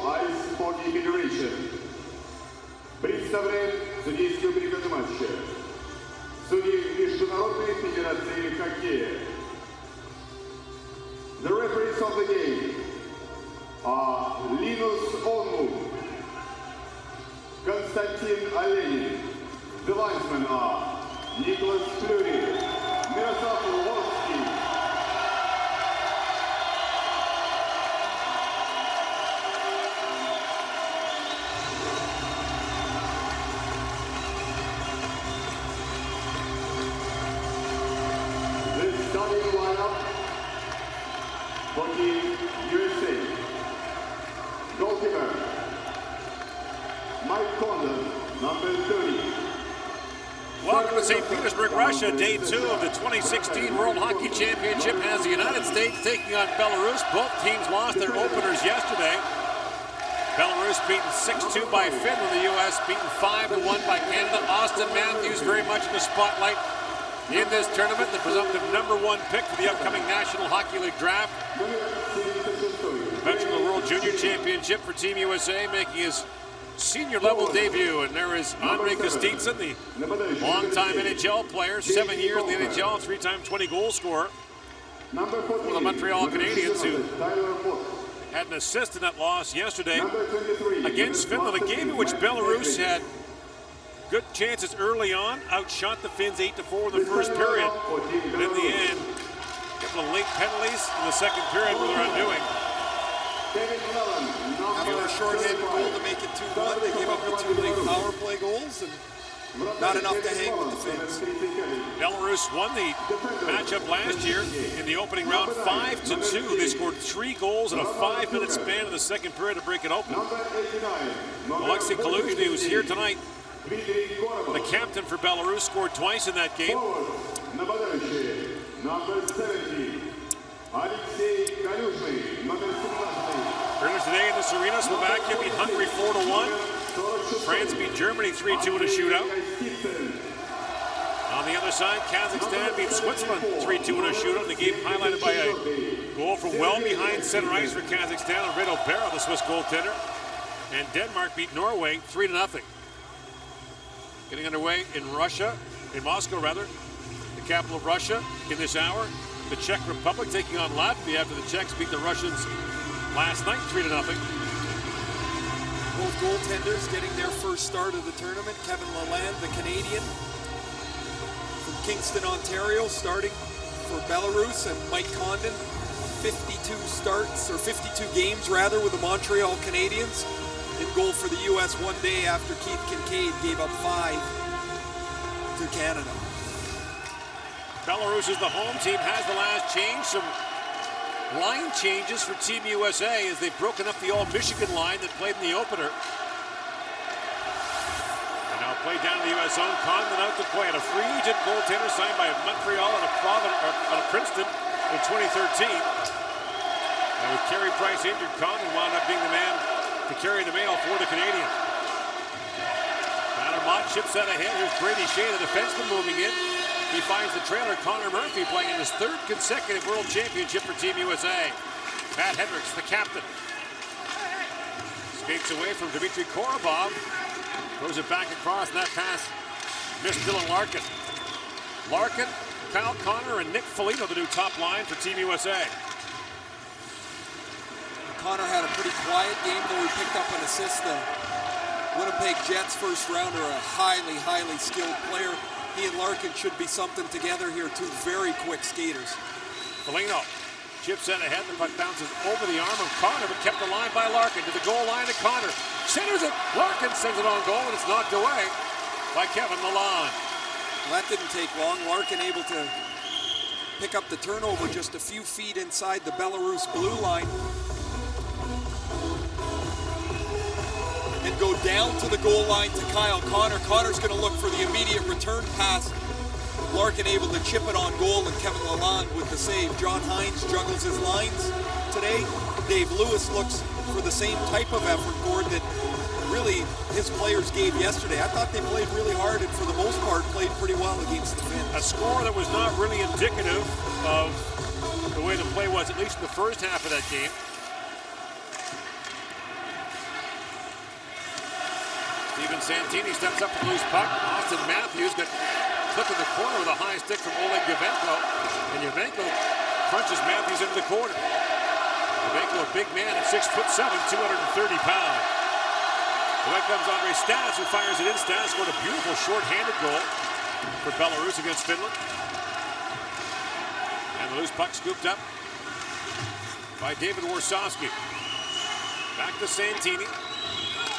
Ice Hockey Federation представляет судейскую бригаду матча судьи Международной Федерации Хоккея. The referees of the game are Linus Onmu, Konstantin Olenin. The linesmen are Nicholas Fleury, Miroslav Volsky. The starting lineup for Team USA. Goalkeeper, Mike Condon, number 30. Welcome to St. Petersburg, Russia. Day 2 of the 2016 World Hockey Championship has the United States taking on Belarus. Both teams lost their openers yesterday. Belarus beaten 6-2 by Finland. The U.S. beaten 5-1 by Canada. Austin Matthews very much in the spotlight in this tournament. The presumptive #1 pick for the upcoming National Hockey League draft. Veteran of the World Junior Championship for Team USA, making his senior level debut. And there is Andrei Kostitsyn, the longtime NHL player, 7 years in the NHL, 3-time 20-goal scorer for the Montreal Canadiens, who had an assist in that loss yesterday against Finland, a game in which Belarus had good chances early on, outshot the Finns 8-4 in the first period, but in the end, a couple of late penalties in the second period were their undoing. After a short-handed goal to make it 2-1, they gave up the 2 late power play goals, and not enough to hang with the Finns. Belarus won the matchup last year in the opening round 5-2. They scored 3 goals in a 5-minute span in the second period to break it open. Alexei Kaluzhny, who's here tonight, the captain for Belarus, scored twice in that game. Earlier today in this arena, Slovakia beat Hungary 4-1. France beat Germany 3-2 in a shootout. On the other side, Kazakhstan beat Switzerland 3-2 in a shootout. The game highlighted by a goal from well behind center ice for Kazakhstan on Redo Berra, the Swiss goaltender. And Denmark beat Norway 3-0. Getting underway in Russia, in Moscow rather, the capital of Russia, in this hour. The Czech Republic taking on Latvia after the Czechs beat the Russians last night 3-0. Both goaltenders getting their first start of the tournament. Kevin Lalande, the Canadian from Kingston, Ontario, starting for Belarus, and Mike Condon, 52 starts, or 52 games rather, with the Montreal Canadiens, in goal for the U.S. one day after Keith Kincaid gave up 5 to Canada. Belarus is the home team, has the last change. Some line changes for Team USA as they've broken up the all-Michigan line that played in the opener. And now play down to the U.S. zone. Condon out to play, and a free agent goaltender signed by Montreal and a Princeton in 2013. And with Carey Price injured, Condon wound up being the man to carry the mail for the Canadians. Connor Mott chips out ahead. Here's Brady Shea, the defenseman, moving in. He finds the trailer. Connor Murphy playing in his 3rd consecutive World Championship for Team USA. Matt Hendricks, the captain, skates away from Dmitry Korobov. Throws it back across, and that pass missed Dylan Larkin. Larkin, Kyle Connor, and Nick Foligno, the new top line for Team USA. Connor had a pretty quiet game, though he picked up an assist. The Winnipeg Jets first rounder, a highly, highly skilled player. He and Larkin should be something together here, 2 very quick skaters. Foligno chips in ahead, the puck bounces over the arm of Connor, but kept aligned by Larkin. To the goal line to Connor. Centers it. Larkin sends it on goal, and it's knocked away by Kevin Lalande. Well, that didn't take long. Larkin able to pick up the turnover just a few feet inside the Belarus blue line. And go down to the goal line to Kyle Connor. Connor's going to look for the immediate return pass. Larkin able to chip it on goal, and Kevin Lalande with the save. John Hines juggles his lines today. Dave Lewis looks for the same type of effort, Gord, that really his players gave yesterday. I thought they played really hard and for the most part played pretty well against the Finns. A score that was not really indicative of the way the play was, at least in the first half of that game. Defenseman Santini steps up for the loose puck. Austin Matthews got clipped in the corner with a high stick from Oleg Yavenko. And Yavenko crunches Matthews into the corner. Yavenko, a big man at 6'7", 230 pounds. Away comes Andre Stas, who fires it in. Stas scored a beautiful short-handed goal for Belarus against Finland. And the loose puck scooped up by David Warsawski. Back to Santini.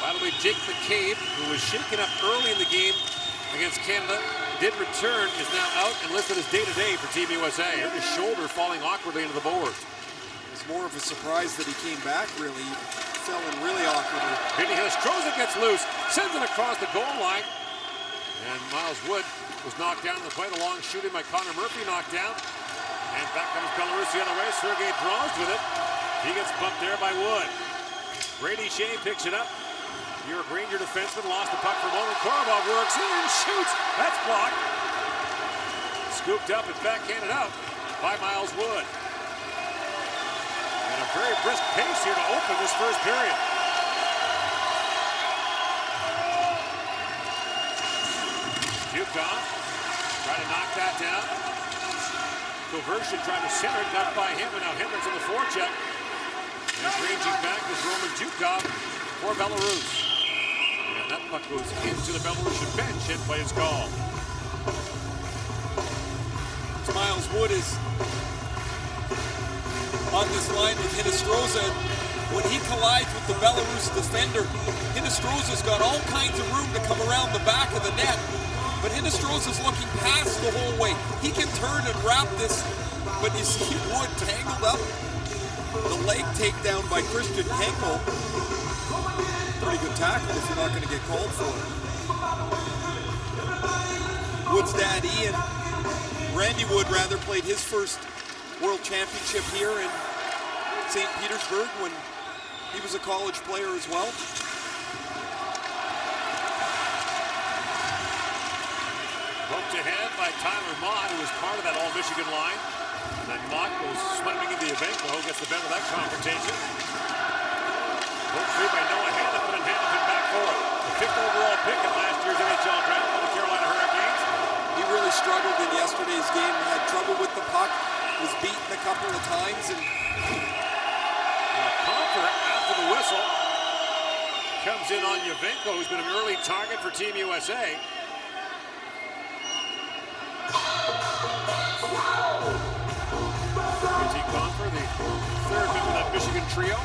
Finally, Jake McCabe, who was shaken up early in the game against Canada, did return, is now out and listed as day-to-day for Team USA. Hurt his shoulder falling awkwardly into the boards. It's more of a surprise that he came back, really. He fell in really awkwardly. Vinny Hinostroza gets loose, sends it across the goal line. And Miles Wood was knocked down in the play. The long shooting by Connor Murphy knocked down. And back comes Belarus the other way. Sergei draws with it. He gets bumped there by Wood. Brady Shea picks it up. Your Ranger defenseman lost the puck for a moment. Korobov works in and shoots. That's blocked. Scooped up and backhanded out by Miles Wood. And a very brisk pace here to open this first period. Yukon trying to knock that down. Kovershин trying to center it, got by him, and now Hendricks on the forecheck. And ranging back is Roman Zhukov for Belarus. And that puck goes into the Belarusian bench, and play is called. Miles Wood is on this line with Hinostroza. When he collides with the Belarus defender, Hinostroza's got all kinds of room to come around the back of the net. But Hinostroza's looking past the whole way. He can turn and wrap this, but you see Wood tangled up. The leg takedown by Christian Henkel. Pretty good tackle if you're not going to get called for it. Wood's dad, Ian, Randy Wood rather, played his first World Championship here in St. Petersburg when he was a college player as well. Poked ahead by Tyler Mott, who was part of that All-Michigan line. And then Mott goes swimming into Yavenko, gets the better of that confrontation. Broke free by Noah Hannafin, and Hannafin back for it. The 5th overall pick in last year's NHL draft for the Carolina Hurricanes. He really struggled in yesterday's game. He had trouble with the puck, was beaten a couple of times. And Comfort, after the whistle, comes in on Yavenko, who's been an early target for Team USA. Confer, the 3rd member of that Michigan trio.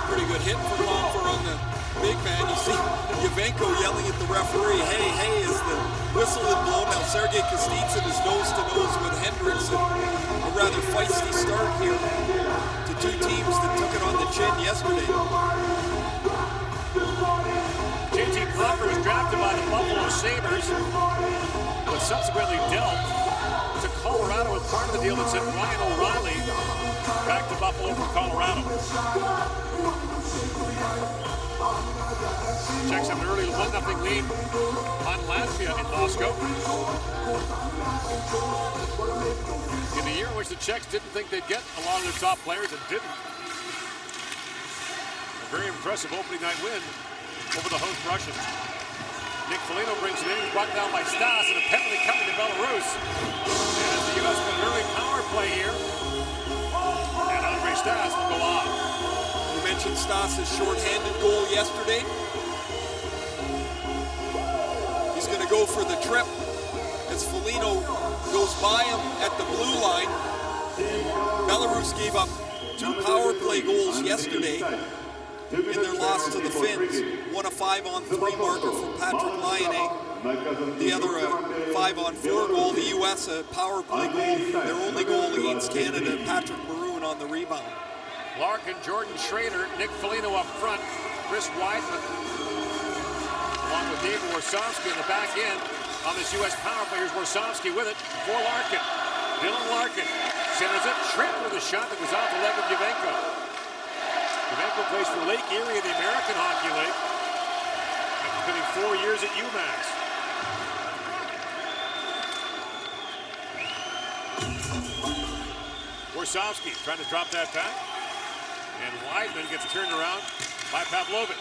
Pretty good hit for Confer on the big man. You see Yavenko yelling at the referee, hey, hey, as the whistle is blown. Now Sergei Kostitsyn is nose-to-nose with Hendricks. A rather feisty start here to two teams that took it on the chin yesterday. JT Confer was drafted by the Buffalo Sabres, but subsequently dealt to Colorado as part of the deal that sent Ryan O'Reilly back to Buffalo from Colorado. Czechs have an early 1-0 lead on Latvia in Moscow. In the year in which the Czechs didn't think they'd get a lot of their top players and didn't. A very impressive opening night win over the host Russians. Nick Foligno brings it in, he's brought down by Stas, and a penalty coming to Belarus. And as the U.S. got an early power play here, and Andre Stas will go off. You mentioned Stas' short-handed goal yesterday. He's going to go for the trip as Foligno goes by him at the blue line. Belarus gave up 2 power play goals yesterday in their loss to the Finns. One a 5-on-3 marker from Patrick Laine. The other a 5-on-4 goal. The U.S. a power play goal. Their only goal against Canada, Patrick Maroon on the rebound. Larkin, Jordan Schrader, Nick Foligno up front, Chris Weidman, along with David Warsawski in the back end on this U.S. power play. Here's Warsawski with it for Larkin. Dylan Larkin centers it. Trent with a shot that was off the leg of Yavenko. Yavenko plays for Lake Erie in the American Hockey League after spending 4 years at UMass. Warsawski trying to drop that back. And Weidman gets turned around by Pavlovich.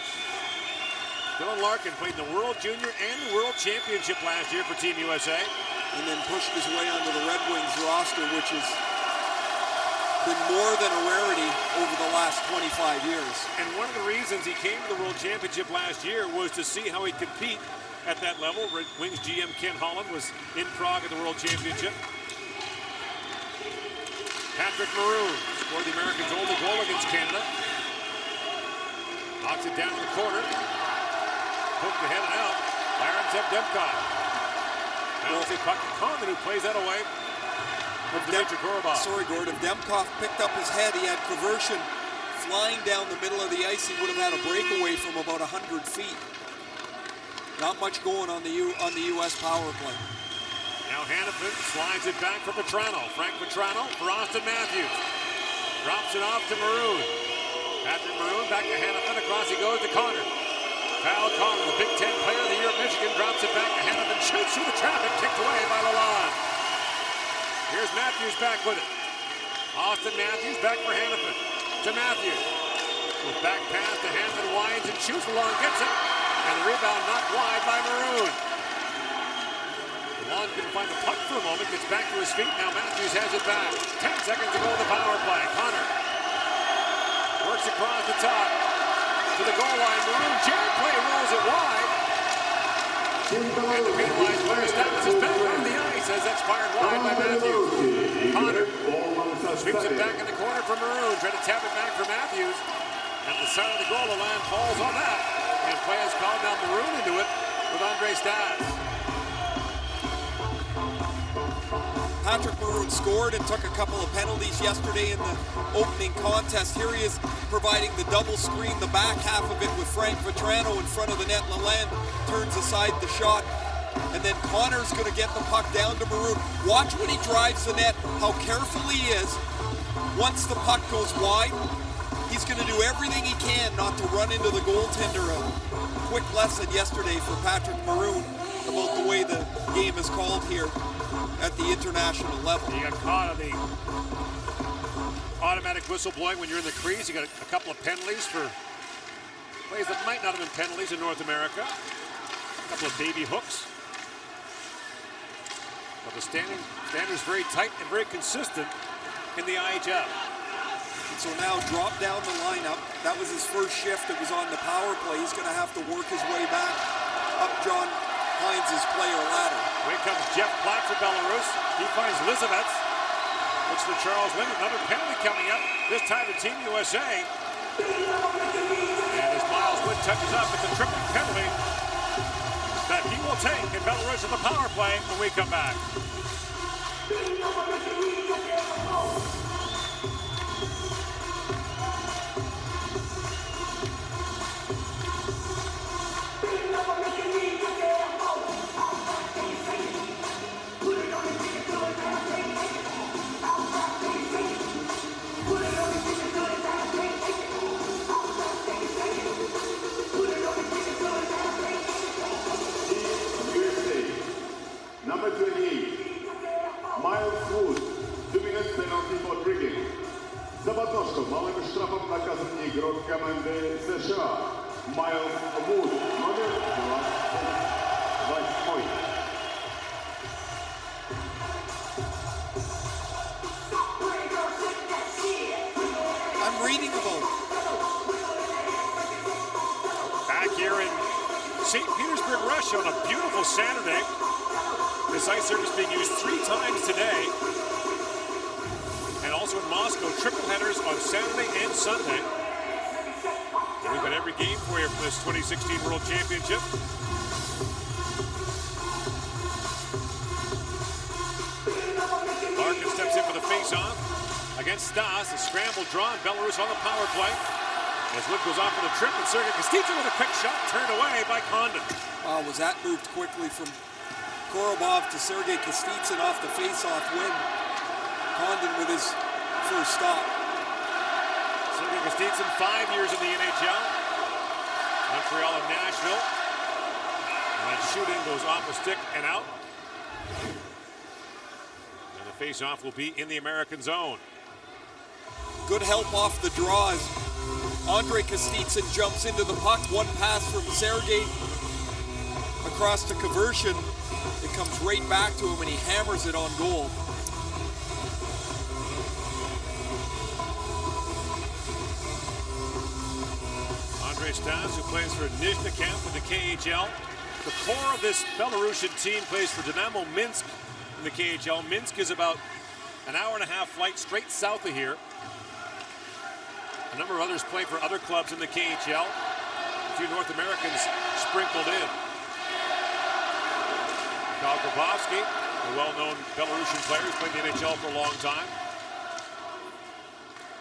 Dylan Larkin played in the World Junior and the World Championship last year for Team USA. And then pushed his way onto the Red Wings roster, which has been more than a rarity over the last 25 years. And one of the reasons he came to the World Championship last year was to see how he'd compete at that level. Red Wings GM Ken Holland was in Prague at the World Championship. Patrick Maroon scored the Americans' only goal against Canada. Knocks it down in the corner. Hooked ahead and out. Aaron Demkov. Bouncy puck to Condon, who plays that away. Sorry, Gord. If Demkov picked up his head, he had Kavershin flying down the middle of the ice. He would have had a breakaway from about 100 feet. Not much going on the U.S. power play. Now Hannafin slides it back for Petrano. Frank Petrano for Austin Matthews. Drops it off to Maroon. Patrick Maroon back to Hannafin. Across he goes to Connor. Kyle Connor, the Big Ten Player of the Year at Michigan, drops it back to Hannafin. Shoots through the traffic. Kicked away by Lalonde. Here's Matthews back with it. Austin Matthews back for Hannafin. To Matthews. With back pass to Hannafin, winds and shoots. Lalonde gets it. And the rebound knocked wide by Maroon. Lalonde couldn't find the puck for a moment. Gets back to his feet. Now Matthews has it back. 10 seconds to go in the power play. Connor works across the top to the goal line. Maroon jam play rolls it wide. And the penalized player Status is back on the ice as that's fired wide by Matthews. Connor sweeps it back in the corner for Maroon. Trying to tap it back for Matthews. At the side of the goal, the line falls on that. And play has called down Maroon into it with Andre Stas. Patrick Maroon scored and took a couple of penalties yesterday in the opening contest. Here he is providing the double screen, the back half of it with Frank Vetrano in front of the net. Lalonde turns aside the shot. And then Connor's going to get the puck down to Maroon. Watch when he drives the net, how careful he is. Once the puck goes wide, he's going to do everything he can not to run into the goaltender. A quick lesson yesterday for Patrick Maroon about the way the game is called here at the international level. You got caught on the automatic whistle blowing when you're in the crease. You got a couple of penalties for plays that might not have been penalties in North America. A couple of baby hooks. But the standard's very tight and very consistent in the IIHF. So now drop down the lineup. That was his first shift. It was on the power play. He's going to have to work his way back up John Hines' player ladder. Here comes Jeff Platt for Belarus. He finds Lizavets. Looks for Charles Lynn. Another penalty coming up. This time to Team USA. And as Miles Wood touches up, it's a triple penalty that he will take in Belarus in the power play when we come back. Number 28, Miles Wood, 2 minutes penalty for tricking. За подножку малым штрафом наказан игрок команды США. Miles Wood, номер 28. I'm reading about it. Back here in St. Petersburg, Russia on a beautiful Saturday. This ice surface being used 3 times today. And also in Moscow, triple headers on Saturday and Sunday. And we've got every game for you from this 2016 World Championship. Larkin steps in for the face-off against Stas. A scramble drawn, Belarus on the power play. As Wood goes off for the trip, and Sergei Kostitsa with a quick shot turned away by Condon. Was that moved quickly from Korobov to Sergei Kostitsa off the face-off win. Condon with his first stop. Sergei Kostitsa, 5 years in the NHL. Montreal and Nashville. And that shoot-in goes off the stick and out. And the face-off will be in the American zone. Good help off the draws Andre Kostitsyn jumps into the puck. One pass from Sergei across to Kavershin. It comes right back to him and he hammers it on goal. Andrei Stas, who plays for Nizhny Camp in the KHL. The core of this Belarusian team plays for Dynamo Minsk in the KHL. Minsk is about an hour-and-a-half flight straight south of here. A number of others play for other clubs in the KHL. A few North Americans sprinkled in. Kyle Grabowski, a well-known Belarusian player who's played in the NHL for a long time.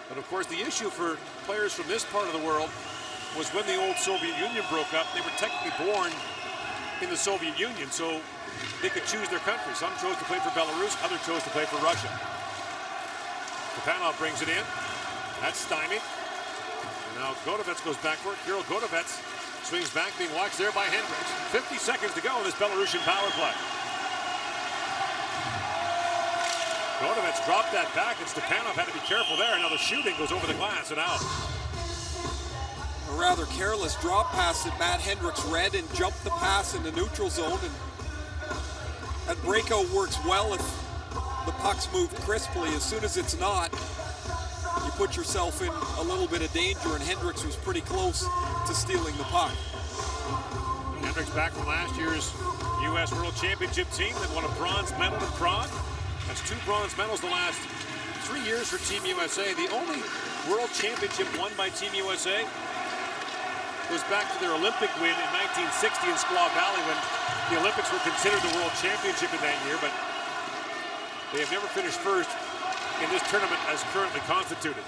But of course, the issue for players from this part of the world was when the old Soviet Union broke up, they were technically born in the Soviet Union, so they could choose their country. Some chose to play for Belarus, others chose to play for Russia. Stepanov brings it in. That's stymied. And now Godovets goes back for it. Kirill Godovets swings back, being watched there by Hendricks. 50 seconds to go in this Belarusian power play. Godovets dropped that back, and Stepanov had to be careful there. Now the shooting goes over the glass and out. A rather careless drop pass that Matt Hendricks read and jumped the pass in the neutral zone. And that breakout works well if the puck's moved crisply. As soon as it's not, you put yourself in a little bit of danger, and Hendricks was pretty close to stealing the puck. Hendricks back from last year's U.S. World Championship team that won a bronze medal in Prague. That's 2 bronze medals the last 3 years for Team USA. The only World Championship won by Team USA goes back to their Olympic win in 1960 in Squaw Valley when the Olympics were considered the World Championship in that year, but they have never finished first in this tournament as currently constituted.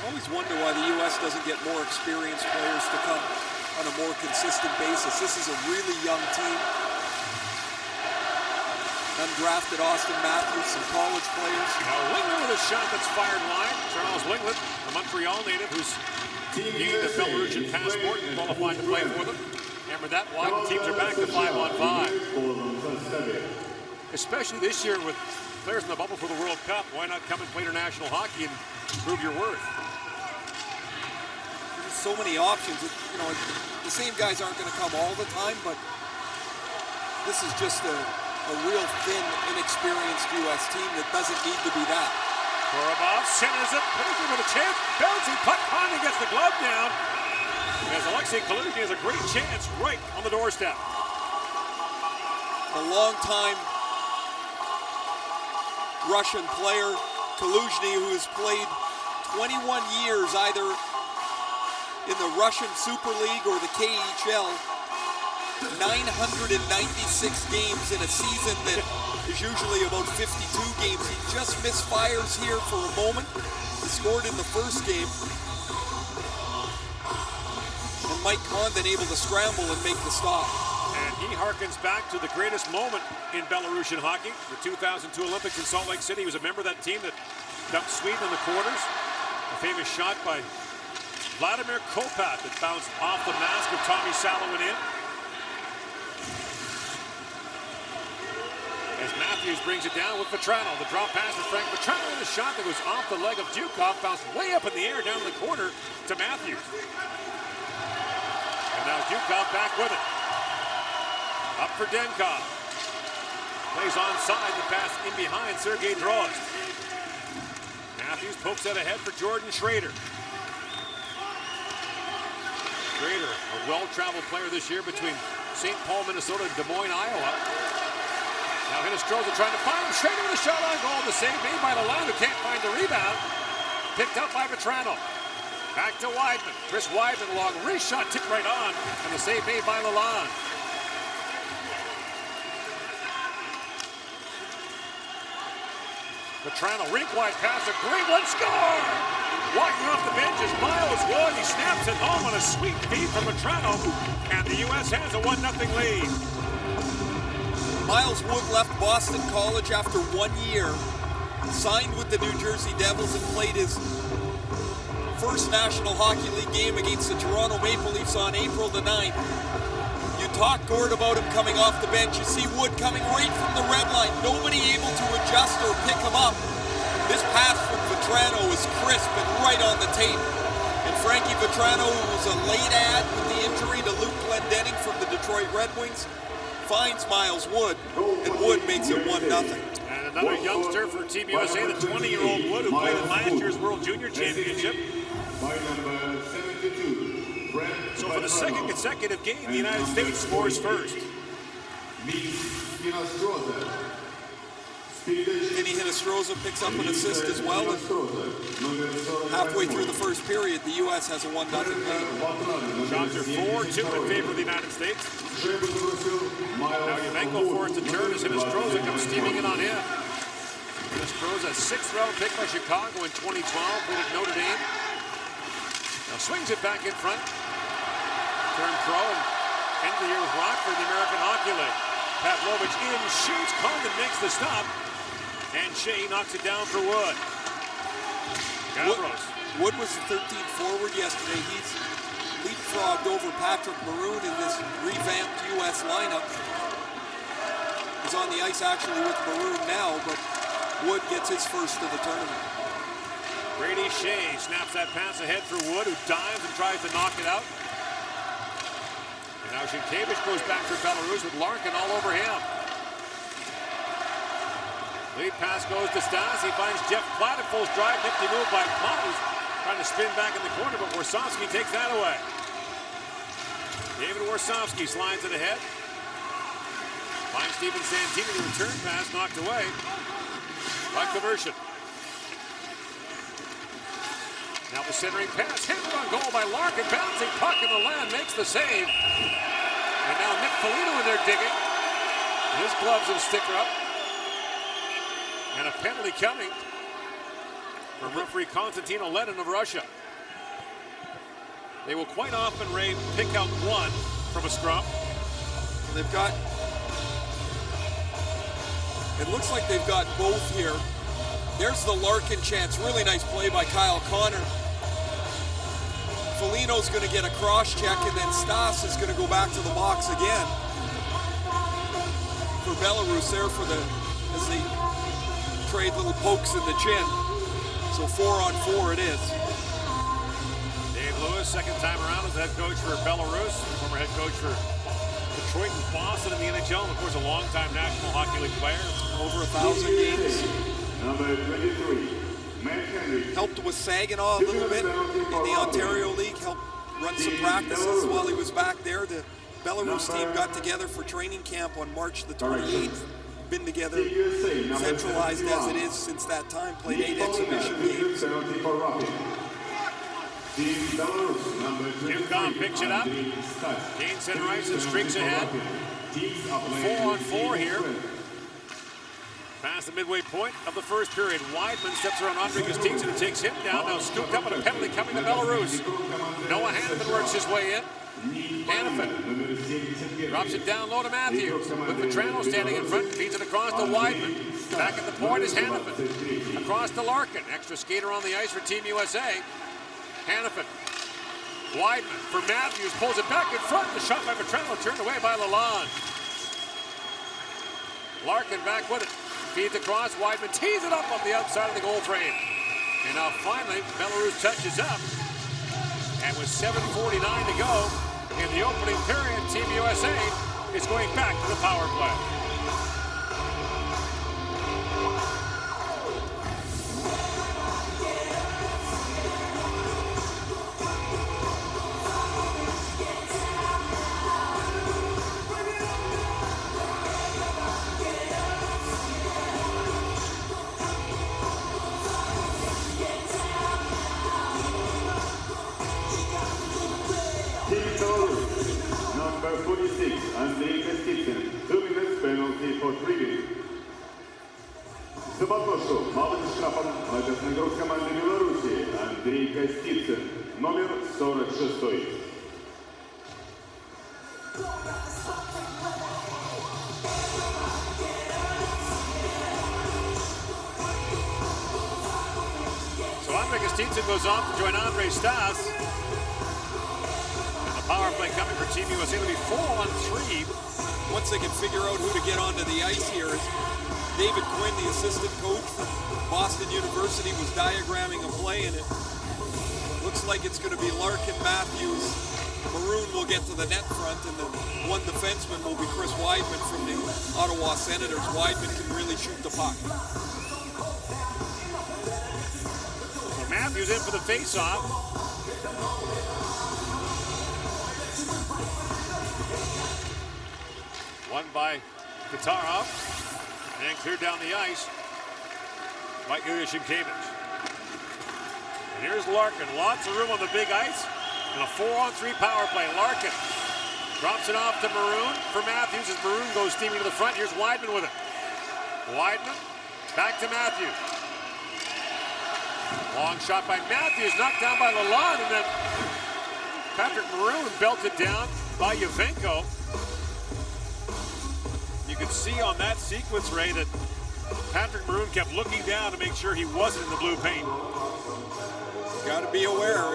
I always wonder why the U.S. doesn't get more experienced players to come on a more consistent basis. This is a really young team. Undrafted Austin Matthews, some college players. Now Linglet with a shot that's fired wide. Charles Linglet, a Montreal native who's needing the Belarusian passport and qualified to play for them. Hammered that wide. The teams are back to 5-on-5. Especially this year with players in the bubble for the World Cup. Why not come and play international hockey and prove your worth? There's so many options. You know, the same guys aren't going to come all the time, but this is just a real thin, inexperienced U.S. team that doesn't need to be that. Korobov centers it, Petersburg with a chance, bouncing puck, finally gets the glove down. As Alexei Kaluzhny has a great chance right on the doorstep. A long-time Russian player, Kaluzhny, who has played 21 years either in the Russian Super League or the KHL. 996 games in a season that is usually about 52 games. He just misfires here for a moment. He scored in the first game. And Mike Condon able to scramble and make the stop. And he harkens back to the greatest moment in Belarusian hockey, the 2002 Olympics in Salt Lake City. He was a member of that team that dumped Sweden in the quarters. A famous shot by Vladimir Kopat that bounced off the mask of Tommy Salo in. As Matthews brings it down with Petrano. The drop pass to Frank Petrano, and the shot that was off the leg of Dukov bounced way up in the air down in the corner to Matthews. And now Dukov back with it. Up for Denkov. Plays onside, the pass in behind Sergei Drozd. Matthews pokes it ahead for Jordan Schrader. Schrader, a well-traveled player this year between St. Paul, Minnesota and Des Moines, Iowa. Now Hinostroza trying to find him. Schrader with a shot on goal. The save made by Lalonde, who can't find the rebound. Picked up by Petrano. Back to Weidman. Chris Weidman along. Wrist shot tipped right on. And the save made by Lalonde. Petrano, rink-wide pass to Greenland. Score! Walking off the bench is Miles Wood. He snaps it home on a sweet feed from Petrano. And the U.S. has a 1-0 lead. Miles Wood left Boston College after 1 year, signed with the New Jersey Devils and played his first National Hockey League game against the Toronto Maple Leafs on April the 9th. You talk, Gord, about him coming off the bench. You see Wood coming right from the red line. Nobody able to adjust or pick him up. This pass from Vetrano is crisp and right on the tape. And Frankie Vetrano, who was a late add with the injury to Luke Glendening from the Detroit Red Wings, finds Miles Wood, and Wood makes it 1-0. And another youngster for Team USA, the 20-year-old Wood, who played in last year's World Junior Championship. By number 72. So for the second consecutive game, the United States scores first. Vinny Hinostroza picks up an assist as well. And halfway through the first period, the U.S. has a 1-0 lead. Shots are 4-2 in favor of the United States. Now Yemenko forced to turn as Hinostroza comes steaming in on him. Hinostroza, 6th round pick by Chicago in 2012, played at Notre Dame. Now swings it back in front. Turn pro and end the year with Rockford, the American Hockey League. Pavlovich in, shoots, Condon makes the stop. And Shea knocks it down for Wood. Gavros. Wood was the 13th forward yesterday. He's leapfrogged over Patrick Maroon in this revamped U.S. lineup. He's on the ice actually with Maroon now, but Wood gets his first of the tournament. Brady Shea snaps that pass ahead for Wood, who dives and tries to knock it out. And now Sienkiewicz goes back for Belarus with Larkin all over him. Lead pass goes to Stas. He finds Jeff Platt at full stride. Nifty move by Platt, who's trying to spin back in the corner, but Warsofsky takes that away. David Warsofsky slides it ahead. Finds Steven Santini, the return pass knocked away by Conversion. Now the centering pass, hammered on goal by Larkin. Bouncing puck in the land, makes the save. And now Nick Foligno in there digging. His gloves and sticker up. And a penalty coming from referee Konstantin Olenin of Russia. They will quite often, Ray, pick out one from a scrum. They've got, it looks like they've got both here. There's the Larkin chance. Really nice play by Kyle Connor. Foligno's going to get a cross check, and then Stas is going to go back to the box again. For Belarus there for the, as they trade little pokes in the chin. So 4-on-4 it is. Dave Lewis, second time around as head coach for Belarus, former head coach for Detroit and Boston in the NHL, and of course a longtime National Hockey League player. Over 1,000 games. Number 23, Matt Henry. Helped with Saginaw a little bit in the Ontario League, helped run some practices while he was back there. The Belarus team got together for training camp on March the 28th. Been together, centralized as it is since that time, played 8 exhibition games. Newcomb picks it up. Gains center ice and streaks ahead. 4-on-4 here. Past the midway point of the first period. Weidman steps around Andre Gustafsson and takes him down. Now scooped up and a penalty coming to Belarus. Noah Hannafin works his way in. Hannafin drops it down low to Matthews. With Vetrano standing in front, feeds it across to Weidman. Back at the point is Hannafin. Across to Larkin. Extra skater on the ice for Team USA. Hannafin. Weidman for Matthews. Pulls it back in front. The shot by Vetrano turned away by Lalonde. Larkin back with it. Feeds across. Weidman tees it up off the outside of the goal frame. And now finally, Belarus touches up. And with 7:49 to go in the opening period, Team USA is going back to the power play. Number 46, Andrei Kostitsyn, 2 minutes penalty for triggering. Забатошку малым штрафом благостный игрок команды Беларуси Андрей Костitsyn, номер 46. So Andre Kostitsyn goes off to join Andre Stas. And the power play coming for Team USA. It'll be 4-on-3. Once they can figure out who to get onto the ice here, is David Quinn, the assistant coach from Boston University, was diagramming a play, and it looks like it's going to be Larkin, Matthews. Maroon will get to the net front, and the one defenseman will be Chris Weidman from the Ottawa Senators. Weidman can really shoot the puck. So Matthews in for the face-off. Won by Katarov, and cleared down the ice by IIHF. And here's Larkin, lots of room on the big ice, and a 4-on-3 power play. Larkin drops it off to Maroon for Matthews as Maroon goes steaming to the front. Here's Weidman with it. Weidman, back to Matthews. Long shot by Matthews, knocked down by Lalonde, and then Patrick Maroon belted down by Yavenko. You can see on that sequence, Ray, that Patrick Maroon kept looking down to make sure he wasn't in the blue paint. Got to be aware,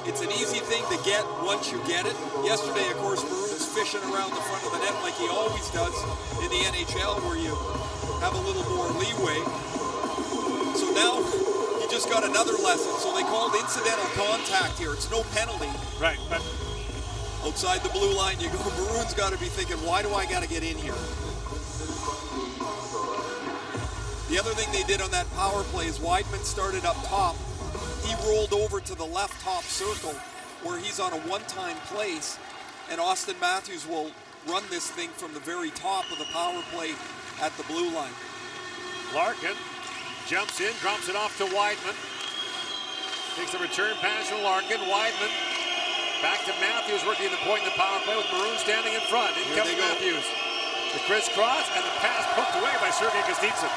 it's an easy thing to get once you get it. Yesterday, of course, Maroon's fishing around the front of the net like he always does in the NHL, where you have a little more leeway. So now he just got another lesson. So they called incidental contact here. It's no penalty. Right, but outside the blue line you go. Maroon's got to be thinking, why do I got to get in here? The other thing they did on that power play is Weidman started up top. He rolled over to the left top circle where he's on a one-time place, and Austin Matthews will run this thing from the very top of the power play at the blue line. Larkin jumps in, drops it off to Weidman. Takes the return pass from Larkin. Weidman back to Matthews, working the point in the power play with Maroon standing in front. In comes Matthews. The crisscross, and the pass poked away by Sergei Kostitsyn.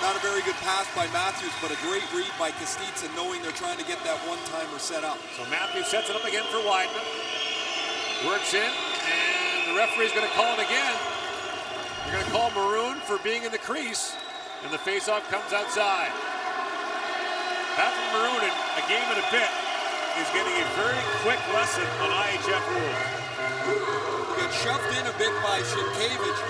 Not a very good pass by Matthews, but a great read by Kostitsyn, knowing they're trying to get that one-timer set up. So Matthews sets it up again for Weidman. Works in, and the referee's going to call it again. They're going to call Maroon for being in the crease, and the faceoff comes outside. Patrick Maroon, in a game and a bit, is getting a very quick lesson on IIHF rules. He got shoved in a bit by Sienkiewicz.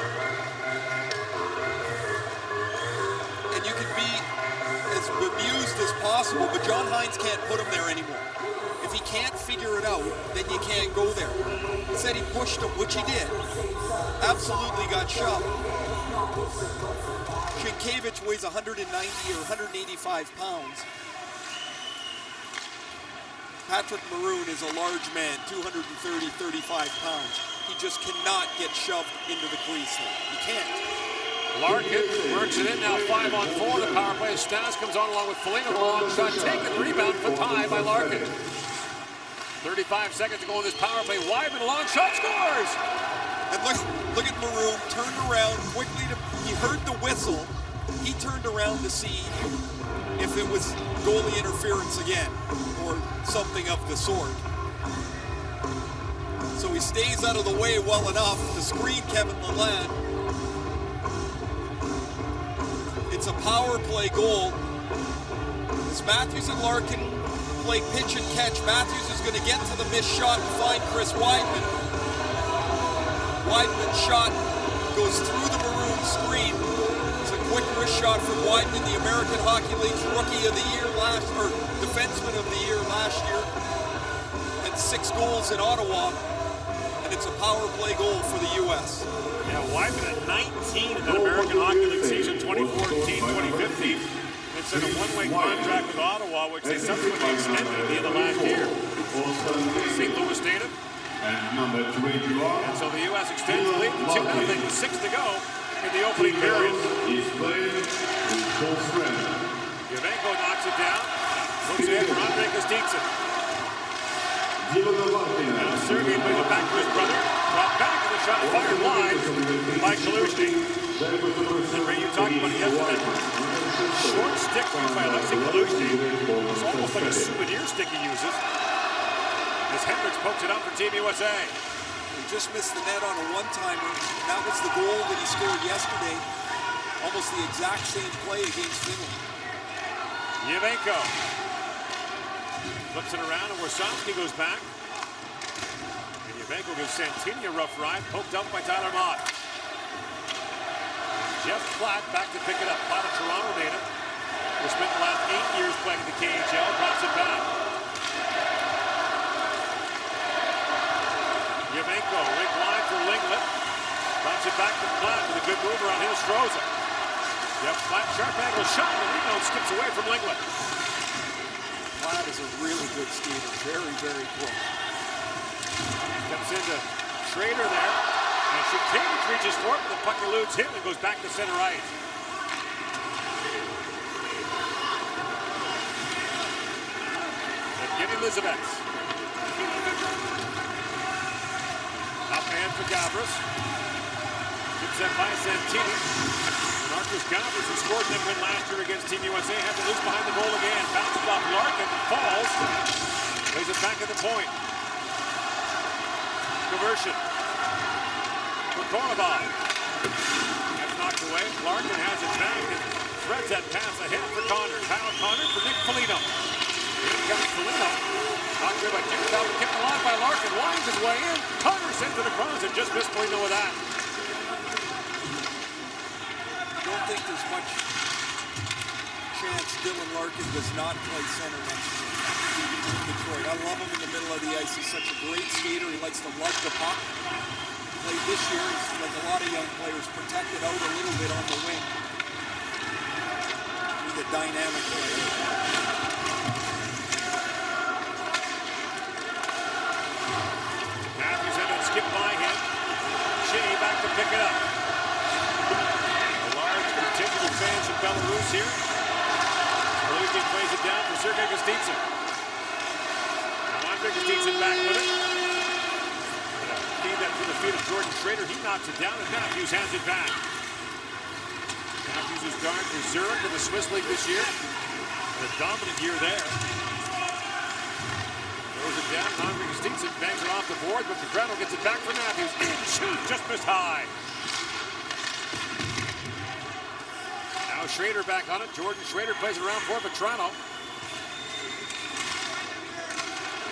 And you can be as bemused as possible, but John Hines can't put him there anymore. If he can't figure it out, then you can't go there. He said he pushed him, which he did. Absolutely got shoved. Sienkiewicz weighs 190 or 185 pounds. Patrick Maroon is a large man, 230, 35 pounds. He just cannot get shoved into the crease there. He can't. Larkin works it in now, 5-on-4. The power play. Stas comes on along with Foligno. The long shot taken, rebound for tie by Larkin. 35 seconds to go in this power play. Weidman, long shot, scores! And look at Maroon, turned around quickly. He heard the whistle. He turned around to see if it was goalie interference again, or something of the sort. So he stays out of the way well enough to screen Kevin Lalonde. It's a power play goal. As Matthews and Larkin play pitch and catch, Matthews is going to get to the missed shot and find Chris Weidman. Weidman's shot goes through the Maroon screen. It's a quick wrist shot from Weidman, the American Hockey League's Rookie of the Year Defenseman of the Year last year. And 6 goals in Ottawa. And it's a power play goal for the U.S. Yeah, Weidman at 19 in that American Hockey League season, 2014-2015. It's in a one-way contract with Ottawa, which they subsequently extended at the end of last year. St. Louis native. And so the U.S. extends the lead to 2-0 with 6 to go in the opening period. Yavenko knocks it down. Looks ahead for Andrei Kostitsyn. Now Sergei plays it back to his brother. Dropped back, and the shot fired wide by Kaluzhny. And Ray, you talked about it yesterday. Short stick used by Alexei Kaluzhny. It's almost like a souvenir stick he uses. As Hendricks pokes it out for Team USA. He just missed the net on a one-timer. That was the goal that he scored yesterday. Almost the exact same play against Finland. Yavenko flips it around, and Warsawski goes back. Evanko gives Santini a rough ride, poked up by Tyler Mott. Jeff Platt back to pick it up. Platt, a Toronto native, who spent the last 8 years playing in the KHL, drops it back. Evanko, right line for Linglet. Drops it back to Platt with a good mover on his Stroza. Jeff Platt, sharp angle shot, and the rebound skips away from Linglet. Platt is a really good skater, very, very quick. Comes into Schrader there, and Shukevich reaches for it, but the puck eludes him and goes back to center ice. Evgeny Lizavets. Up for Gavras. Gets that by Santini. Marcus Gavras, who scored in that win last year against Team USA, had to lose behind the goal again. Bounces off Larkin, falls. Plays it back at the point. Conversion. For Korovov. That's knocked away. Larkin has it back and threads that pass ahead for Connor. Kyle Connor for Nick Foligno. Here comes Foligno. Knocked there by Jimmy Bell, kept alive by Larkin, winds his way in. Connor sends it across and just missed Foligno with that. I don't think there's much chance Dylan Larkin does not play center next year in Detroit. I love him in the middle of the ice. He's such a great skater. He likes to lug the puck. Played this year, he's like a lot of young players, protected out a little bit on the wing. He's a dynamic player. Skip by him. Shea back to pick it up. A large contingent of fans from Belarus here. Lukin plays it down for Sergei Gostitsin. Andre Gostitsin back with it. Feed that through the feet of Jordan Schrader. He knocks it down, and Matthews hands it back. Matthews is guard for Zurich in the Swiss League this year. A dominant year there. Throws it down, Andre Gostitsin bangs it off the board, but Petrano gets it back for Matthews. Shoot, just missed high. Now Schrader back on it. Jordan Schrader plays it around for Petrano.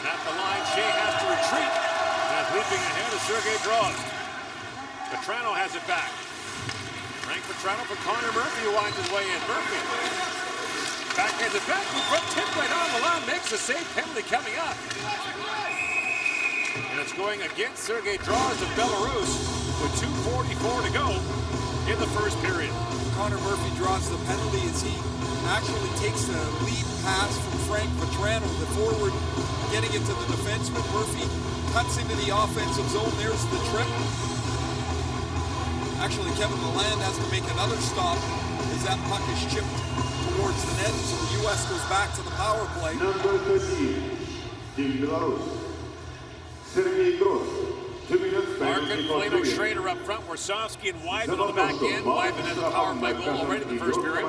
And at the line, Shea has to retreat. And leaping ahead is Sergei Drozd. Petrano has it back. Frank Petrano for Connor Murphy, who winds his way in. Murphy. Backhands it back, in front, tip right on the line, makes the save, penalty coming up. And it's going against Sergei Drozd of Belarus with 2:44 to go in the first period. Connor Murphy draws the penalty as he actually takes the lead pass from Frank Petrano, the forward, getting it to the defenseman. Murphy cuts into the offensive zone. There's the trip. Actually, Kevin Lalande has to make another stop as that puck is chipped towards the net, so the U.S. goes back to the power play. Number 13, Team Belarus, Sergei Drozd. 2 minutes. Larkin, Foligno, Schrader up front, Warsofsky and Weidman on the back end. Weidman has a power play goal already in the first period.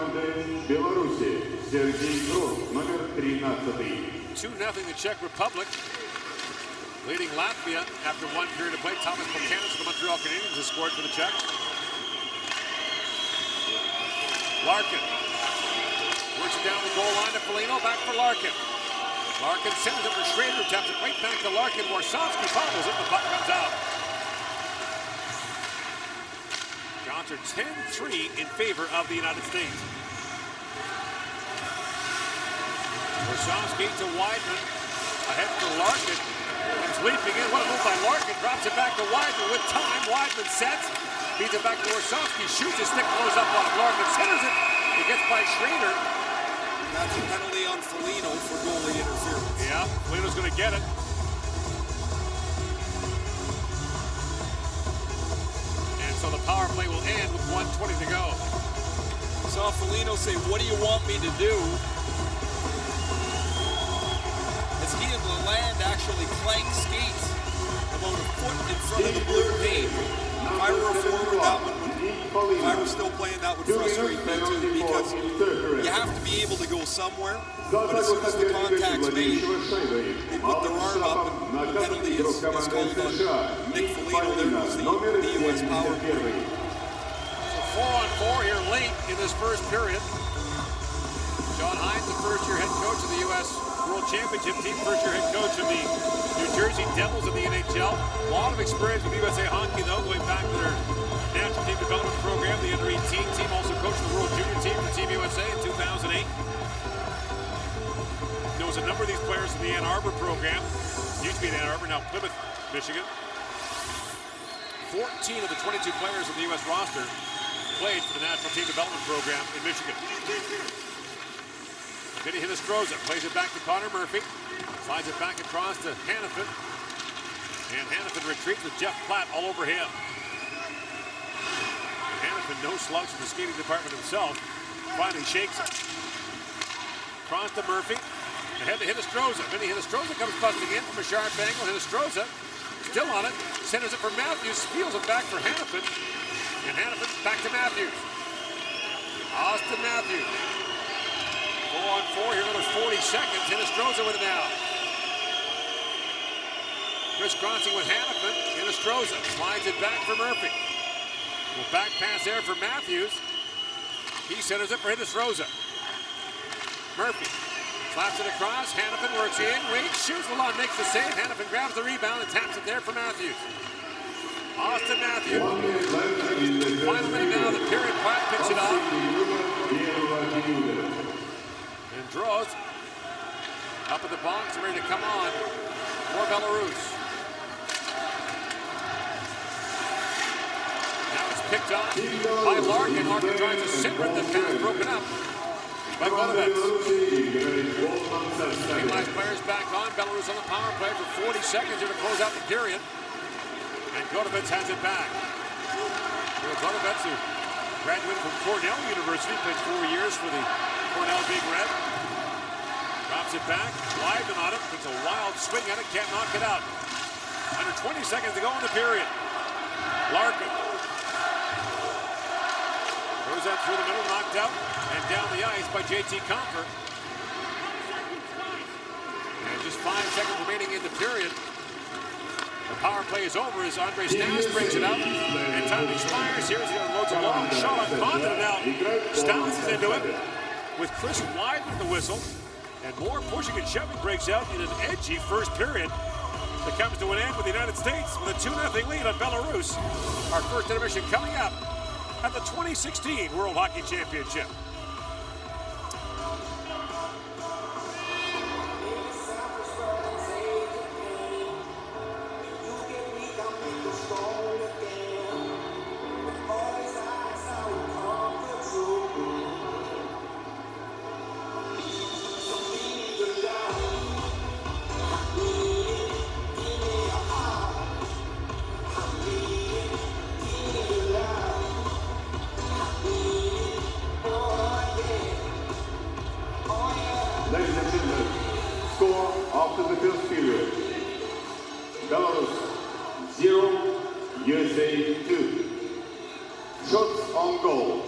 2-0 the Czech Republic, leading Latvia after one period of play. Thomas Buchanan of the Montreal Canadiens has scored for the Czechs. Larkin works it down the goal line to Foligno, back for Larkin. Larkin sends it for Schrader, taps it right back to Larkin. Warsofsky follows it, the puck comes out. Shots are 10-3 in favor of the United States. Warsofsky to Weidman, ahead for Larkin. He's leaping in, what a move by Larkin, drops it back to Weidman with time. Weidman sets, feeds it back to Warsofsky, shoots, his stick blows up on Larkin, centers it. It gets by Schrader. That's a penalty on Foligno for goalie interference. Yeah, Foligno's going to get it. And so the power play will end with 1:20 to go. Saw Foligno say, "What do you want me to do?" As he and Lalande actually clank skates about a foot in front of the blue paint. If I were a forward, that one would, if I were still playing, that would frustrate me too, because you have to be able to go somewhere, but as soon as the contact's made, they put their arm up and the penalty is called on Nick Foligno. There goes the U.S. power play. So 4-on-4 here late in this first period. John Hines, the first-year head coach of the U.S. World Championship team, first-year head coach of the New Jersey Jersey Devils in the NHL. A lot of experience with USA Hockey, though, going back to their national team development program. The under-18 team also coached the World Junior team for Team USA in 2008. Knows a number of these players in the Ann Arbor program. Used to be in Ann Arbor, now Plymouth, Michigan. 14 of the 22 players on the U.S. roster played for the national team development program in Michigan. Vinny Hinostroza plays it back to Connor Murphy. Slides it back across to Hannafin. And Hannafin retreats with Jeff Platt all over him. Hannafin, no slouch in the skating department himself, finally shakes it. Cross to Murphy. Ahead to Hinostroza. Vinny Hinostroza comes busting in from a sharp angle. Hinostroza still on it. Centers it for Matthews. Steals it back for Hannafin. And Hannafin back to Matthews. Austin Matthews. 4-on-4 here, another 40 seconds. Hinostroza with it now. Crisscrossing with Hannafin. Hinostroza slides it back for Murphy. Well, back pass there for Matthews. He centers it for Hinostroza. Murphy slaps it across. Hannafin works in, waits, shoots. Lalonde makes the save. Hannafin grabs the rebound and taps it there for Matthews. Austin Matthews. Final minute now, the period. Platt picks it up. And draws up at the box, ready to come on for Belarus. Now it's picked on by Larkin. Larkin tries to simmer it. The pass broken up by Golovets. Nikolai's players back on. Belarus on the power play for 40 seconds here to close out the period. And Golovets has it back. Golovets, who graduated from Cornell University, played 4 years for the Cornell Big Red. Drops it back, Leibman on it, takes a wild swing at it, can't knock it out. Under 20 seconds to go in the period. Larkin throws that through the middle, knocked out, and down the ice by JT Compher. And just 5 seconds remaining in the period. The power play is over as Andre Stas brings it up. And time expires here as he unloads a long shot on Condon. Now Stas is into it with Chris Weidman at the whistle. And more pushing and shoving breaks out in an edgy first period that comes to an end with the United States with a 2-0 lead on Belarus. Our first intermission coming up at the 2016 World Hockey Championship. Ladies and gentlemen, score after the first period. Belarus 0, USA 2. Shots on goal.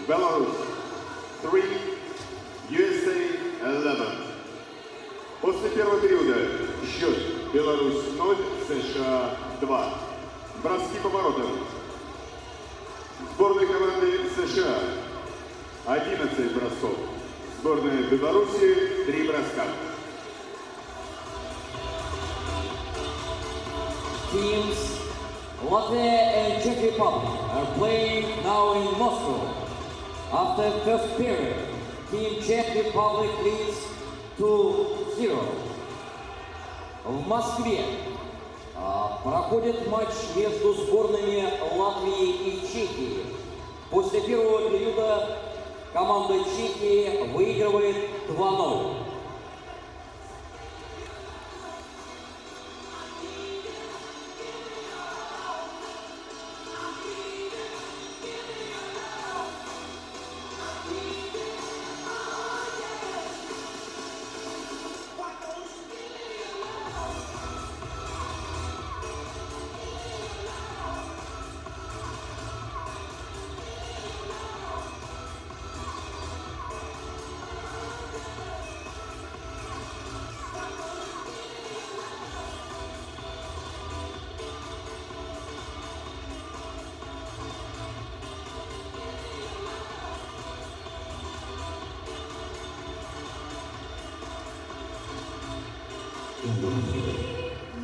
Belarus 3, USA 11. После первого периода счет Беларусь 0, США 2. Броски по воротам. Сборной команды США 11 бросков. Сборная Беларуси 3 броска. Teams Latvia and Czech Republic are playing now in Moscow. After first period, Team Czech Republic leads 2-0. В Москве проходит матч между сборными Латвии и Чехии. После первого периода команда Чехии выигрывает 2-0.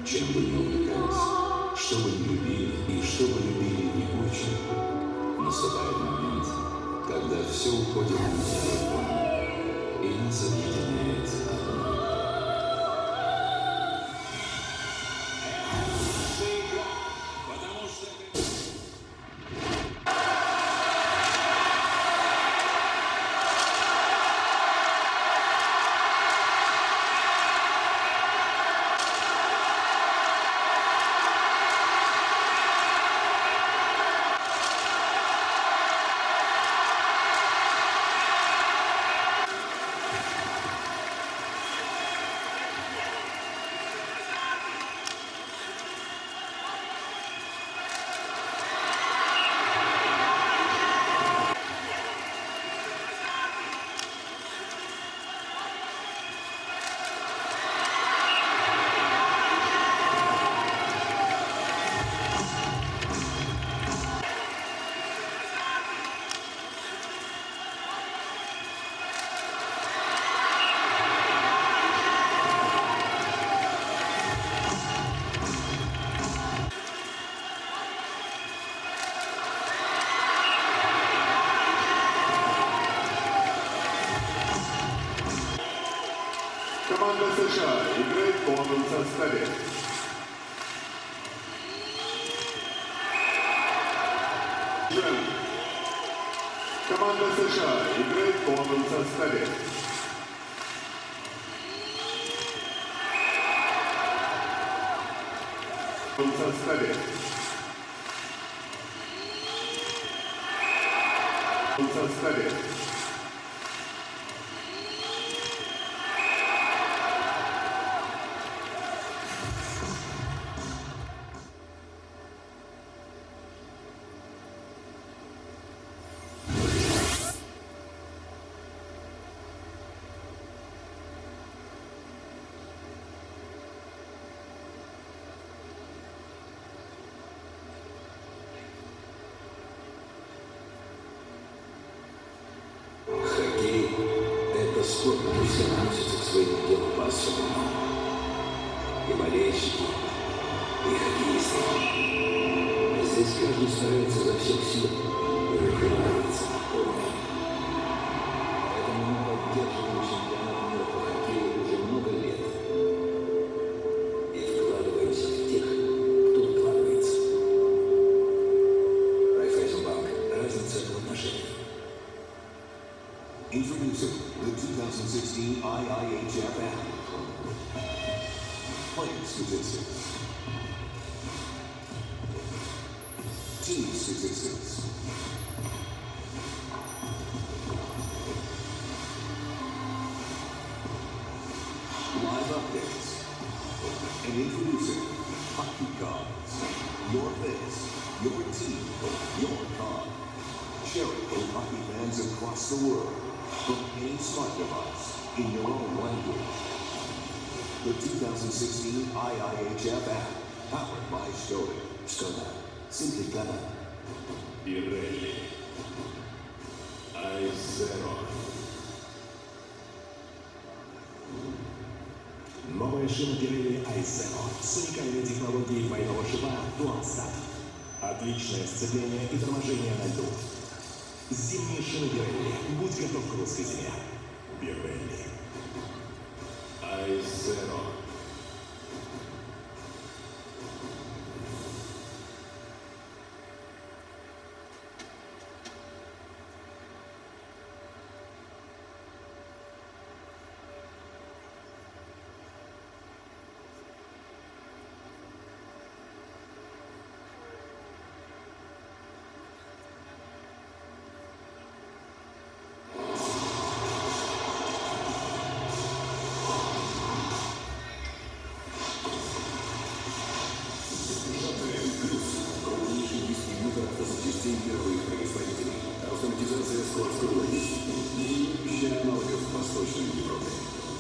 чем бы ни увлекались, что бы ни любили и что бы любили не очень, наступает момент, когда все уходит на второй план, и нас объединяет одно. Команда США играет в полном составе. Команда США играет в полном составе. В полном составе. В полном составе. Хоккей – это спорт, где все относятся к своему делу по-особенному. И болельщики, и хоккеисты. Здесь каждый старается изо всех сил и выкладывается на полную. Поэтому мы поддерживаем чемпионат мира по хоккею уже много лет. И вкладываемся в тех, кто вкладывается. Райффайзенбанк. Разница в отношениях. Introducing the 2016 IIHF app. Playing statistics. Team statistics. Live updates. And introducing Hockey Cards. Your face, your team, your card. Share it with hockey fans across the world. From any smart device, in your own language. The 2016 IIHF app, powered by Skoda. Skoda. Simply clever. Pirelli. I0. Новая шина Pirelli I0 с уникальной технологией двойного шипа Dual-Stack. Отличное сцепление и торможение на льду. Зимние шины Pirelli. Будь готов к русской зиме. Pirelli. I0. Мировых производителей. Автоматизация складской логистики. Ведущая аналогов в Восточной Европе.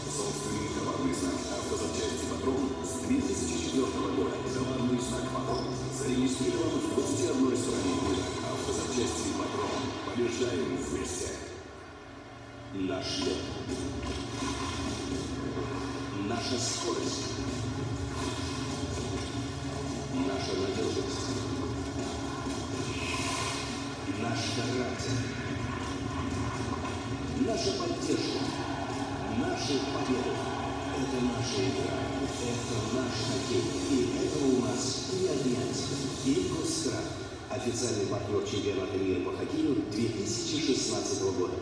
Собственный товарный знак «Автозапчасти Патрон» с 2004 года. Товарный знак «Патрон» зарегистрирован в 21 стране мира. Автозапчасти Патрон. Побеждаем вместе. Наш лед. Наша скорость. наш характер, наша поддержка, наши победы. Это наша игра, это наш хоккей, и этого у нас не отнять. Ингосстрах, официальный партнер чемпионата мира по хоккею 2016 года.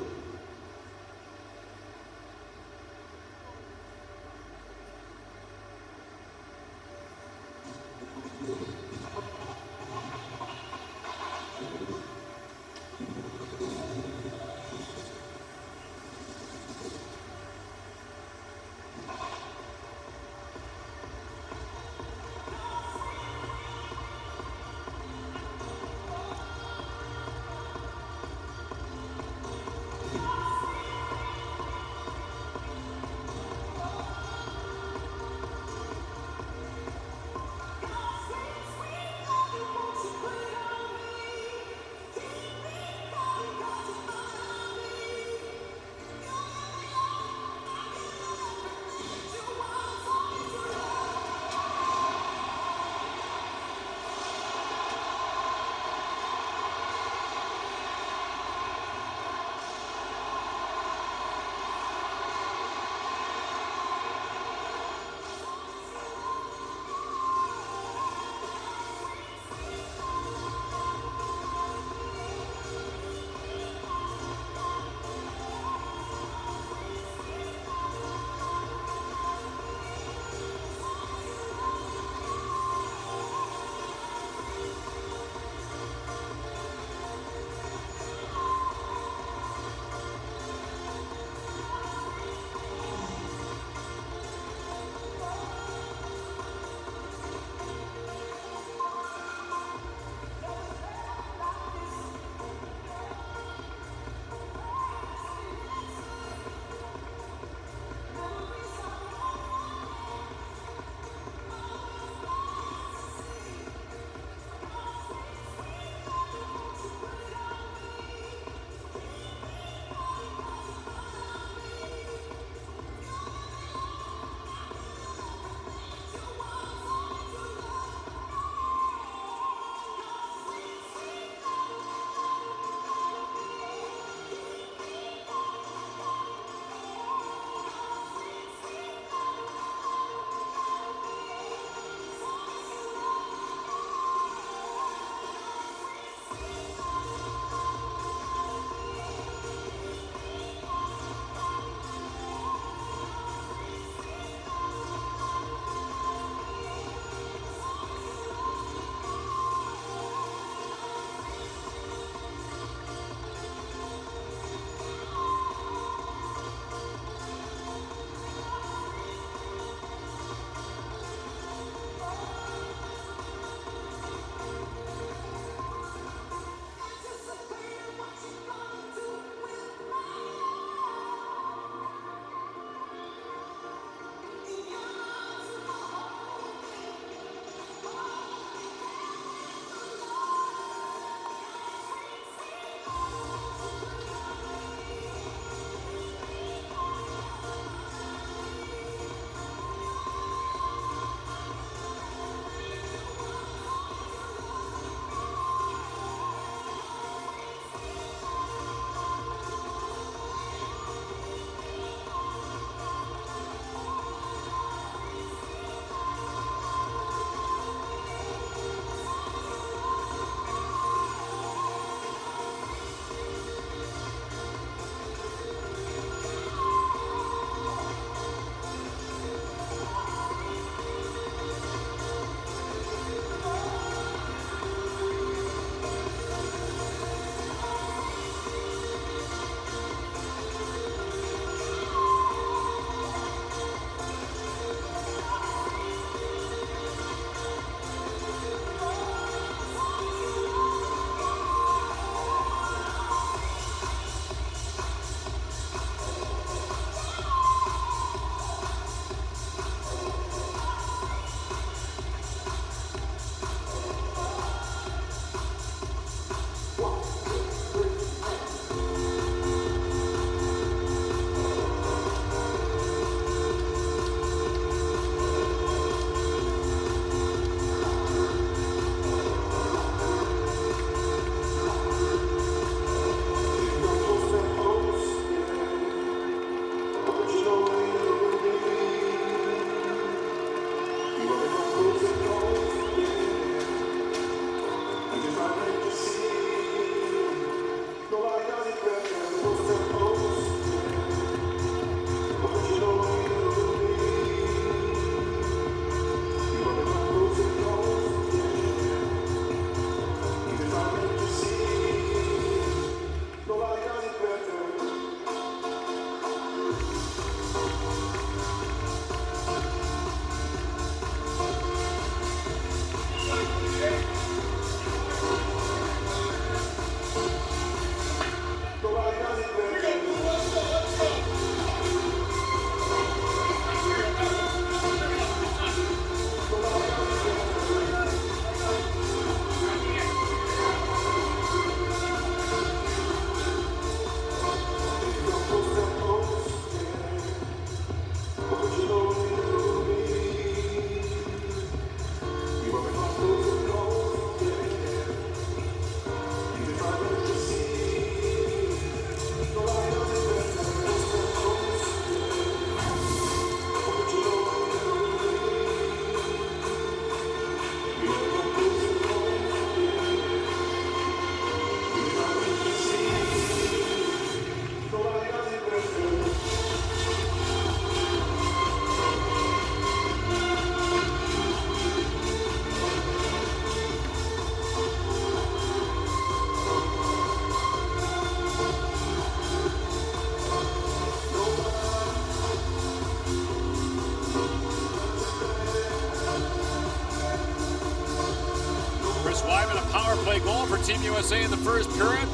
Dennis Weidman, a power play goal for Team USA in the first period.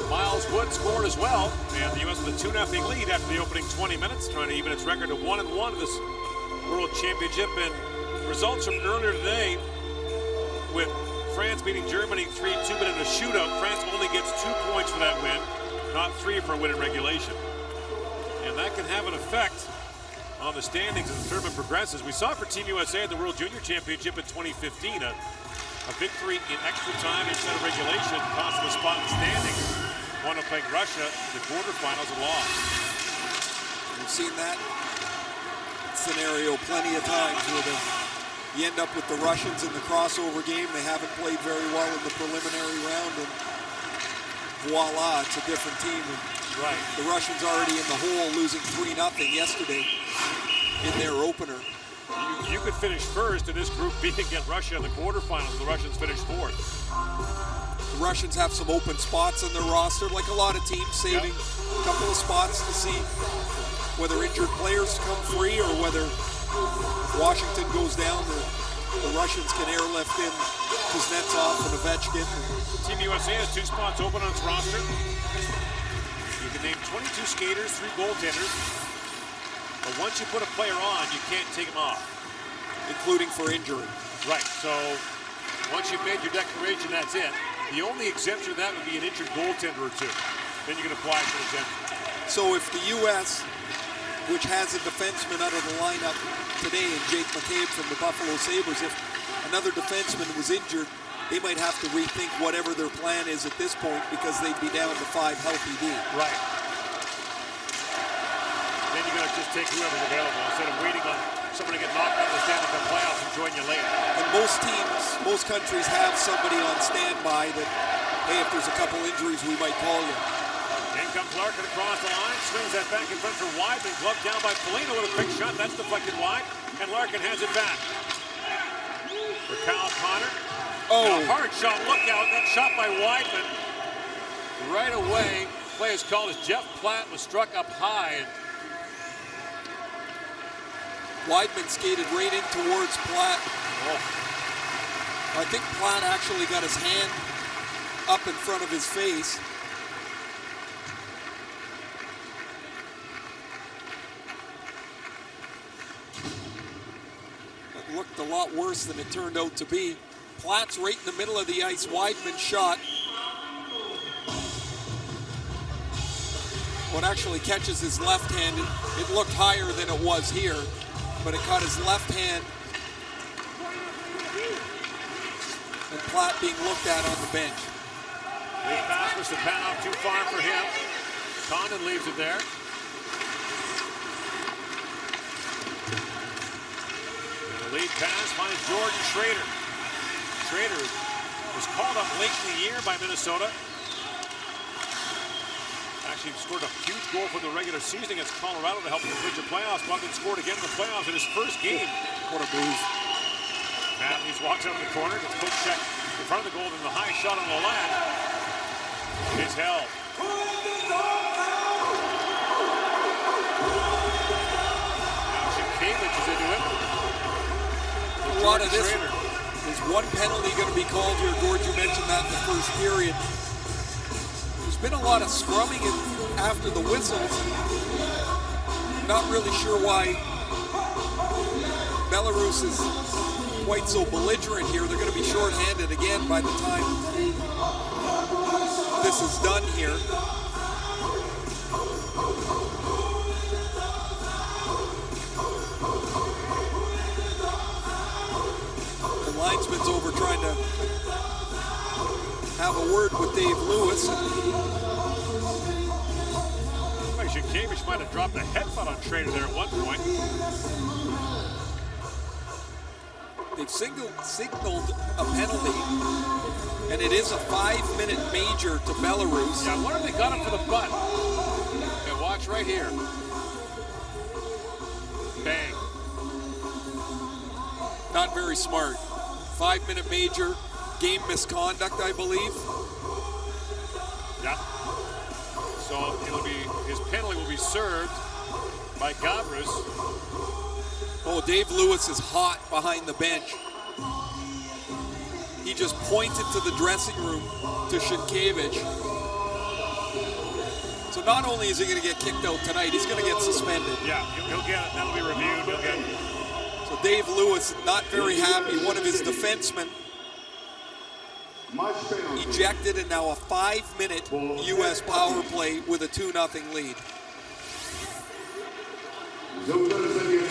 Miles Wood scored as well, and the U.S. with a 2-0 lead after the opening 20 minutes, trying to even its record to 1-1 in this World Championship. And results from earlier today with France beating Germany 3-2, but in a shootout, France only gets 2 points for that win, not 3 for a win in regulation. And that can have an effect on the standings as the tournament progresses. We saw it for Team USA at the World Junior Championship in 2015, a victory in extra time instead of regulation cost them a spot in the standings. Wound up playing Russia in the quarterfinals and lost. We've seen that scenario plenty of times where you end up with the Russians in the crossover game. They haven't played very well in the preliminary round, and voila, it's a different team. And right. The Russians already in the hole, losing 3-0 yesterday in their opener. You could finish first in this group B and get Russia in the quarterfinals. The Russians finished fourth. The Russians have some open spots on their roster, like a lot of teams, saving a couple of spots to see whether injured players come free or whether Washington goes down. The Russians can airlift in Kuznetsov and Ovechkin. Team USA has 2 spots open on its roster. You can name 22 skaters, 3 goaltenders. But once you put a player on, you can't take him off. Including for injury. Right, so once you've made your declaration, that's it. The only exemption to that would be an injured goaltender or 2. Then you can apply for an exemption. So if the U.S., which has a defenseman out of the lineup today, and Jake McCabe from the Buffalo Sabres, if another defenseman was injured, they might have to rethink whatever their plan is at this point because they'd be down to 5 healthy D. Right. Then you're going to just take whoever's available instead of waiting on someone to get knocked out of the Stanley Cup playoffs and join you later. And most teams, most countries have somebody on standby that, hey, if there's a couple injuries, we might call you. In comes Larkin across the line, swings that back in front for Weidman, gloved down by Foligno with a quick shot. That's deflected wide, and Larkin has it back. For Kyle Connor. Oh. Now, hard shot, look out, that shot by Weidman. Right away, play is called as Jeff Platt was struck up high. And Weidman skated right in towards Platt. oh, I think Platt actually got his hand up in front of his face. It looked a lot worse than it turned out to be. Platt's right in the middle of the ice. Weidman shot. What actually catches his left hand, it looked higher than it was here, but it caught his left hand. And Platt being looked at on the bench. lead pass for Stepanov, too far for him. Condon leaves it there. And the lead pass finds Jordan Schrader. Schrader was called up late in the year by Minnesota. Actually scored a huge goal for the regular season against Colorado to help them clinch the playoffs. Buckland scored again in the playoffs in his first game. What a move. Matthews walks out of the corner, gets poke check in front of the goal, and the high shot on the line is held. Now Shinkevich is into it. A lot of this. There's one penalty going to be called here. Gord, you mentioned that in the first period. There's been a lot of scrumming after the whistles. Not really sure why Belarus is quite so belligerent here. They're going to be shorthanded again by the time this is done here. The linesman's over trying to have a word with Dave Lewis. Shinkevich might have dropped a headbutt on Schrader there at one point. They've signaled a penalty, and it is a 5-minute major to Belarus. Yeah, I wonder if they got him for the butt. Okay, watch right here. Bang. Not very smart. 5-minute major, game misconduct, I believe. Yeah. So it'll be, his penalty will be served by Gavras. Oh, Dave Lewis is hot behind the bench. He just pointed to the dressing room to Sienkiewicz. So not only is he going to get kicked out tonight, he's going to get suspended. Yeah, he'll get it. That'll be reviewed. He'll get it. So Dave Lewis not very happy. One of his defensemen Match penalty. ejected, and now a 5-minute U.S. power play with a 2-0 lead.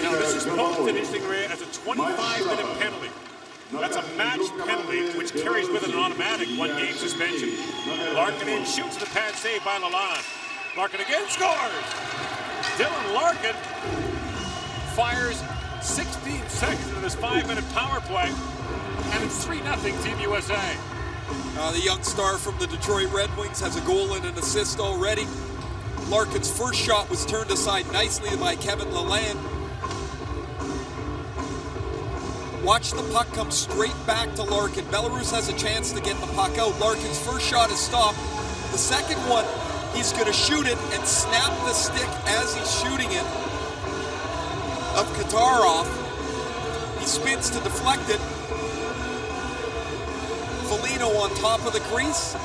Now this is posted, interesting, Ray, as a 25-minute penalty. That's a match penalty, which carries with it an automatic one-game suspension. Larkin in, shoots the pad, save by Lalonde. Larkin again scores! Dylan Larkin fires 16 seconds into this 5-minute power play, and it's 3-0 Team USA. The young star from the Detroit Red Wings has a goal and an assist already. Larkin's first shot was turned aside nicely by Kevin Lalonde. Watch the puck come straight back to Larkin. Belarus has a chance to get the puck out. Larkin's first shot is stopped. The second one, he's going to shoot it and snap the stick as he's shooting it of Katarov. He spins to deflect it. Foligno on top of the crease.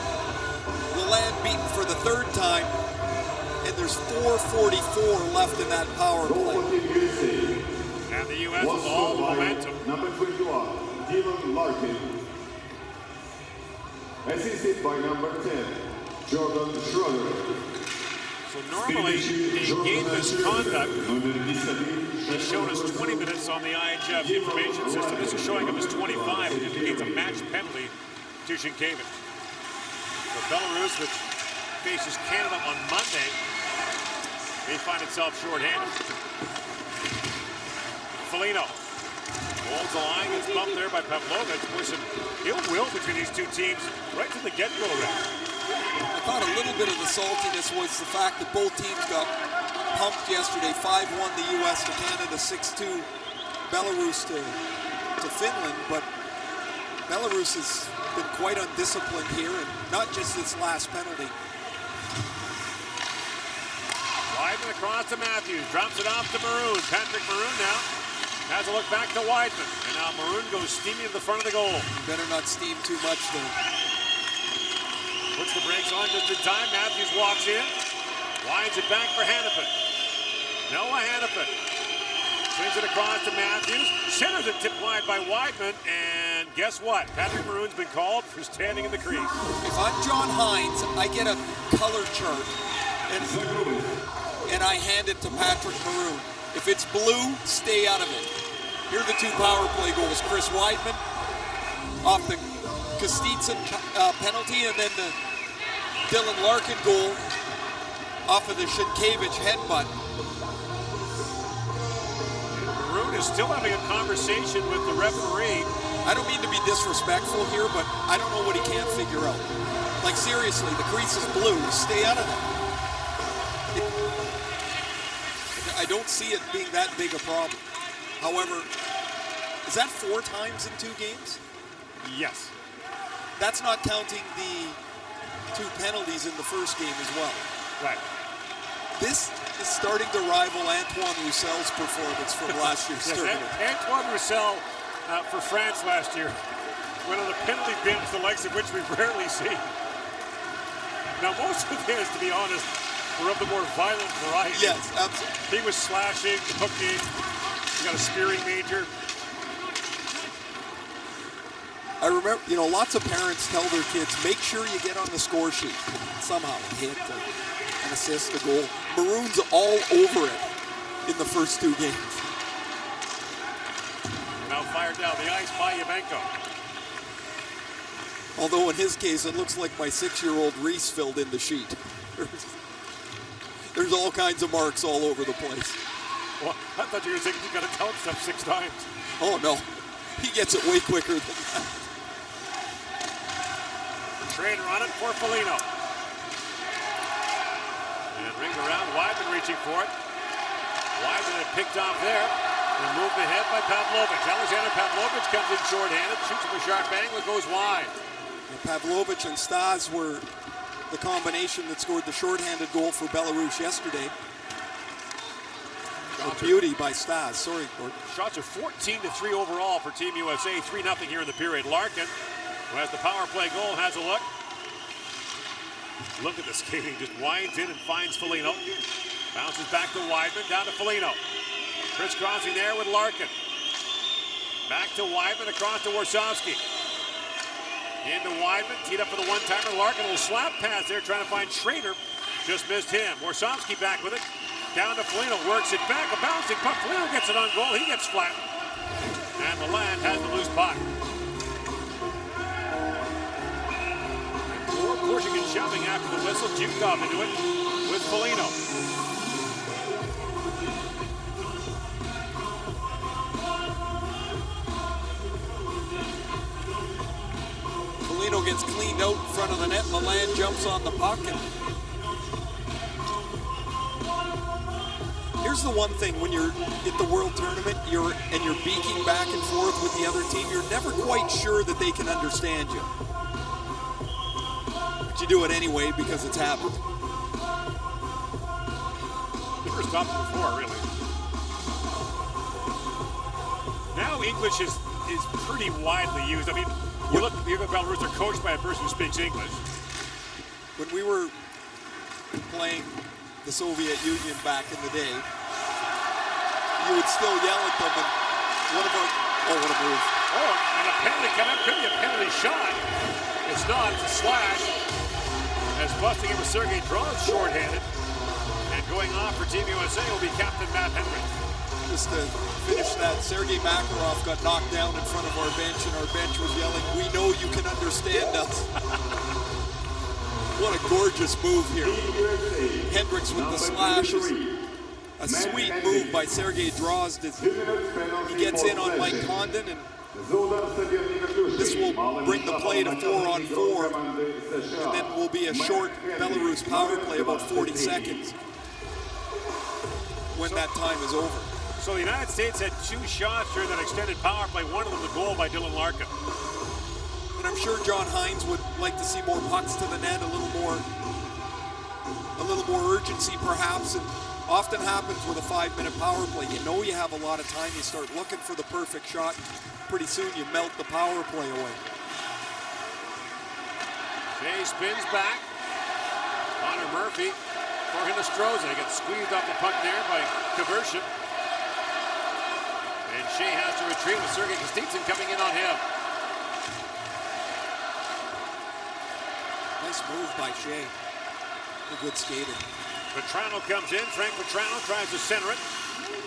Lalonde beaten for the third time. And there's 4:44 left in that power play. And the U.S. with all the momentum. Number 21, Dylan Larkin. Assisted by number 10, Jordan Schroeder. So normally, the game misconduct is shown as 20 minutes on the IIHF information system. This is showing up as 25. It indicates a match penalty to Sienkiewicz. So Belarus, which faces Canada on Monday, may find itself shorthanded. Foligno holds the line, gets bumped there by Pavlovich. Boy, some ill will between these two teams right from the get-go. I thought a little bit of the saltiness was the fact that both teams got pumped yesterday. 5-1 the U.S. to Canada, 6-2 Belarus to Finland. But Belarus has been quite undisciplined here, and not just this last penalty. Weidman across to Matthews, drops it off to Maroon. Patrick Maroon now has a look back to Weidman. And now Maroon goes steaming to the front of the goal. Better not steam too much, though. Puts the brakes on just in time. Matthews walks in. Winds it back for Hannafin. Noah Hannafin. Swings it across to Matthews. Centers it tipped wide by Weidman. And guess what? Patrick Maroon's been called for standing in the crease. If I'm John Hines, I get a color chart. And I hand it to Patrick Maroon. If it's blue, stay out of it. Here are the two power play goals. Chris Weidman off the Kostitsin penalty, and then the Dylan Larkin goal off of the Sienkiewicz headbutt. Maroon is still having a conversation with the referee. I don't mean to be disrespectful here, but I don't know what he can't figure out. Like, seriously, the crease is blue. Stay out of it. I don't see it being that big a problem. However, is that 4 times in 2 games? Yes. That's not counting the 2 penalties in the first game as well. Right. This is starting to rival Antoine Roussel's performance from last year's tournament. Antoine Roussel for France last year went on a penalty binge, the likes of which we rarely see. Now, most of his, to be honest, were of the more violent variety. Yes, absolutely. He was slashing, hooking, he got a spearing major. I remember, lots of parents tell their kids, make sure you get on the score sheet. Somehow hit, an assist, a goal. Maroon's all over it in the first 2 games. Now fired down the ice by Yabenko. Although in his case, it looks like my 6-year-old Reese filled in the sheet. There's all kinds of marks all over the place. Well, I thought you were saying you got to count stuff 6 times. Oh, no. He gets it way quicker than that. Trainer on it for Foligno. And rings around, Weidman reaching for it. Weidman had picked off there. And moved ahead by Pavlovich. Alexander Pavlovich comes in shorthanded, shoots from a sharp angle, it goes wide. And Pavlovich and Stas were the combination that scored the shorthanded goal for Belarus yesterday. A beauty by Stas. Sorry, Gordon. Shots are 14-3 overall for Team USA. 3-0 here in the period. Larkin who has the power play goal, has a look. Look at the skating, just winds in and finds Foligno. Bounces back to Weidman, down to Foligno. Crisscrossing there with Larkin. Back to Weidman, across to Warsawski. Into Weidman, teed up for the one-timer. Larkin will slap pass there, trying to find Schrader. Just missed him. Warsawski back with it. Down to Foligno, works it back. A bouncing puck. Foligno gets it on goal. He gets flat. And Lalande has the loose puck. More pushing and shoving after the whistle. Jukov into it with Foligno. Foligno gets cleaned out in front of the net. Lalande jumps on the puck. And here's the one thing, when you're at the World Tournament, you're beaking back and forth with the other team, you're never quite sure that they can understand you. But you do it anyway because it's habit. Never stopped before, really. Now English is pretty widely used. I mean, you look at Belarus, they're coached by a person who speaks English. When we were playing the Soviet Union back in the day, you would still yell at them, and one of our, oh, what a move. Oh, and a penalty coming, could be a penalty shot. It's not, it's a slash. As busting it with Sergei Draws shorthanded. And going off for Team USA will be Captain Matt Hendricks. Just to finish that, Sergei Makarov got knocked down in front of our bench, and our bench was yelling, "We know you can understand us." What a gorgeous move here. Hendricks with the slashes. A sweet move by Sergei Drozd. He gets in on Mike Condon, and this will bring the play to 4-on-4, and then will be a short Belarus power play, about 40 seconds, when that time is over. So the United States had 2 shots during that extended power play, one of them the goal by Dylan Larkin. And I'm sure John Hines would like to see more pucks to the net, a little more urgency perhaps, and often happens with a 5-minute power play. You know you have a lot of time, you start looking for the perfect shot, pretty soon you melt the power play away. Shea spins back. Connor Murphy for Hinostroza. He gets squeezed off the puck there by Kavershin. And Shea has to retreat with Sergei Kostitsyn coming in on him. Nice move by Shea. A good skater. Petrano comes in. Frank Petrano tries to center it.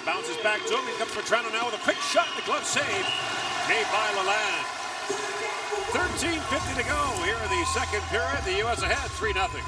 Bounces back to him. Here comes Petrano now with a quick shot. The glove save made by Lalande. 13:50 to go here in the second period. The U.S. ahead 3-0.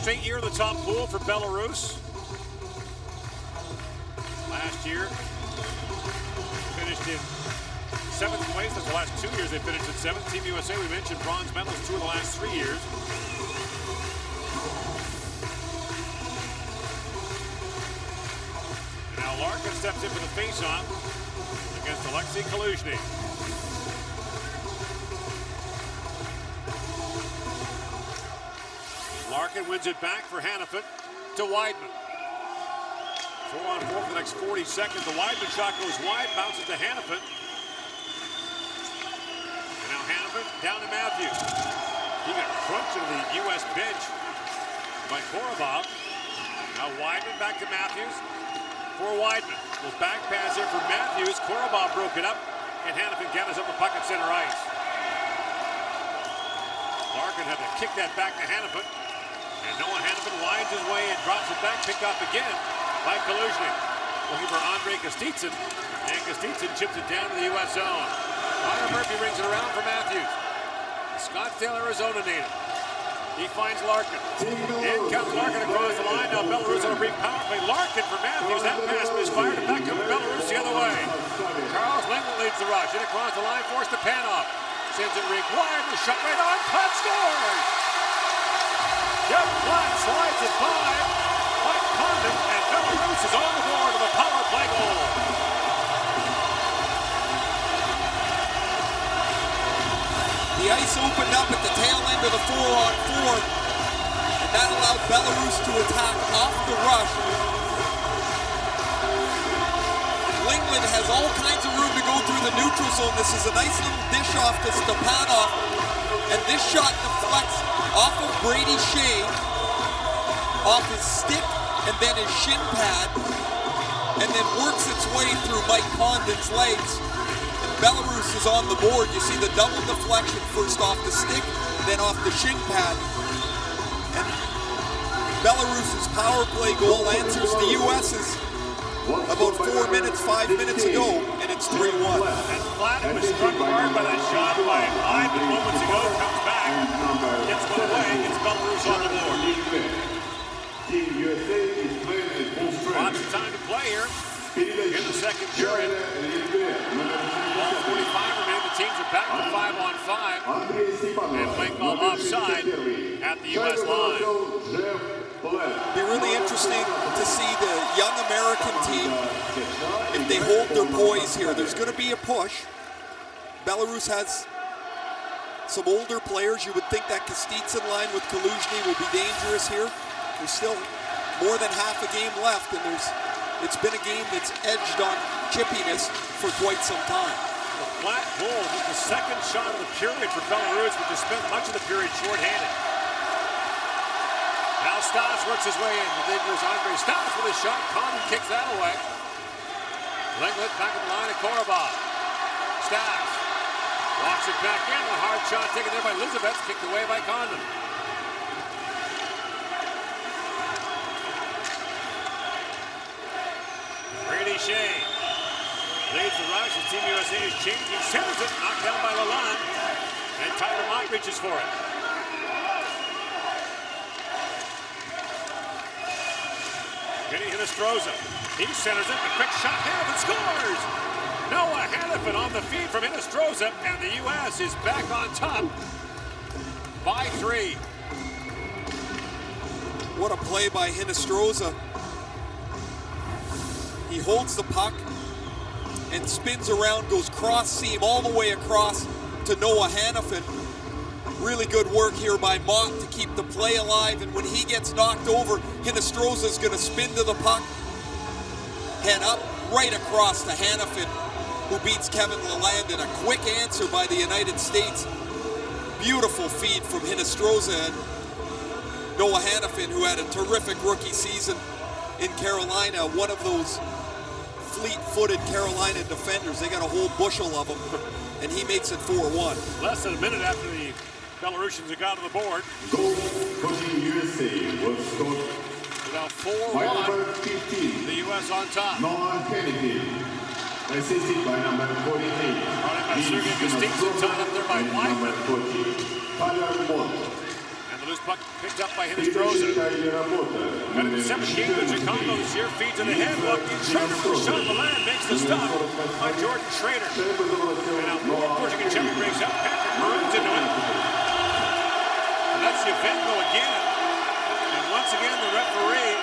Straight year in the top pool for Belarus. Last year, finished in 7th place. That's the last 2 years they finished in 7th. Team USA, we mentioned, bronze medalists 2 of the last 3 years. And now Larkin steps in for the face-off against Alexei Kaluzhny. Larkin wins it back for Hannafin to Weidman. 4-on-4 for the next 40 seconds. The Weidman shot goes wide, bounces to Hannafin. And now Hannafin down to Matthews. He got crunched into the U.S. bench by Korobov. Now Weidman back to Matthews for Weidman. Well, back pass there for Matthews. Korobov broke it up, and Hannafin gathers up the puck at center ice. Larkin had to kick that back to Hannafin. And Noah Hannafin winds his way and drops it back, picked off again by Kaluzhny. looking for Andre Kostitsyn. And Kostitsyn chips it down to the U.S. zone. Connor Murphy brings it around for Matthews. Scottsdale, Arizona native. He finds Larkin. In comes Larkin across the line. Now Belarus on a brief power play. Larkin for Matthews. That pass misfired. And back comes Belarus the other way. Charles Lingland leads the rush. In across the line, forced to Panov. Sends it rink wide. The shot right on. Platt scores! Jeff Platt slides it by Mike Condon. And Belarus is on the board with a power play goal. The ice opened up at the tail end of the 4-on-4, and that allowed Belarus to attack off the rush. Lingland has all kinds of room to go through the neutral zone. This is a nice little dish off to Stepanov, and this shot deflects off of Brady Shea, off his stick and then his shin pad, and then works its way through Mike Condon's legs. Belarus is on the board. You see the double deflection, first off the stick, then off the shin pad. And Belarus's power play goal answers the U.S.'s about 4 minutes, 5 minutes ago, and it's 3-1. And Platt was struck hard by that shot by Ivan moments ago, comes back, gets one away, gets Belarus on the board. Lots of time to play here in the second period. 45 remaining. The teams are back to 5-on-5 and playing ball offside at the U.S. line. Be really interesting to see the young American team, if they hold their poise here. There's going to be a push. Belarus has some older players. You would think that Kostitsyn line with Kaluzhny will be dangerous here. There's still more than half a game left, and it's been a game that's edged on chippiness for quite some time. The flat goal was the second shot of the period for Belarus, which has spent much of the period shorthanded. Now Stas works his way in. Then there's Andre Stas with a shot. Condon kicks that away. Linglet back in the line of Korobov. Stas walks it back in. A hard shot taken there by Elizabeth, kicked away by Condon. Brady Shea leads the rush as Team USA is changing. Centers it, knocked down by Lalonde. And Tyler Mott reaches for it. Kenny Hinostroza. He centers it. A quick shot. Hannafin scores! Noah Hannafin on the feed from Hinostroza. And the U.S. is back on top by 3. What a play by Hinostroza. He holds the puck and spins around, goes cross seam all the way across to Noah Hannafin. Really good work here by Mott to keep the play alive, and when he gets knocked over, Hinostroza is going to spin to the puck, head up, right across to Hannafin, who beats Kevin Lalonde, and a quick answer by the United States. Beautiful feed from Hinostroza and Noah Hannafin, who had a terrific rookie season in Carolina, one of those fleet-footed Carolina defenders. They got a whole bushel of them, and he makes it 4-1. Less than a minute after the Belarusians have got to the board. Goal for Team USA was scored Now by number 4-1, 15, the U.S. on top. Noah Hannafin, assisted by number 48. Running by Sergei Kostitsyn, tied up there by Number Whiteman. 40, Tyler Mott. And the loose puck picked up by Hinostroza. Got him 7 games in Chicago this year, feeds in the head, walking Schrader for the shot. The land makes the stop by Jordan Schrader. And now Portuguese breaks out. Patrick Maroon's into it. And that's Yavenko again. And once again, the referee,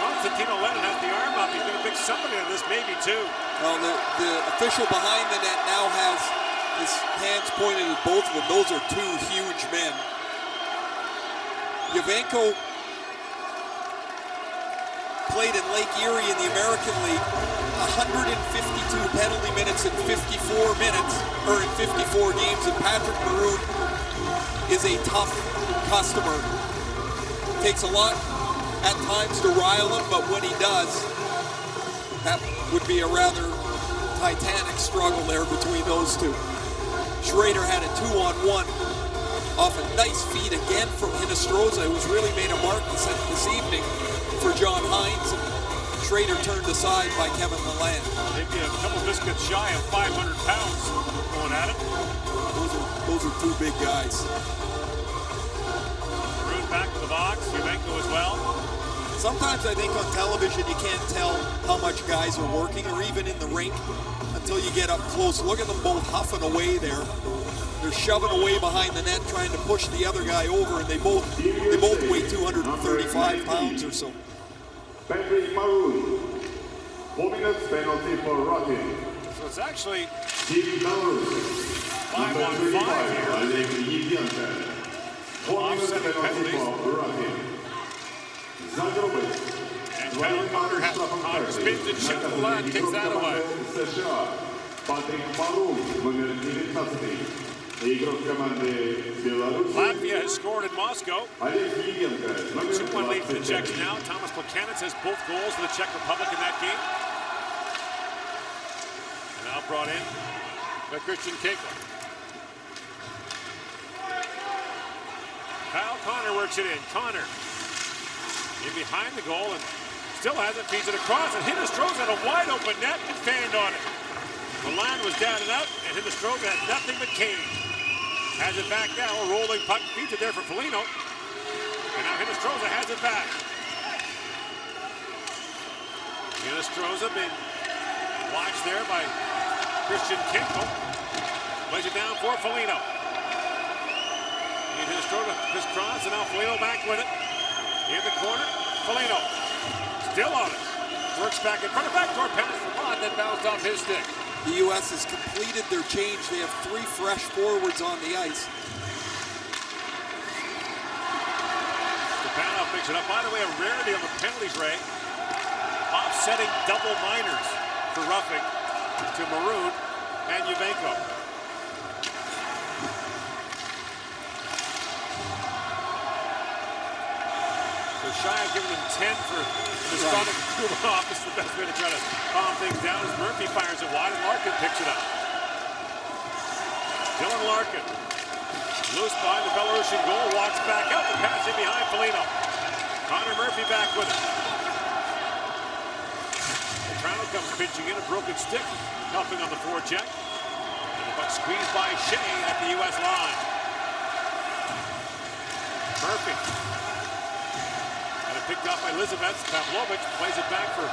Konstantino Lennon, has the arm up. He's going to pick somebody on this, maybe two. Well, the official behind the net now has his hands pointed at both of them. Those are two huge men. Yavenko played in Lake Erie in the American League, 152 penalty minutes in 54 games, and Patrick Maroon is a tough customer. Takes a lot at times to rile him, but when he does, that would be a rather titanic struggle there between those two. Schrader had a 2-on-1 off a nice feed again from Hinostroza, who's really made a mark this evening for John Hines. And Schrader turned aside by Kevin Lalande. Maybe a couple biscuits shy of 500 pounds going at it. Those are two big guys. Maroon back to the box, Yuvenko as well. Sometimes I think on television you can't tell how much guys are working, or even in the rink, until you get up close. Look at them both huffing away there. They're shoving away behind the net, trying to push the other guy over, and they both weigh 235 pounds or so. Patrick Maroon, 4 minutes penalty for rocking. So it's actually Team Belarus, 5-on-5 here. 4 minutes penalty for rocking. And Kyle Connor has Connor spins and shoots the line, takes that away. Patrick Maroon, номер 19. Игрок команды Belarus. Latvia has scored in Moscow. Олег Евгенко, номер 2-1 lead for the 25. Czechs now. Thomas Plekanec has both goals for the Czech Republic in that game. And now brought in by Christian Keiko. Kyle Connor works it in. Connor in behind the goal and still has it, feeds it across, and Hinostroza at a wide open net and fanned on it. The line was down and out, and Hinostroza had nothing but cage. Has it back now, a rolling puck, feeds it there for Foligno. And now Hinostroza has it back. Hinostroza being watched there by Christian Kinkel. Plays it down for Foligno. And Hinostroza crisscross, and now Foligno back with it. In the corner, Foligno still on it. Works back in front of backdoor pass for Mott that bounced off his stick. The U.S. has completed their change. They have 3 fresh forwards on the ice. Stepanov picks it up. By the way, a rarity on the penalties, Ray. Offsetting double minors for roughing to Maroon and Yuvenko. Shy of giving him 10 for responding to cool off. This is the best way to try to calm things down as Murphy fires it wide and Larkin picks it up. Dylan Larkin, loose behind the Belarusian goal, walks back out, the pass in behind Foligno. Connor Murphy back with it. Toronto comes pitching in, a broken stick, helping on the forecheck. And the puck squeezed by Shea at the U.S. line. Murphy. Picked off by Elizabeth. Pavlovich plays it back for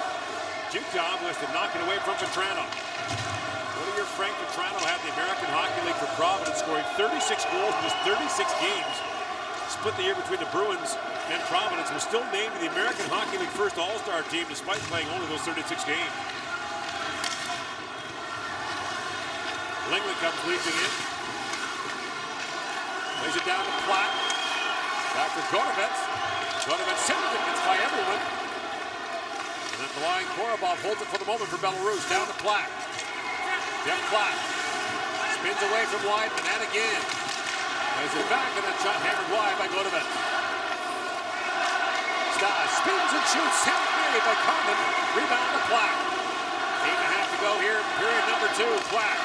Jukov, who has to knock it away from Petrano. Olivier Frank Petrano had the American Hockey League for Providence, scoring 36 goals in just 36 games. Split the year between the Bruins and Providence. Was still named to the American Hockey League first All-Star team despite playing only those 36 games. Langley comes leaping in. Lays it down to Platt. Back for Gorovets. Gorovets sends it, gets by everyone. And at the line, Korobov holds it for the moment for Belarus. Down to Platt. Jeff Platt spins away from Weidman, and again. Plays it back, and that shot hammered wide by Gorovets. Stas spins and shoots, sent nearly by Condon. Rebound to Platt. 8.5 to go here, period number 2. Platt.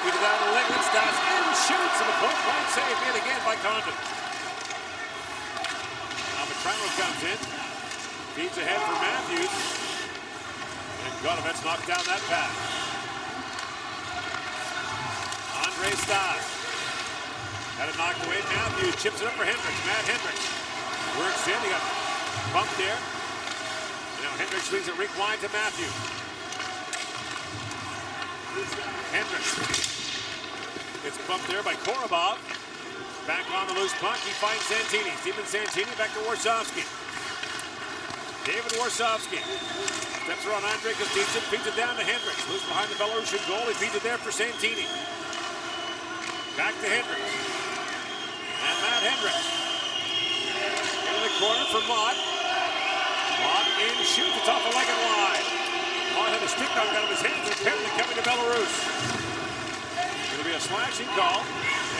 Feeds it down to Liggett. Stas in, shoots, and the point blank save made again by Condon. Petrano comes in, feeds ahead for Matthews, and Golovets knocked down that pass. Andre Stas had it knocked away. Matthews chips it up for Hendricks. Matt Hendricks works in. He got bumped there. And now Hendricks leaves it rink wide to Matthews. Hendricks gets bumped there by Korobov. Back on the loose puck, he finds Santini. Steven Santini back to Warsawski. David Warsawski steps around Andre Kostitsin, feeds it down to Hendricks. Loose behind the Belarusian goal, he feeds it there for Santini. Back to Hendricks. And Matt Hendricks. Into the corner for Mott. Mott in, shoots, it's off the leg and wide. Mott had a stick knocked out of his hands, and apparently coming to Belarus. It'll be a slashing call.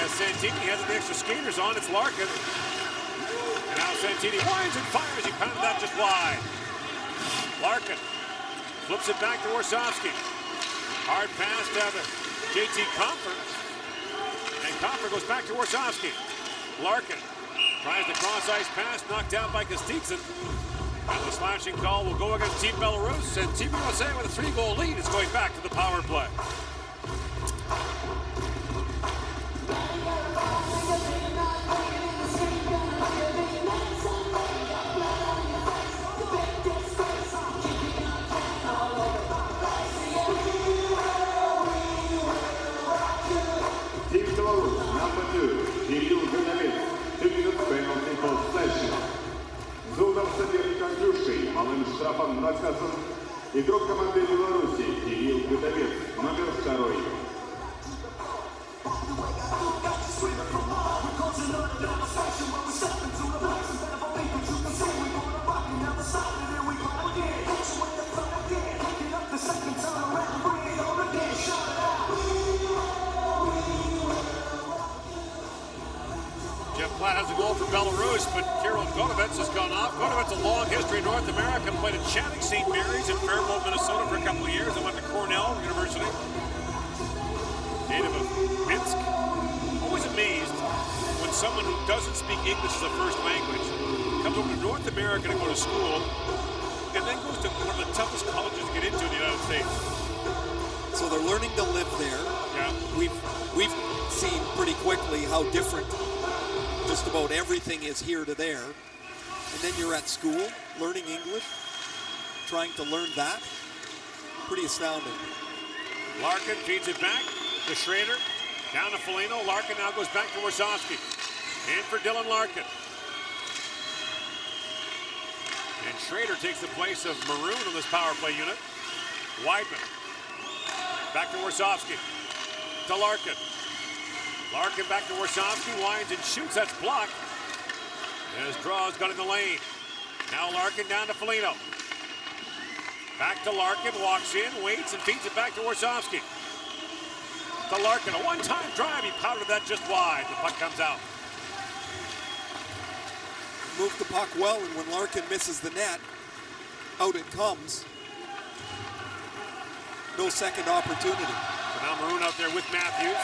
As Santini has the extra skaters on, it's Larkin. And now Santini winds and fires. He pounded that just wide. Larkin flips it back to Warsawski. Hard pass down to JT Comfer. And Comfer goes back to Warsawski. Larkin tries the cross-ice pass, knocked down by Kostitsin. And the slashing call will go against Team Belarus, and Team USA with a 3-goal lead is going back to the power play. Team Belarus, number 2, Кирилл 2 minutes penalty for possession. За удар соперника клюшкой, малым штрафом наказан игрок команды Беларуси Кирилл Гудовец, номер 2. Platt has a goal for Belarus, but Kirill Gotovets has gone off. Gotovets a long history in North America, played at Channing St. Mary's in Faribault, Minnesota for a couple of years, and went to Cornell University. Native of Minsk. Always amazed when someone who doesn't speak English as a first language comes over to North America to go to school and then goes to one of the toughest colleges to get into in the United States. So they're learning to live there. Yeah. We've seen pretty quickly how different just about everything is here to there. And then you're at school, learning English, trying to learn that. Pretty astounding. Larkin feeds it back to Schrader. Down to Foligno. Larkin now goes back to Warsofsky. In for Dylan Larkin. And Schrader takes the place of Maroon on this power play unit. Weidman. Back to Warsofsky. To Larkin. Larkin back to Warsofsky, winds and shoots, that's blocked. As Draws got in the lane. Now Larkin down to Foligno. Back to Larkin, walks in, waits, and feeds it back to Warsofsky. To Larkin, a one-time drive, he powdered that just wide. The puck comes out. Moved the puck well, and when Larkin misses the net, out it comes. No second opportunity. So now Maroon out there with Matthews.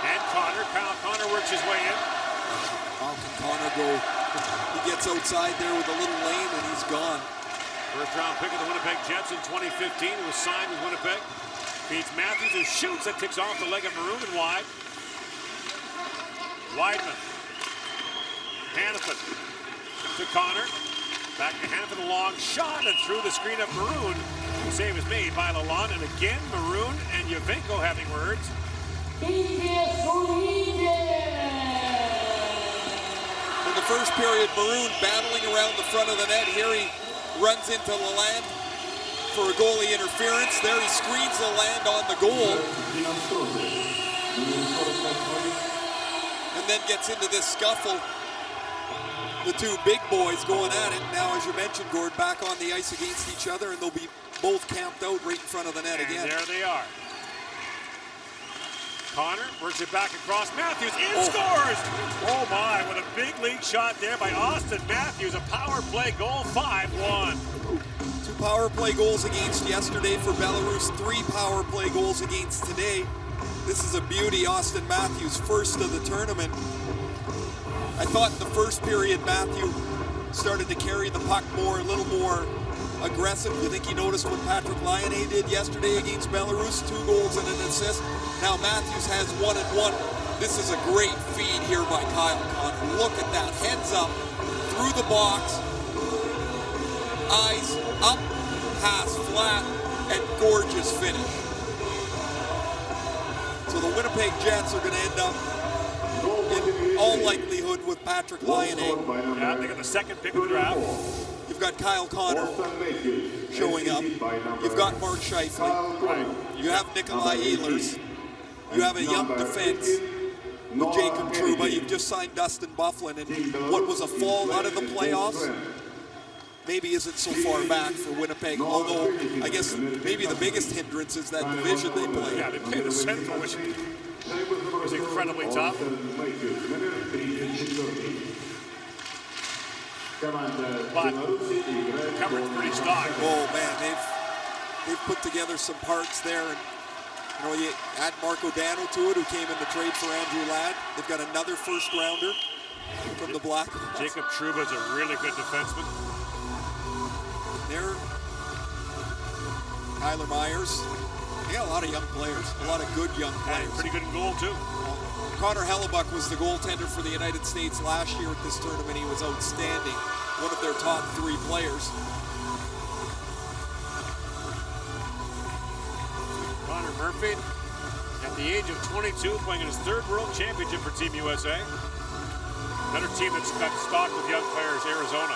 And Connor. Kyle Connor works his way in. How can Connor go? He gets outside there with a little lane and he's gone. First round pick of the Winnipeg Jets in 2015. He was signed with Winnipeg. Feeds Matthews who shoots. That ticks off the leg of Maroon and wide. Weidman. Hannafin to Connor. Back to Hannafin. A long shot and through the screen of Maroon. The save is made by Lalonde. And again, Maroon and Yavenko having words. In the first period, Maroon battling around the front of the net. Here he runs into Lalonde for a goalie interference. There he screens Lalonde on the goal. And then gets into this scuffle. The two big boys going at it. Now, as you mentioned, Gord, back on the ice against each other, and they'll be both camped out right in front of the net again. And there they are. Connor works it back across. Matthews scores! Oh my, what a big league shot there by Austin Matthews. A power play goal, 5-1. 2 power play goals against yesterday for Belarus, 3 power play goals against today. This is a beauty, Austin Matthews, first of the tournament. I thought in the first period, Matthew started to carry the puck more, a little more aggressive. You think he noticed what Patrick Lyonnais did yesterday against Belarus? 2 goals and an assist. Now Matthews has 1-1. This is a great feed here by Kyle Connor. Look at that, heads up, through the box, eyes up, pass flat, and gorgeous finish. So the Winnipeg Jets are going to end up, in all likelihood, with Patrick Lyonnais. Yeah, they got the second pick of the draft. You've got Kyle Connor showing up. You've got Mark Scheifele. Right. You have Nikolai Ehlers. You have a young defense with Jacob Trouba. You've just signed Dustin Byfuglien. And what was a fall out of the playoffs maybe isn't so far back for Winnipeg. Although, I guess maybe the biggest hindrance is that division they play. Yeah, they play the Central, which is incredibly tough. But Cumberland's pretty stocked. Oh man, they've put together some parts there, and you know, you add Mark O'Donnell to it, who came in the trade for Andrew Ladd. They've got another first rounder from the Blackhawks. Jacob Trouba is a really good defenseman. there. Tyler Myers. They got a lot of young players, a lot of good young players. Pretty good in goal, too. Connor Hellebuck was the goaltender for the United States last year at this tournament. He was outstanding, one of their top 3 players. Connor Murphy, at the age of 22, playing in his 3rd World Championship for Team USA. Another team that's got stocked with young players, Arizona.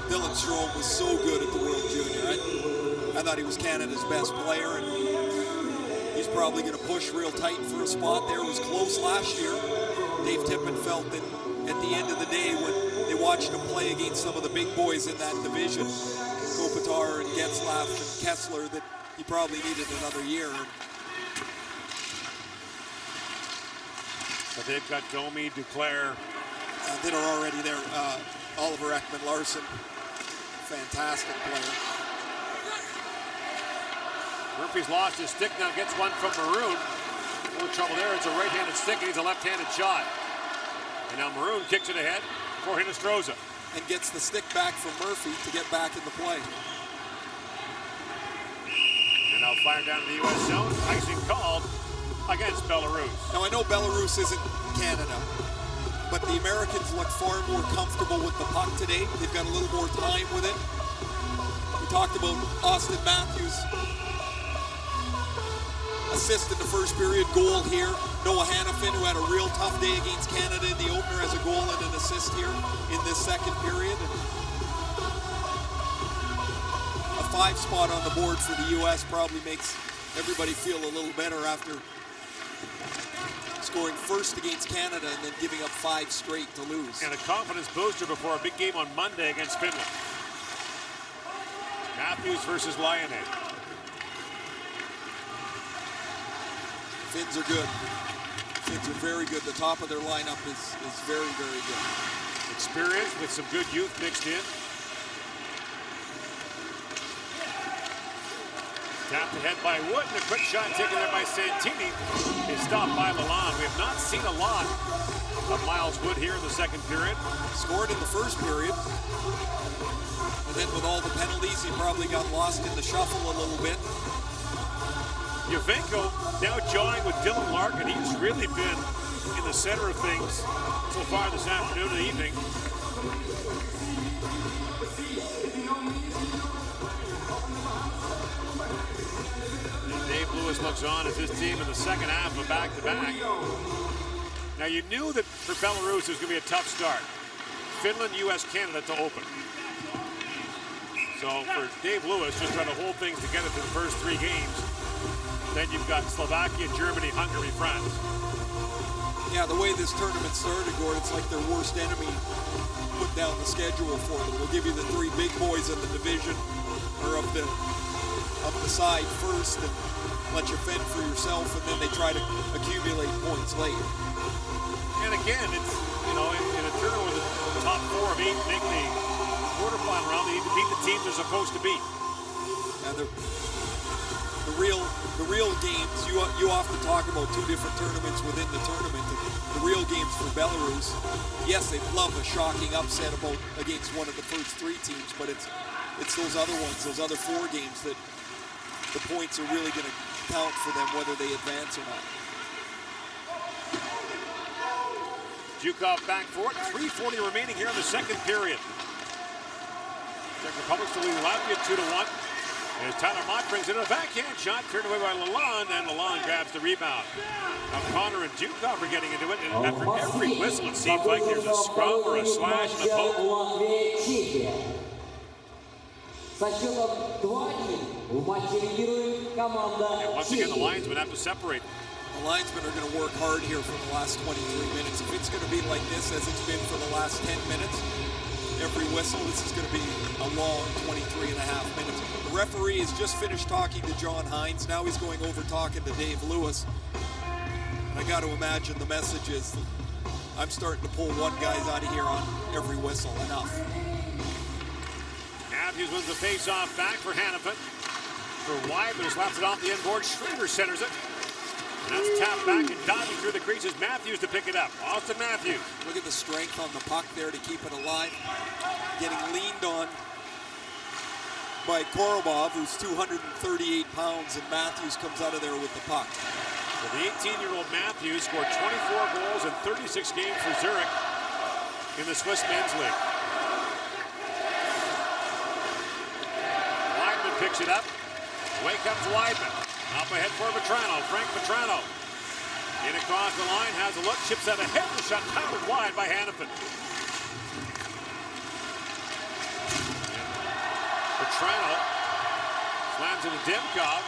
Dylan Strome was so good at the World Junior. I thought he was Canada's best player, and he's probably going to push real tight for a spot there. It was close last year. Dave Tippin felt that at the end of the day, when they watched him play against some of the big boys in that division, Kopitar and Getzlaff and Kessler, that he probably needed another year. But they've got Domi, Duclair. That are already there. Oliver Ekman-Larsson, fantastic player. Murphy's lost his stick, now gets one from Maroon. A little trouble there, it's a right-handed stick and he's a left-handed shot. And now Maroon kicks it ahead for Hinostroza. And gets the stick back from Murphy to get back in the play. And now fire down to the U.S. zone, icing called against Belarus. Now I know Belarus isn't Canada, but the Americans look far more comfortable with the puck today. They've got a little more time with it. We talked about Austin Matthews' assist in the first period, goal here. Noah Hannafin, who had a real tough day against Canada in the opener, has a goal and an assist here in this second period. And a 5 spot on the board for the U.S. probably makes everybody feel a little better after scoring first against Canada and then giving up 5 straight to lose. And a confidence booster before a big game on Monday against Finland. Matthews versus Lyonnais. Finns are good. Finns are very good. The top of their lineup is very, very good. Experience with some good youth mixed in. Tapped ahead by Wood, and a quick shot taken there by Santini is stopped by Lalonde. We have not seen a lot of Miles Wood here in the second period. Scored in the first period. And then with all the penalties, he probably got lost in the shuffle a little bit. Yavenko now jawing with Dylan Larkin. He's really been in the center of things so far this afternoon and evening. And Dave Lewis looks on as his team in the second half of back-to-back. Now you knew that for Belarus it was going to be a tough start. Finland, U.S., Canada to open. So for Dave Lewis, just trying to hold things together for the first 3 games. Then you've got Slovakia, Germany, Hungary, France. Yeah, the way this tournament started, Gord, it's like their worst enemy put down the schedule for them. We'll give you the 3 big boys in the division, or of the side first, and let you fend for yourself, and then they try to accumulate points late. And again, it's, you know, in a tournament with the top 4 of 8 make the quarterfinal round, they need to beat the teams they're supposed to beat. And the real games, you often talk about 2 different tournaments within the tournament. The real games for Belarus, yes, they'd love a shocking upset against one of the first 3 teams, but it's those other ones, those other 4 games that the points are really going to count for them, whether they advance or not. Zhukov back for it. 3:40 remaining here in the second period. Czech Republic still leading Latvia 2-1. As Tyler Mott brings in a backhand shot, turned away by Lalonde, and Lalonde grabs the rebound. Now Connor and Zhukov are getting into it, and after every whistle it seems like there's a scrum or a slash and a poke. And once again, the linesmen have to separate. The linesmen are going to work hard here for the last 23 minutes. If it's going to be like this as it's been for the last 10 minutes, every whistle, this is going to be a long 23 and a half minutes. The referee has just finished talking to John Hines. Now he's going over talking to Dave Lewis. And I got to imagine the message is, I'm starting to pull one guys out of here on every whistle. Enough. Matthews wins the face-off back for Hannafin. For Weidler, slaps it off the inboard. Schrader centers it. And that's tapped back and diving through the creases. Matthews to pick it up. Austin Matthews. Look at the strength on the puck there to keep it alive. Getting leaned on by Korobov, who's 238 pounds, and Matthews comes out of there with the puck. So the 18-year-old Matthews scored 24 goals in 36 games for Zurich in the Swiss Men's League. Weidman picks it up. Away comes Weidman. Up ahead for Vetrano. Frank Vetrano. In across the line, has a look, chips out ahead, the shot pounded wide by Hannafin. Vetrano slams into Demkov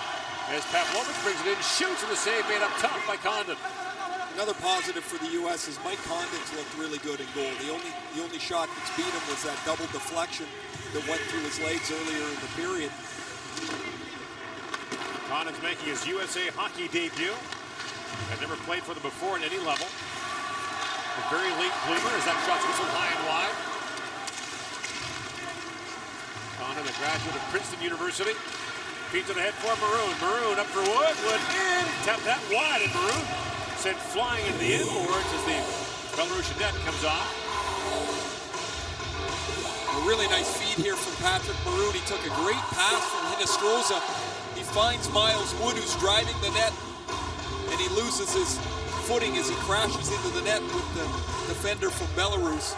as Pavlovich brings it in, shoots, and the save made up top by Condon. Another positive for the U.S. is Mike Condon's looked really good in goal. The only shot that's beat him was that double deflection that went through his legs earlier in the period. Condon's making his USA hockey debut. Had never played for them before at any level. A very late bloomer as that shot's whistled high and wide. Condon, a graduate of Princeton University. Feeds it ahead for Maroon. Maroon up for Wood. Wood in. Tapped that wide, and Maroon sent flying into the inboards as the Belarusian net comes off. A really nice feed here from Patrick Maroon. He took a great pass from Hinostroza. He finds Miles Wood, who's driving the net, and he loses his footing as he crashes into the net with the defender from Belarus.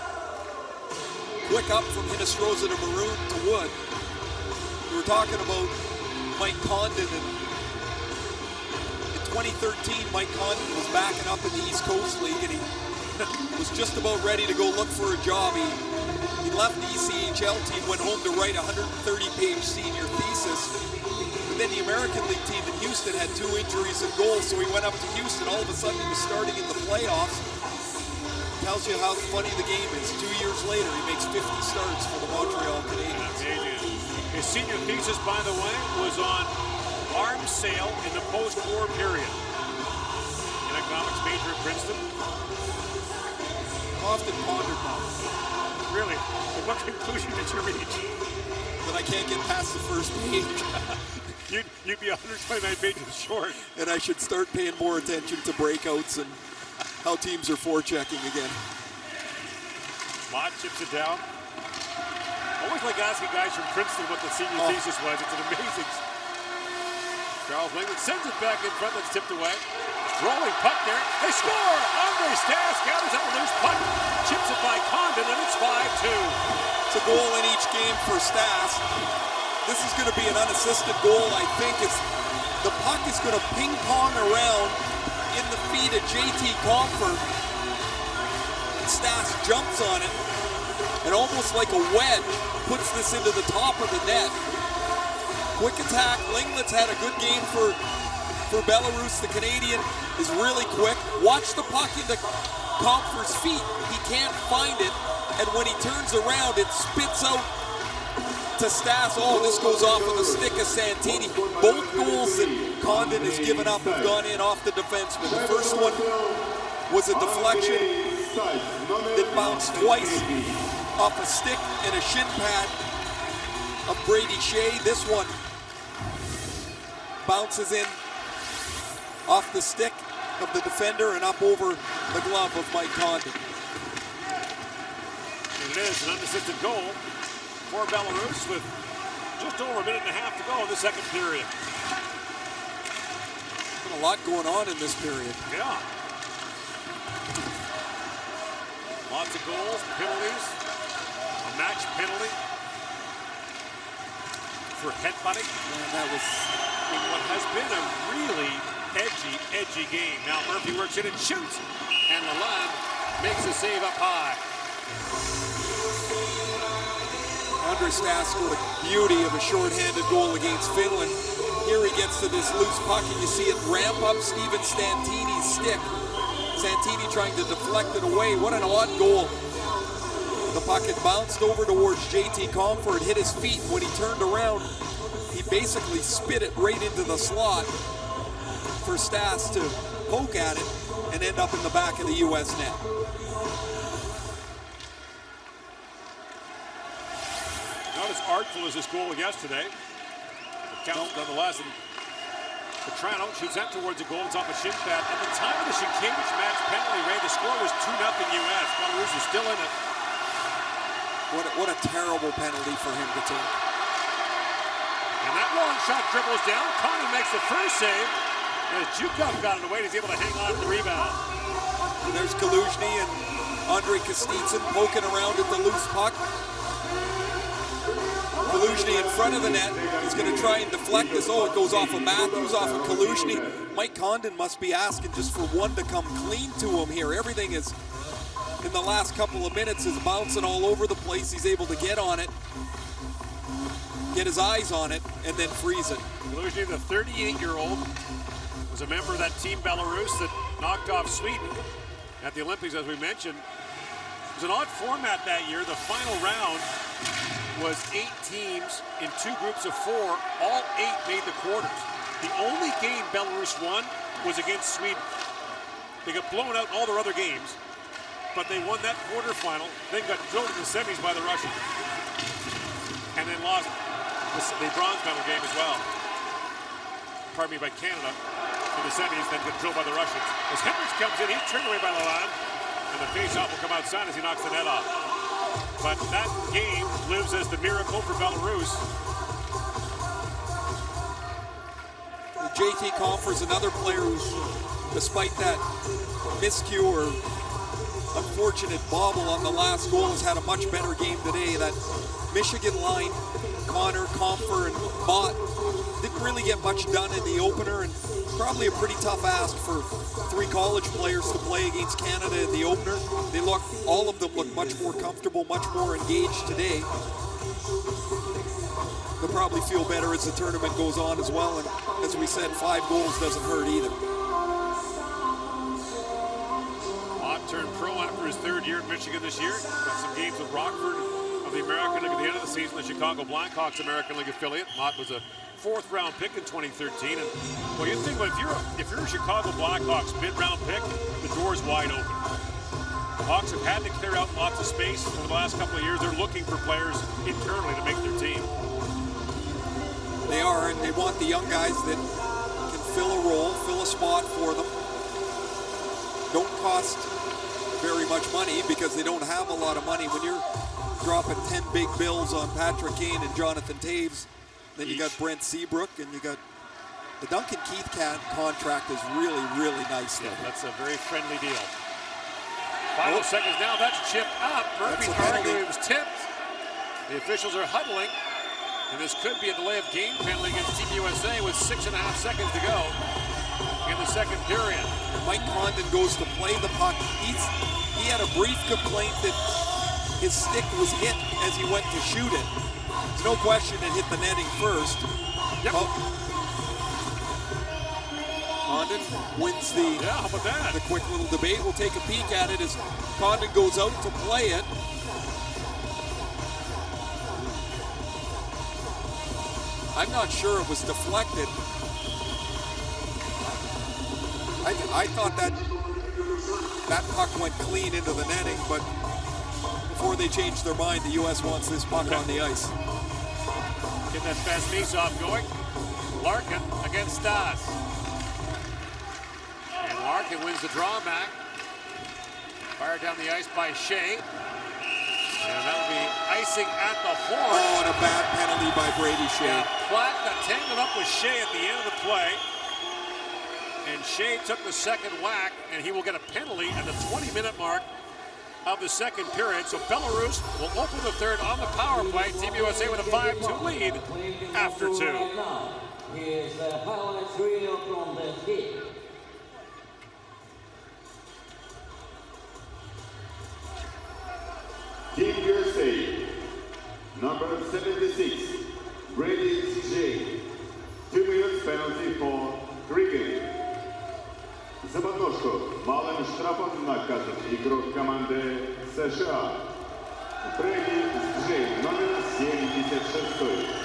Quick up from Hinostroza to Maroon to Wood. We were talking about Mike Condon, and in 2013, Mike Condon was backing up in the East Coast League, and he was just about ready to go look for a job. He left the ECHL team, went home to write a 130-page senior thesis. But then the American League team in Houston had 2 injuries in goal, so he went up to Houston. All of a sudden, he was starting in the playoffs. Tells you how funny the game is. 2 years later, he makes 50 starts for the Montreal Canadiens. His senior thesis, by the way, was on arms sale in the post-war period. An economics major at Princeton. Often pondered that. Really? And what conclusion did you reach? That I can't get past the first page. You'd be 129 pages short. And I should start paying more attention to breakouts and how teams are forechecking again. Mott chips it down. Always like asking guys from Princeton what the senior thesis was. It's an amazing. Charles Langland sends it back in front. That's tipped away. Rolling puck there. They score! Andre Stas gathers up a loose puck. Chips it by Condon, and it's 5-2. It's a goal in each game for Stas. This is going to be an unassisted goal, I think. The puck is going to ping-pong around in the feet of JT Comfort. And Stas jumps on it, and almost like a wedge, puts this into the top of the net. Quick attack. Linglet's had a good game for Belarus. The Canadian is really quick. Watch the puck into Comfort's feet. He can't find it, and when he turns around, it spits out to Stas. Oh, this goes off of the stick of Santini. Both goals that Condon has given up have gone in off the defenseman. The first one was a deflection that bounced twice off a stick and a shin pad of Brady Shea. This one bounces in off the stick of the defender and up over the glove of Mike Condon. And it is an unassisted goal for Belarus with just over a minute and a half to go in the second period. Been a lot going on in this period. Yeah. Lots of goals, penalties, a match penalty for headbutting. And that was in what has been a really edgy game. Now Murphy works in and shoots, and Lalonde makes the save up high. Andre Stas scored a beauty of a shorthanded goal against Finland. Here he gets to this loose puck, and you see it ramp up Steven Stantini's stick. Santini trying to deflect it away. What an odd goal. The puck had bounced over towards JT Comfort, hit his feet. When he turned around, he basically spit it right into the slot for Stas to poke at it and end up in the back of the U.S. net. Not as artful as this goal yesterday. It counts nonetheless. And Vetrano shoots that towards the goal. It's off a shin pad. At the time of the Sienkiewicz match penalty, Ray, the score was 2-0 U.S. Belarus is still in it. What a terrible penalty for him to take. long shot dribbles down. Condon makes the first save. And Zhukov got it away. He's able to hang on to the rebound. There's Kaluzhny and Andrei Kostitsyn poking around at the loose puck. Kaluzhny in front of the net. He's going to try and deflect this. Oh, it goes off of Matthews, off of Kaluzhny. Mike Condon must be asking just for one to come clean to him here. Everything is, in the last couple of minutes, is bouncing all over the place. He's able to get on it, get his eyes on it, and then freeze it. Kaluzhny, the 38-year-old, was a member of that team Belarus that knocked off Sweden at the Olympics, as we mentioned. It was an odd format that year. The final round was 8 teams in 2 groups of 4. All 8 made the quarters. The only game Belarus won was against Sweden. They got blown out in all their other games, but they won that quarterfinal, then got drilled in the semis by the Russians, and then lost the bronze medal game as well. Pardon me, by Canada in the semis, then got drilled by the Russians. As Hendricks comes in, he's turned away by Lalande, and the face-off will come outside as he knocks the net off. But that game lives as the miracle for Belarus. JT Compher's another player who's, despite that miscue or unfortunate bobble on the last goal, has had a much better game today. That Michigan line, Connor, Compher, and Mott didn't really get much done in the opener, and probably a pretty tough ask for 3 college players to play against Canada in the opener. They look, all of them look much more comfortable, much more engaged today. They'll probably feel better as the tournament goes on as well, and as we said, 5 goals doesn't hurt either. Mott turned pro after his 3rd year in Michigan this year. Got some games with Rockford of the American League at the end of the season, the Chicago Blackhawks American League affiliate. Mott was a 4th round pick in 2013, and well, you think, well, if you're a Chicago Blackhawks mid-round pick, the door's wide open. The Hawks have had to clear out lots of space for the last couple of years. They're looking for players internally to make their team. They are, and they want the young guys that can fill a role, fill a spot for them. Don't cost very much money because they don't have a lot of money. When you're dropping 10 big bills on Patrick Kane and Jonathan Taves, then you got Brent Seabrook, and you got the Duncan Keith contract is really, really nice. Yeah, that's a very friendly deal. Final seconds now, that's chipped up. Murphy's arguing it was tipped. The officials are huddling, and this could be a delay of game penalty against Team USA with 6.5 seconds to go in the second period. Mike Condon goes to play the puck. He had a brief complaint that his stick was hit as he went to shoot it. There's no question it hit the netting first. Yep. Condon wins the, how about that? The quick little debate. We'll take a peek at it as Condon goes out to play it. I'm not sure it was deflected. I thought that puck went clean into the netting, but before they change their mind, the U.S. wants this puck on the ice. Getting that fast face-off going. Larkin against Stas. And Larkin wins the draw back. Fired down the ice by Shea. And that'll be icing at the horn. Oh, and a bad penalty by Brady Shea. Yeah, Platt got tangled up with Shea at the end of the play. And Shea took the second whack, and he will get a penalty at the 20-minute mark of the second period. So Belarus will open the third on the power play. Team USA with a 5-2 lead after 2. Here's the highlights reel from the game. Team USA, number 76, Brady Shea. 2 minutes penalty for drinking. За подножку малым штрафом наказан игрок команды США. Брэди Джей, номер 76.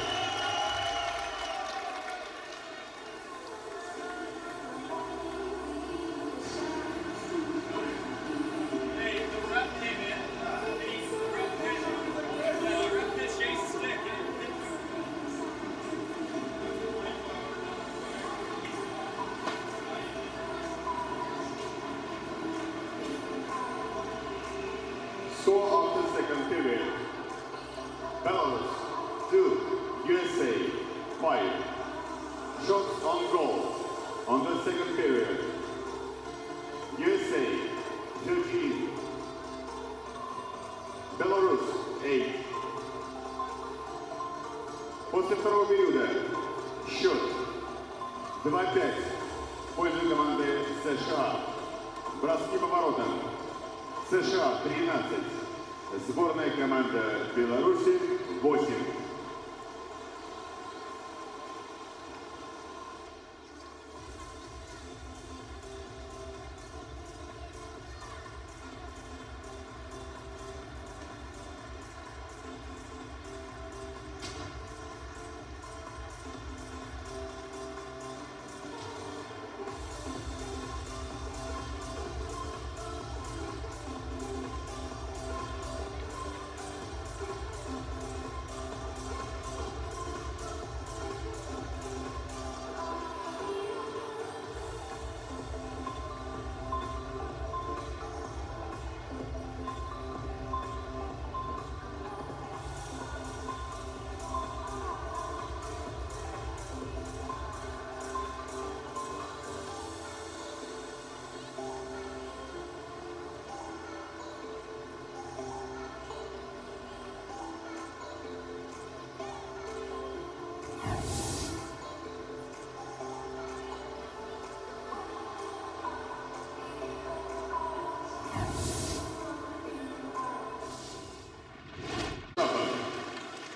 Score of the second period. Belarus 2, 5. Shots on goal on the second period. USA 13. Belarus 8. После второго периода счет 2-5 в пользу команды США. Броски по воротам. США 13. Сборная команда Беларуси 8.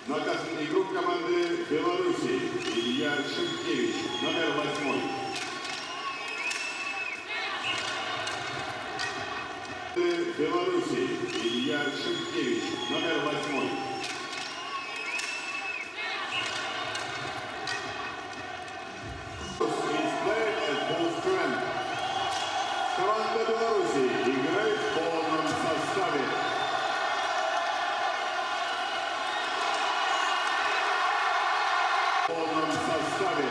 Наказанный игрок команды Беларуси Илья Шевкевич, номер 8. Беларуси Илья Шевкевич, номер 8. Команда Беларуси играет в полном составе. В полном составе.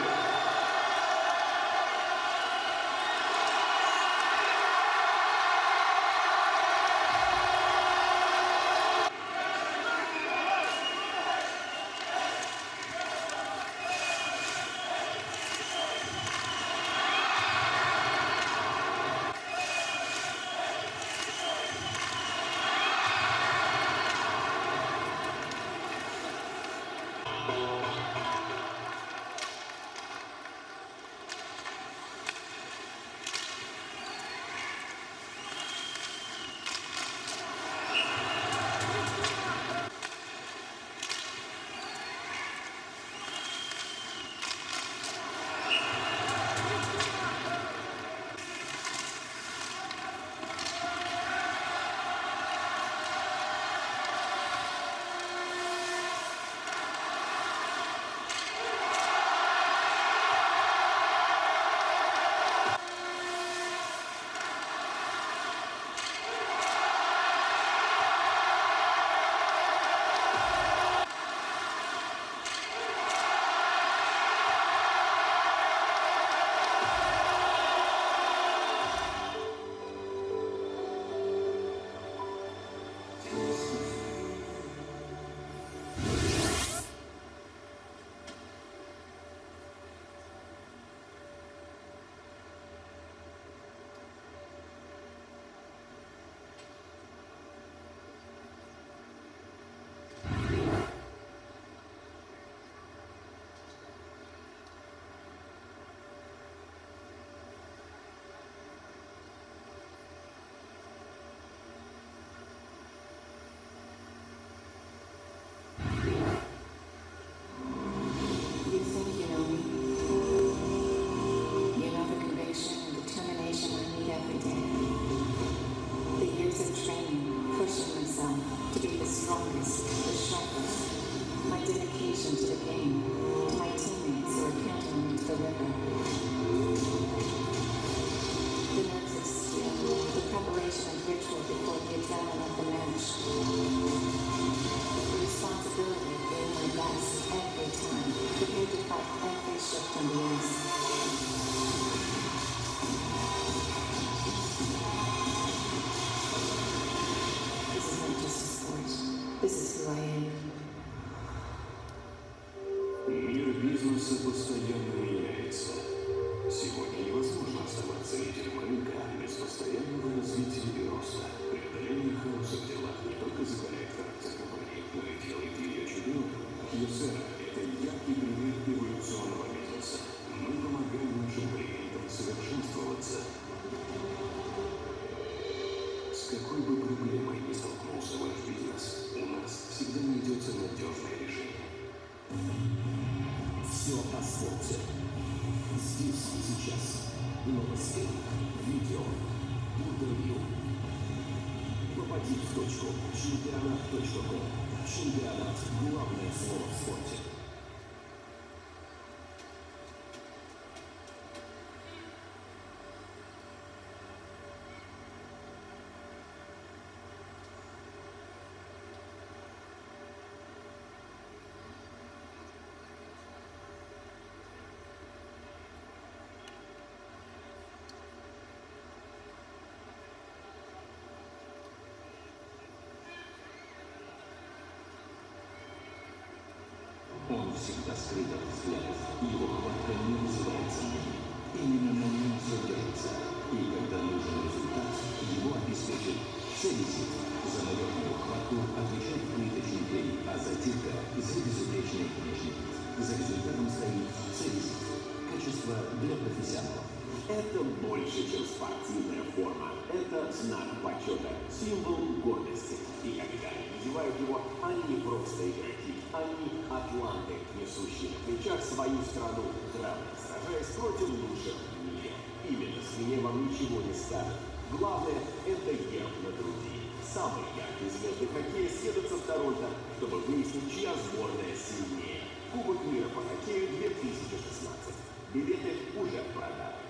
бизнеса постоянно меняется. Сегодня невозможно оставаться лидером рынка без постоянного развития и роста. Преодоление хаоса в делах не только закаляет характер компании, но и делает ее чемпионом. Кьюсера – это яркий пример эволюционного бизнеса. Мы помогаем нашим клиентам совершенствоваться. С какой бы проблемой ни столкнулся ваш бизнес, у нас всегда найдется надежное решение. Все о спорте. Здесь и сейчас. Новости, видео, интервью. Попади в точку. Чемпионат.ком. Чемпионат. Главное слово в спорте. Он всегда скрыт от взглядов, его хватка не вызывает сомнений. Именно на нем все держится. И когда нужен результат, его обеспечит Цересит. За надежную хватку отвечает плиточный клей, а затирка за безупречный внешний вид. За результатом стоит Цересит. Качество для профессионалов. Это больше, чем спортивная форма. Это знак почета, символ гордости. И когда они надевают его, они не просто игроки. Они атланты, несущие на плечах свою страну, храбро сражаясь против лучших в мире. Именно с вам ничего не скажет. Главное – это герб на груди. Самые яркие звезды хоккея съедутся в Торонто, чтобы выяснить, чья сборная сильнее. Кубок мира по хоккею 2016. Билеты уже в продаже.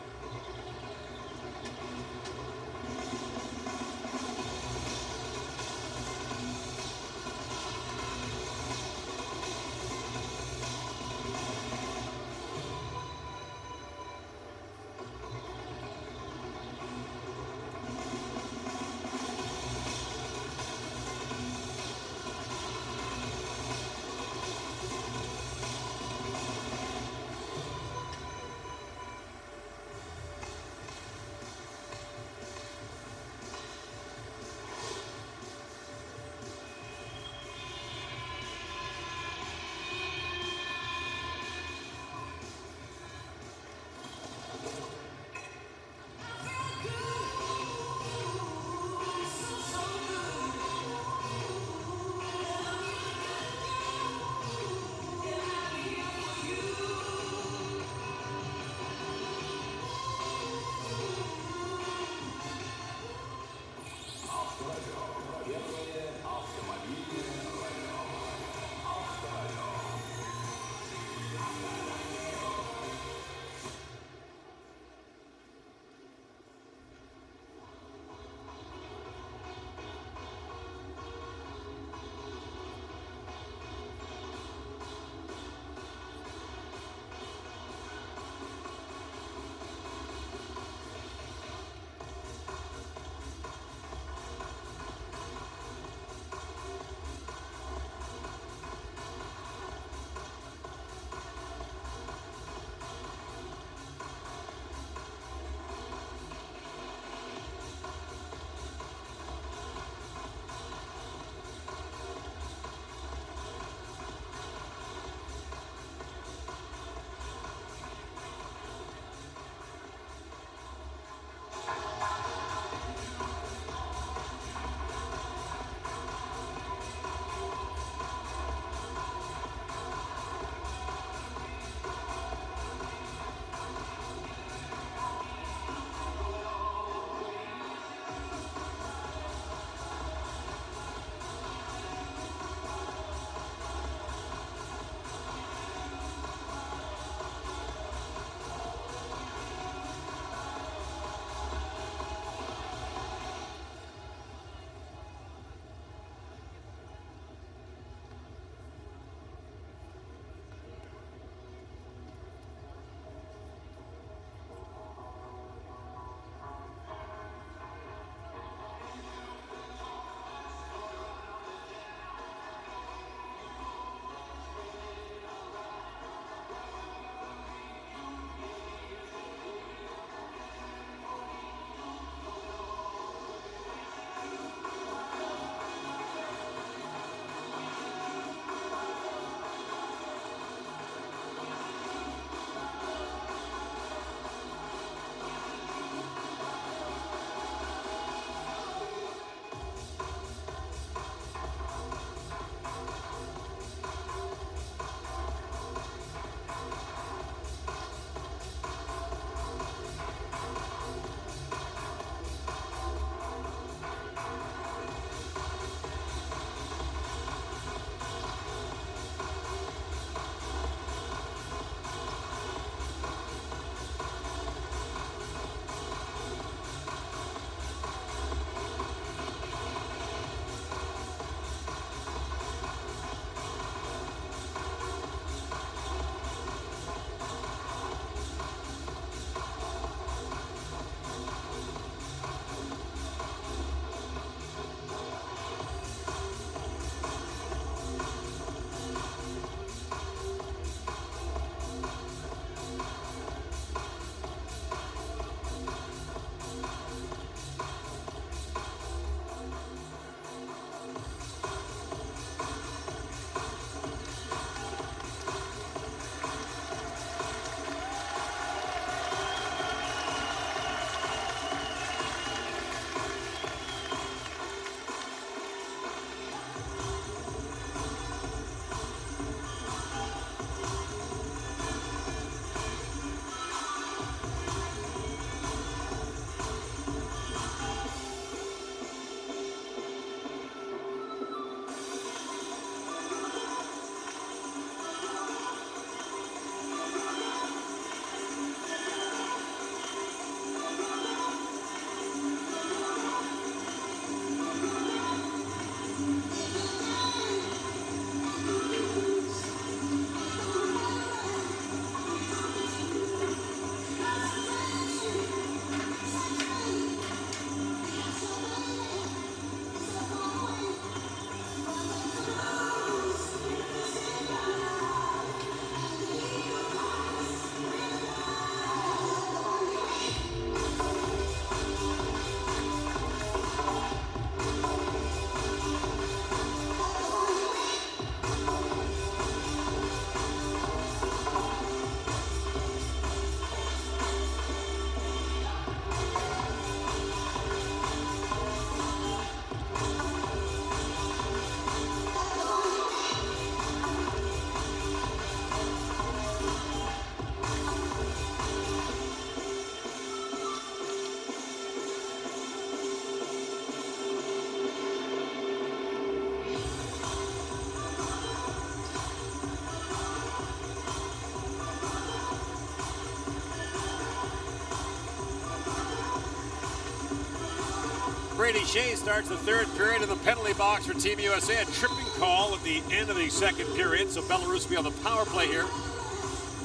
Brady Shea starts the third period in the penalty box for Team USA. A tripping call at the end of the second period, so Belarus will be on the power play here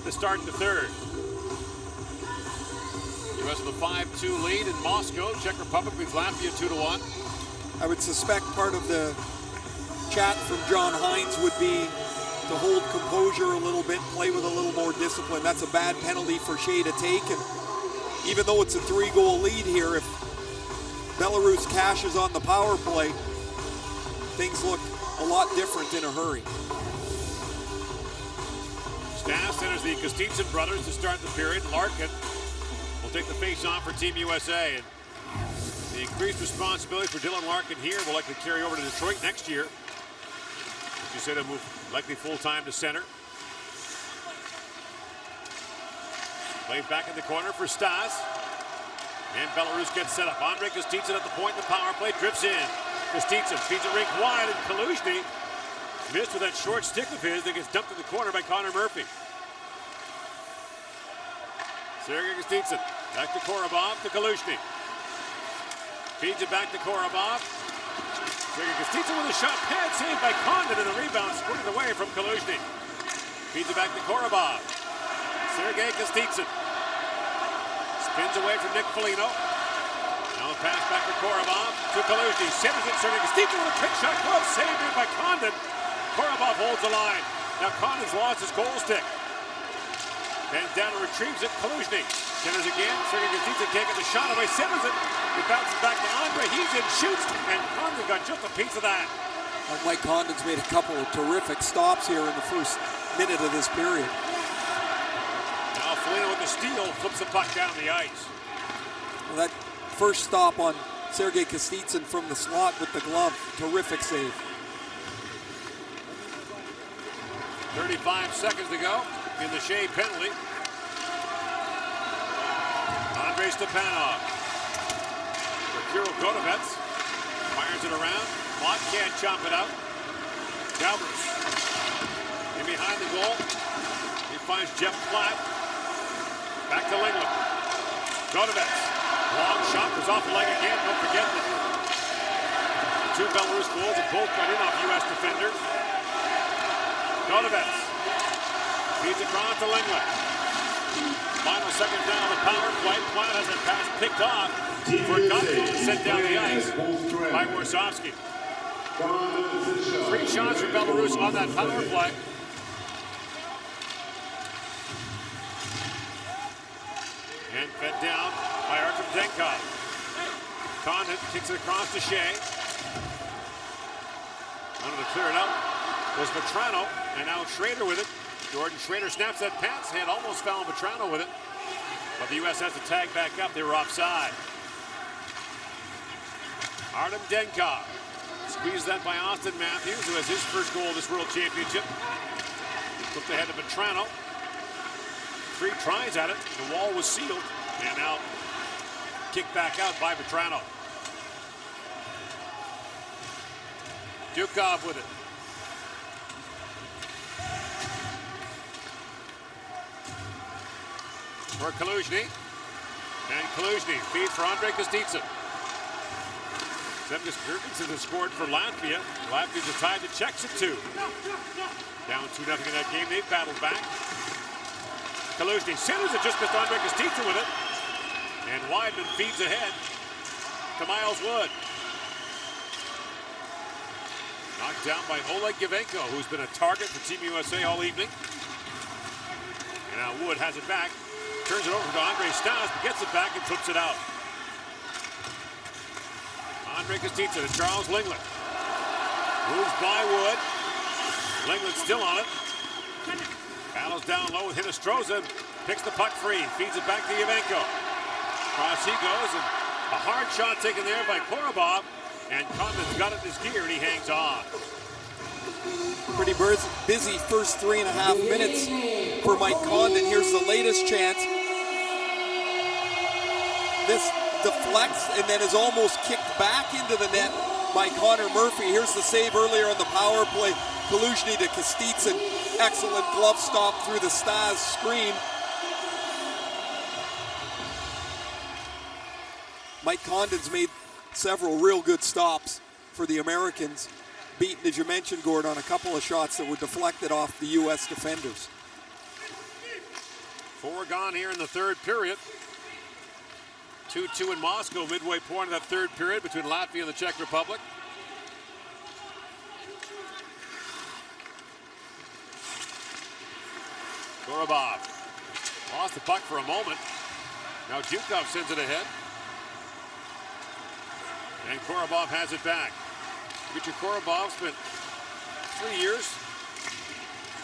to start the third. US with a 5-2 lead in Moscow. Czech Republic leads Latvia 2-1. I would suspect part of the chat from John Hines would be to hold composure a little bit, play with a little more discipline. That's a bad penalty for Shea to take, and even though it's a 3-goal lead here, if Belarus cashes on the power play, things look a lot different in a hurry. Stas enters the Kostitsin brothers to start the period. Larkin will take the face-off for Team USA. And the increased responsibility for Dylan Larkin here will likely carry over to Detroit next year. As you said, he'll move likely full-time to center. Plays back in the corner for Stas. And Belarus gets set up. Andrei Kostitsin at the point in the power play, drifts in. Kostitsin feeds it rink wide, and Kaluzhny missed with that short stick of his that gets dumped in the corner by Connor Murphy. Sergei Kostitsin back to Korobov to Kaluzhny. Feeds it back to Korobov. Sergei Kostitsin with a shot, pad saved by Condon, and the rebound squirted away from Kaluzhny. Feeds it back to Korobov. Sergei Kostitsin spins away from Nick Foligno. Now the pass back to Korobov to Kaluzhny. Centers it, Sergei Kostitsin with a trick shot, glove saved by Condon. Korobov holds the line. Now Condon's lost his goal stick. Bends down and retrieves it. Kaluzhny centers again. Sergei Kostitsin can't get the shot away. Centers it. He bounces back to Andre. He's in, shoots, and Condon got just a piece of that. And Mike Condon's made a couple of terrific stops here in the first minute of this period. Now Foligno with the steal flips the puck down the ice. Well, that first stop on Sergei Kostitsin from the slot with the glove, terrific save. 35 seconds to go in the Shea penalty. Andrei Stepanov. For Kirill Gotovets. Fires it around. Mott can't chop it out. Galbraith. In behind the goal. He finds Jeff Platt. Back to Lingland. Gotovets. Long shot was off the leg again. Don't forget that the 2 Belarus goals have both got in off U.S. defenders. Gotovets feeds across to Lingland. Final second down the power play. Platt has a pass picked off for Gutman to sent down the ice by Warsofsky. 3 shots for Belarus on that power play. And fed down by Artem Denkov. Condon kicks it across to Shea. Wanted to clear it up was Vetrano, and now Schrader with it. Jordan Schrader snaps that pass, and almost found Vetrano with it. But the U.S. has to tag back up. They were offside. Artem Denkov squeezed that by Austin Matthews, who has his first goal of this World Championship. Flipped ahead to Vetrano. 3 tries at it. The wall was sealed, and now kicked back out by Vetrano. Dukov with it. For Kaluzhny. And Kaluzhny feeds for Andrei Kostitsin. Zemgus Girgensson has scored for Latvia. Latvia's are tied to Czechs at 2. Down 2-0 in that game. They've battled back. Kaluzhny centers it, just missed Andrei Kostitsin with it. And Weidman feeds ahead to Miles Wood. Knocked down by Oleg Yavenko, who's been a target for Team USA all evening. And now Wood has it back. Turns it over to Andrei Stas, but gets it back and flips it out. Andrei Kostitsin and Charles Lingland. Moves by Wood. Lingland still on it. Battles down low with Hinostroza. Picks the puck free. Feeds it back to Yavenko. Across he goes, and a hard shot taken there by Korobov. And Condon's got it in his gear, and he hangs on. Pretty busy first 3.5 minutes for Mike Condon. Here's the latest chance. This deflects and then is almost kicked back into the net by Connor Murphy. Here's the save earlier on the power play. Kaluzhny to Kostitsin. Excellent glove stop through the Stas screen. Mike Condon's made several real good stops for the Americans, beaten, as you mentioned, Gord, on a couple of shots that were deflected off the U.S. defenders. 4 gone here in the third period. 2-2 in Moscow, midway point of that third period between Latvia and the Czech Republic. Korobov lost the puck for a moment. Now Zhukov sends it ahead. And Korobov has it back. Viktor Korobov spent 3 years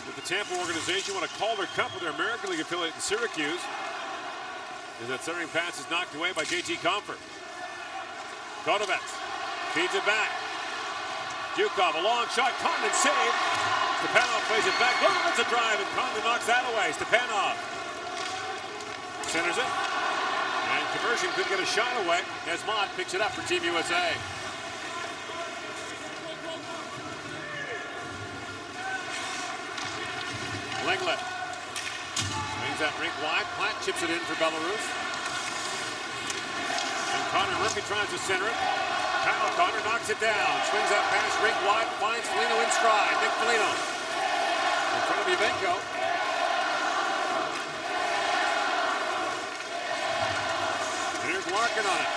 with the Tampa organization, won a Calder Cup with their American League affiliate in Syracuse. And that centering pass is knocked away by JT Comfort. Kodovets feeds it back. Zhukov, a long shot, Condon saved. Stepanov plays it back. It's a drive, and Condon knocks that away. Stepanov centers it. And Conversion could get a shot away as Mott picks it up for Team USA. Lenglet brings that rink wide. Platt chips it in for Belarus. And Connor Murphy tries to center it. Kyle Connor knocks it down. Swings that pass rink wide. Finds Foligno in stride. Nick Foligno in front of Yavenko. And here's Larkin on it.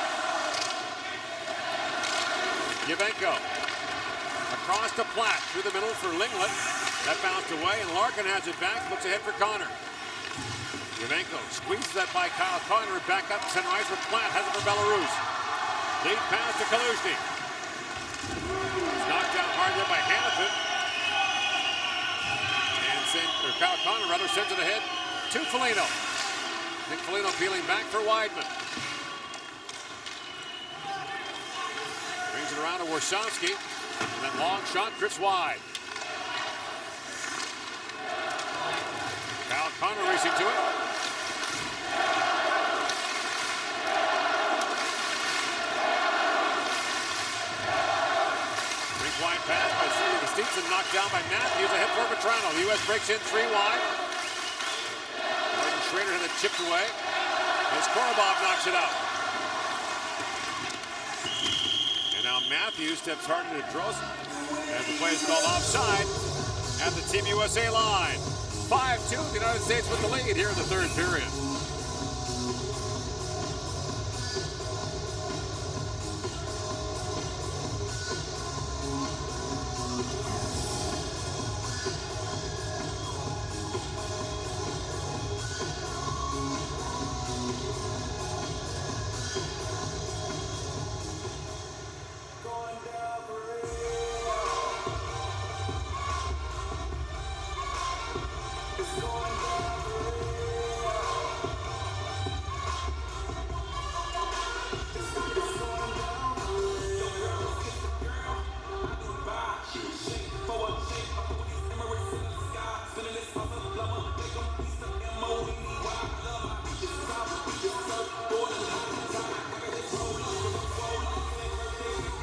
Yavenko across to Platt through the middle for Lenglet. That bounced away, and Larkin has it back, looks ahead for Connor. Yavenko squeezes that by Kyle Connor, back up to center ice for Platt, has it for Belarus. Lead pass to Kaluzhny. He's knocked down hard there by Hannafin. And Kyle Connor sends it ahead to Foligno. Nick Foligno peeling back for Weidman. Brings it around to Warsawski, and that long shot drifts wide. Kyle Connor racing to it. Rink wide pass by Stevenson, knocked down by Matthews, ahead for Vetrano. The U.S. breaks in 3 wide. Morgan Schrader had it chipped away as Korobov knocks it out. And now Matthews steps hard into Drozen as the play is called offside at the Team USA line. 5-2, the United States with the lead here in the third period.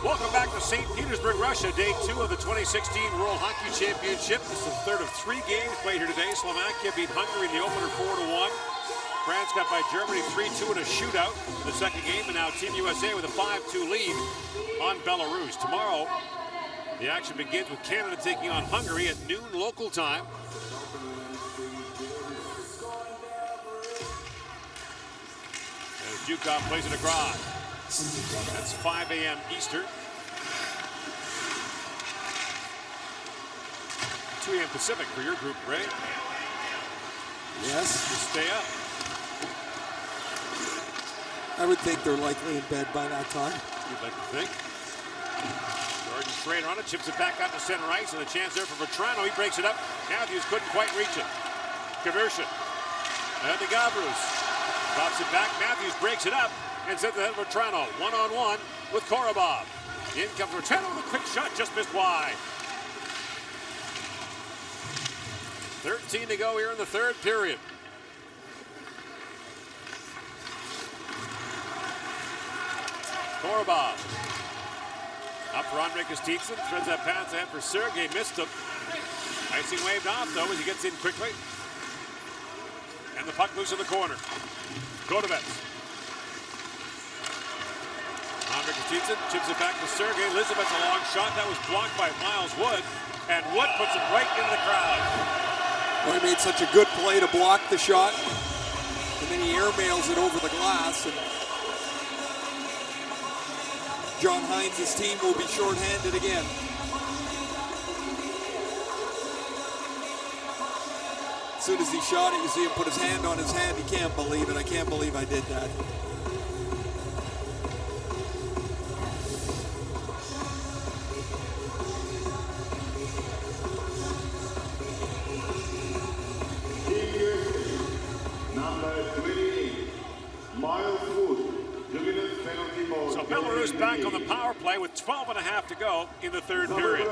Welcome back to St. Petersburg, Russia, day 2 of the 2016 World Hockey Championship. This is the third of 3 games played here today. Slovakia beat Hungary in the opener 4-1. France got by Germany 3-2 in a shootout in the second game, and now Team USA with a 5-2 lead on Belarus. Tomorrow, the action begins with Canada taking on Hungary at noon local time. As Zhukov plays it across. That's 5 a.m. Eastern. 2 a.m. Pacific for your group, Ray. Yes. Just stay up. I would think they're likely in bed by that time. You'd like to think. Jordan Schrader on it, chips it back out to center ice, and a chance there for Vetrano. He breaks it up. Matthews couldn't quite reach it. Conversion. And the Gavrus drops it back. Matthews breaks it up and sends it ahead of Vetrano. One-on-one with Korobov. In comes Vetrano with a quick shot, just missed wide. 13 to go here in the third period. Korobov. Up for Andre Kostitsin. Threads that pass ahead for Sergei. Missed him. Icing waved off, though, as he gets in quickly. And the puck loose in the corner. Kodovets. On Andre Kostitsin chips it back to Sergei. Elizabeth's a long shot. That was blocked by Miles Wood. And Wood puts it right into the crowd. Well, he made such a good play to block the shot. And then he airmails it over the glass. And John Hines' team will be shorthanded again. As soon as he shot it, you see him put his hand on his hand. He can't believe it. I can't believe I did that. So Belarus back on the power play with 12 and a half to go in the third period.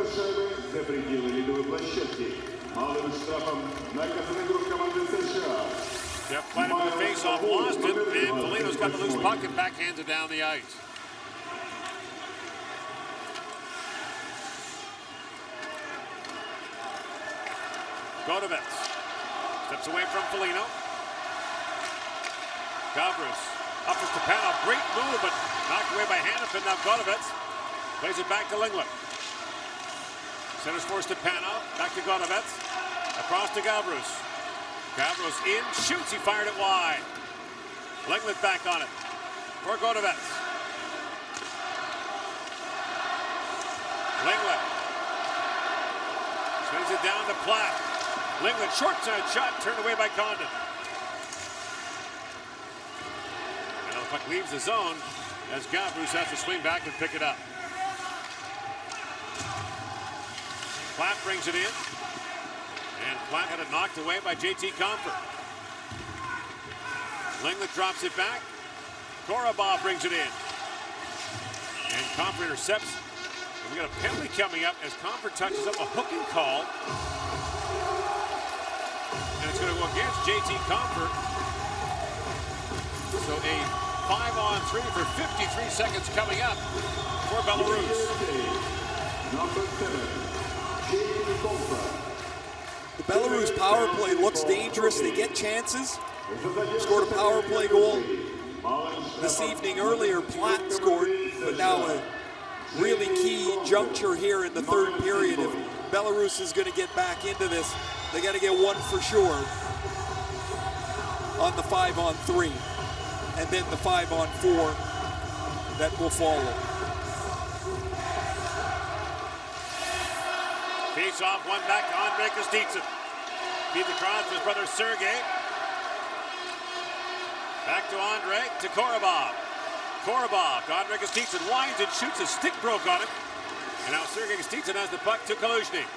Jeff planted for the face-off, lost it, and Polino's got the loose puck and backhands it down the ice. Godovets steps away from Foligno. Gavras up to Stepanov, great move, but knocked away by Hanifin. Now Godovets plays it back to Linglet. Centers for Stepanov, back to Godovets, across to Gavras. Gavras in, shoots, he fired it wide. Linglet back on it for Godovets. Linglet swings it down to Platt. Linglet, short side shot, turned away by Condon. And the puck leaves the zone as Gavras has to swing back and pick it up. Platt brings it in. And Platt had it knocked away by JT Comfort. Linglet drops it back. Korobov brings it in. And Comfort intercepts. And we got a penalty coming up as Comfort touches up a hooking call. And it's going to go against JT Comfort. So a 5-on-3 for 53 seconds coming up for Belarus. Number 7, JT Comfort. The Belarus power play looks dangerous. They get chances. Scored a power play goal this evening. Earlier, Platt scored, but now a really key juncture here in the third period. If Belarus is going to get back into this, they got to get one for sure on the 5-on-3, and then the 5-on-4 that will follow. Face off, one back to Andre Kostitsin. Feeds across to his brother Sergei. Back to Andre, to Korobov. Korobov to Andre Kostitsin, winds and shoots, his stick broke on it. And now Sergei Kostitsin has the puck to Kaluzhny.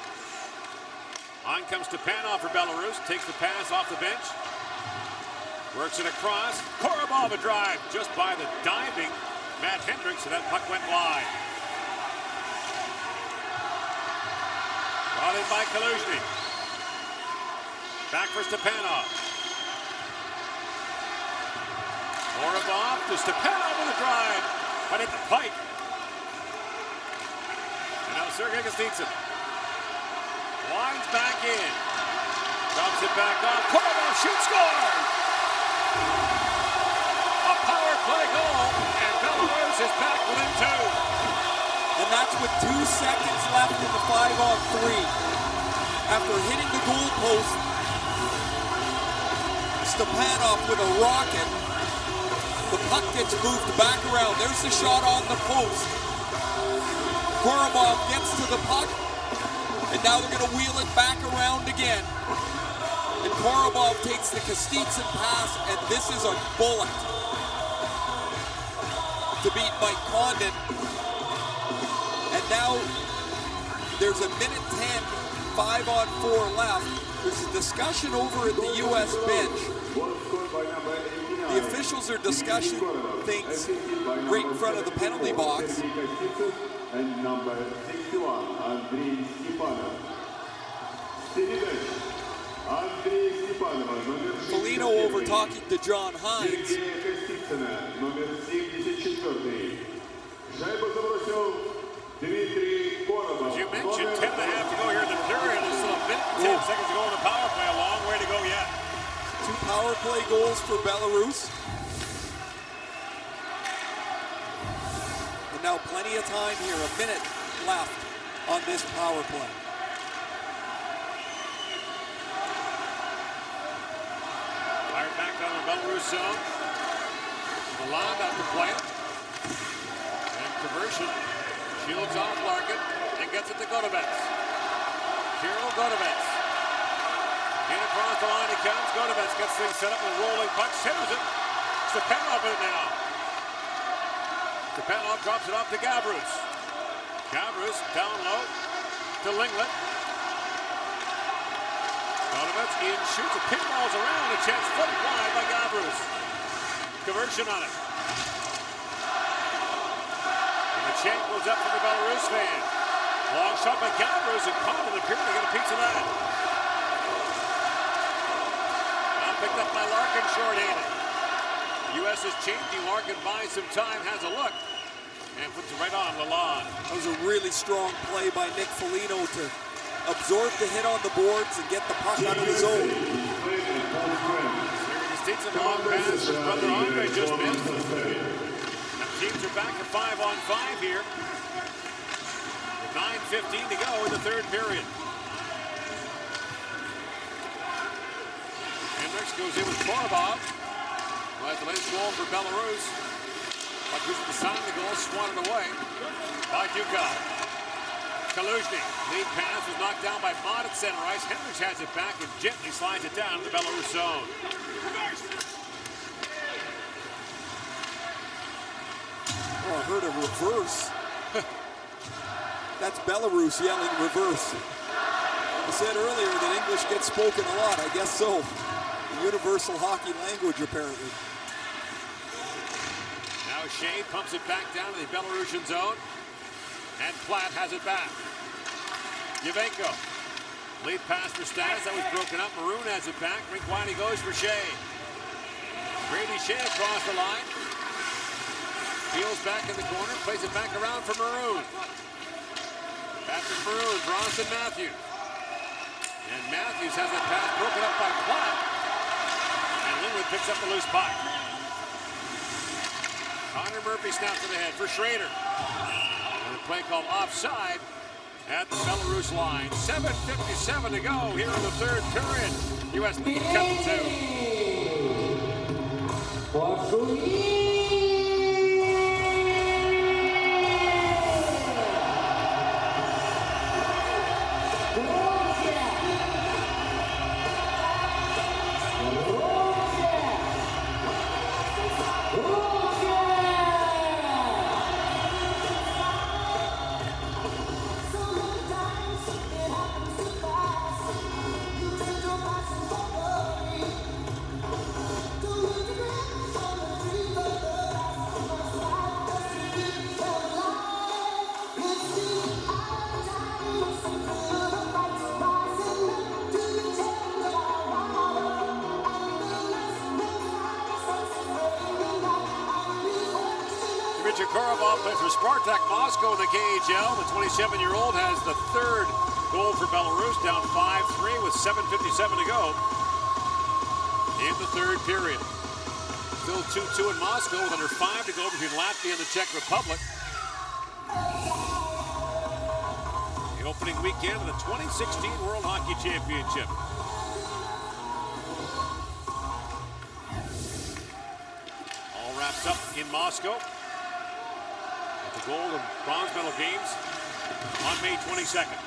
On comes Stepanov for Belarus, takes the pass off the bench. Works it across, Korobov a drive, just by the diving Matt Hendricks, and that puck went wide. Brought in by Kaluzhny. Back for Stepanov. Korobov to Stepanov with a drive, but at the pipe. And now Sergei Kostitsin winds back in. Drops it back off. Korobov shoots, scores! A power play goal, and Belarus is back within 2. And that's with 2 seconds left in the 5-on-3. After hitting the goal post, Stepanov with a rocket. The puck gets moved back around. There's the shot on the post. Korobov gets to the puck, and now they're going to wheel it back around again. And Korobov takes the Kostitsin pass, and this is a bullet to beat Mike Condon. And now there's a minute 10, 5-on-4 left. There's a discussion over at the U.S. bench. The officials are discussing things right in front of the penalty box. And number 61, Andrei Stepanov. Foligno over talking to John Hines. As you mentioned, 10 and a half to go here in the period. There's still a minute and 10 seconds to go in the power play. A long way to go yet. 2 power play goals for Belarus. And now plenty of time here, a minute left on this power play. Fired back down the Belarus zone. Milan out to play it. And conversion. Shields off Larkin and gets it to Godovets. Kirill Godovets. In across the line he comes. Godovets gets things set up with a rolling punch. Centers it. Stepanov in it now. Stepanov drops it off to Gavrus. Gavrus down low to Linglet. Godovets in, shoots, it pinballs around, a chance flipped wide by Gavrus. Conversion on it. And the chant goes up from the Belarus fan. Long shot by Gavrus, and Coleman appeared to get a piece of that. Now picked up by Larkin, short-handed. U.S. is changing. Larkin buys some time, has a look, and puts it right on Lalonde. That was a really strong play by Nick Foligno to absorb the hit on the boards and get the puck out of the zone. Stevenson long pass, his brother Andre just missed. And teams are back to 5-on-5 here. With 9:15 to go in the third period. Hendricks goes in with Korobov. Well, the latest goal for Belarus. But who's at the side of the goal, swatted away by Dukov. Kaluzhny, lead pass was knocked down by Mott at center ice. Hendricks has it back and gently slides it down to the Belarus zone. Oh, I heard a reverse. That's Belarus yelling reverse. I said earlier that English gets spoken a lot. I guess so. The universal hockey language, apparently. Now Shea pumps it back down to the Belarusian zone. And Platt has it back. Yavenko. Lead pass for Stas. That was broken up. Maroon has it back. Rink wide he goes for Shea. Brady Shea across the line. Peels back in the corner. Plays it back around for Maroon. Patrick Maroon. Bronson Matthews. And Matthews has that pass broken up by Platt. And Linwood picks up the loose puck. Connor Murphy snaps to the head for Schrader. And a play called offside at the Belarus line. 7:57 to go here in the third period. U.S. lead 7-2. Korobov plays for Spartak Moscow in the KHL. The 27-year-old has the third goal for Belarus, down 5-3 with 7:57 to go in the third period. Still 2-2 in Moscow with under 5 to go between Latvia and the Czech Republic. The opening weekend of the 2016 World Hockey Championship. All wrapped up in Moscow. The gold and bronze medal games on May 22nd.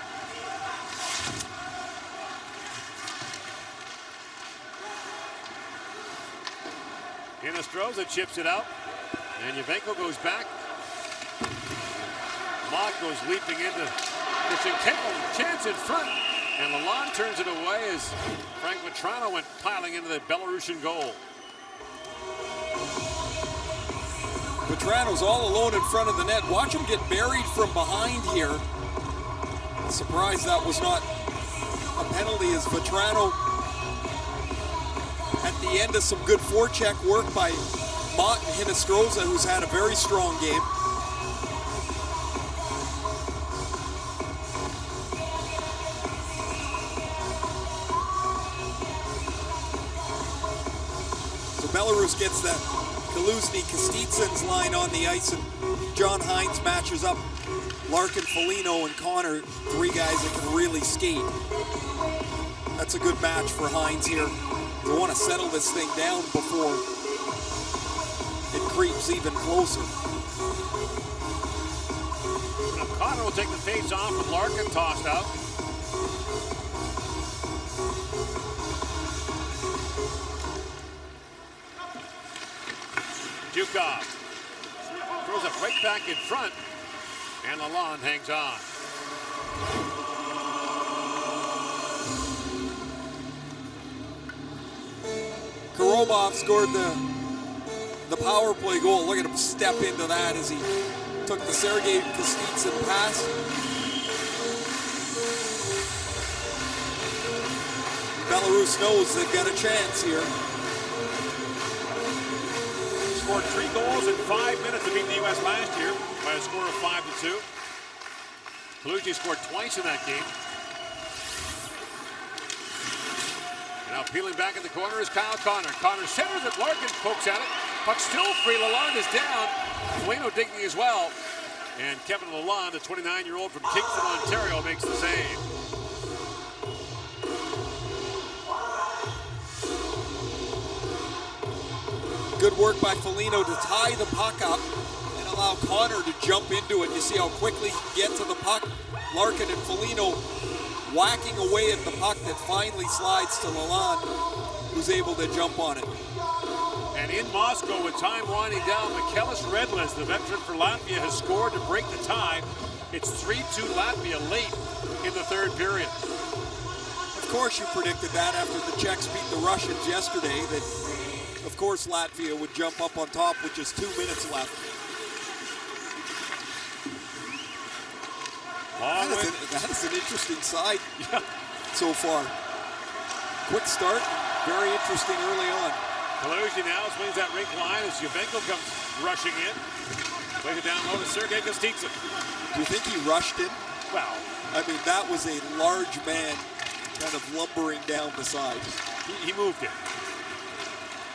Inostroza chips it out, and Yavenko goes back. Mock goes leaping into Kuchenkov, chance in front, and Lalonde turns it away as Frank Vetrano went piling into the Belarusian goal. Vetrano's all alone in front of the net. Watch him get buried from behind here. I'm surprised that was not a penalty as Vetrano at the end of some good forecheck work by Mott and Hinostroza, who's had a very strong game. So Belarus gets that Kaluzny-Kostitsyn's line on the ice, and John Hines matches up Larkin, Foligno, and Connor, three guys that can really skate. That's a good match for Hines here. They want to settle this thing down before it creeps even closer. Now Connor will take the face off with Larkin tossed out. Zhukov throws it right back in front, and Lalonde hangs on. Korobov scored the power play goal. Look at him step into that as he took the Sergei Kostitsyn pass. Belarus knows they've got a chance here. Scored 3 goals in 5 minutes to beat the U.S. last year by a score of 5-2. Kaluzny scored twice in that game. And now peeling back in the corner is Kyle Connor. Connor centers it, Larkin pokes at it. Puck still free, Lalonde is down. Foligno digging as well. And Kevin Lalonde, the 29-year-old from Kingston, Ontario, makes the save. Good work by Foligno to tie the puck up and allow Connor to jump into it. You see how quickly he can get to the puck. Larkin and Foligno whacking away at the puck that finally slides to Lalonde, who's able to jump on it. And in Moscow, with time winding down, Michelis Redlis, the veteran for Latvia, has scored to break the tie. It's 3-2 Latvia late in the third period. Of course you predicted that after the Czechs beat the Russians yesterday, that of course Latvia would jump up on top with just 2 minutes left. That is an interesting side so far. Quick start, very interesting early on. Kaluzny now swings that rink line as Juvenko comes rushing in. Plays it down low to Sergei Kostitsyn. Do you think he rushed in? Well, I mean, that was a large man kind of lumbering down the side. He moved it.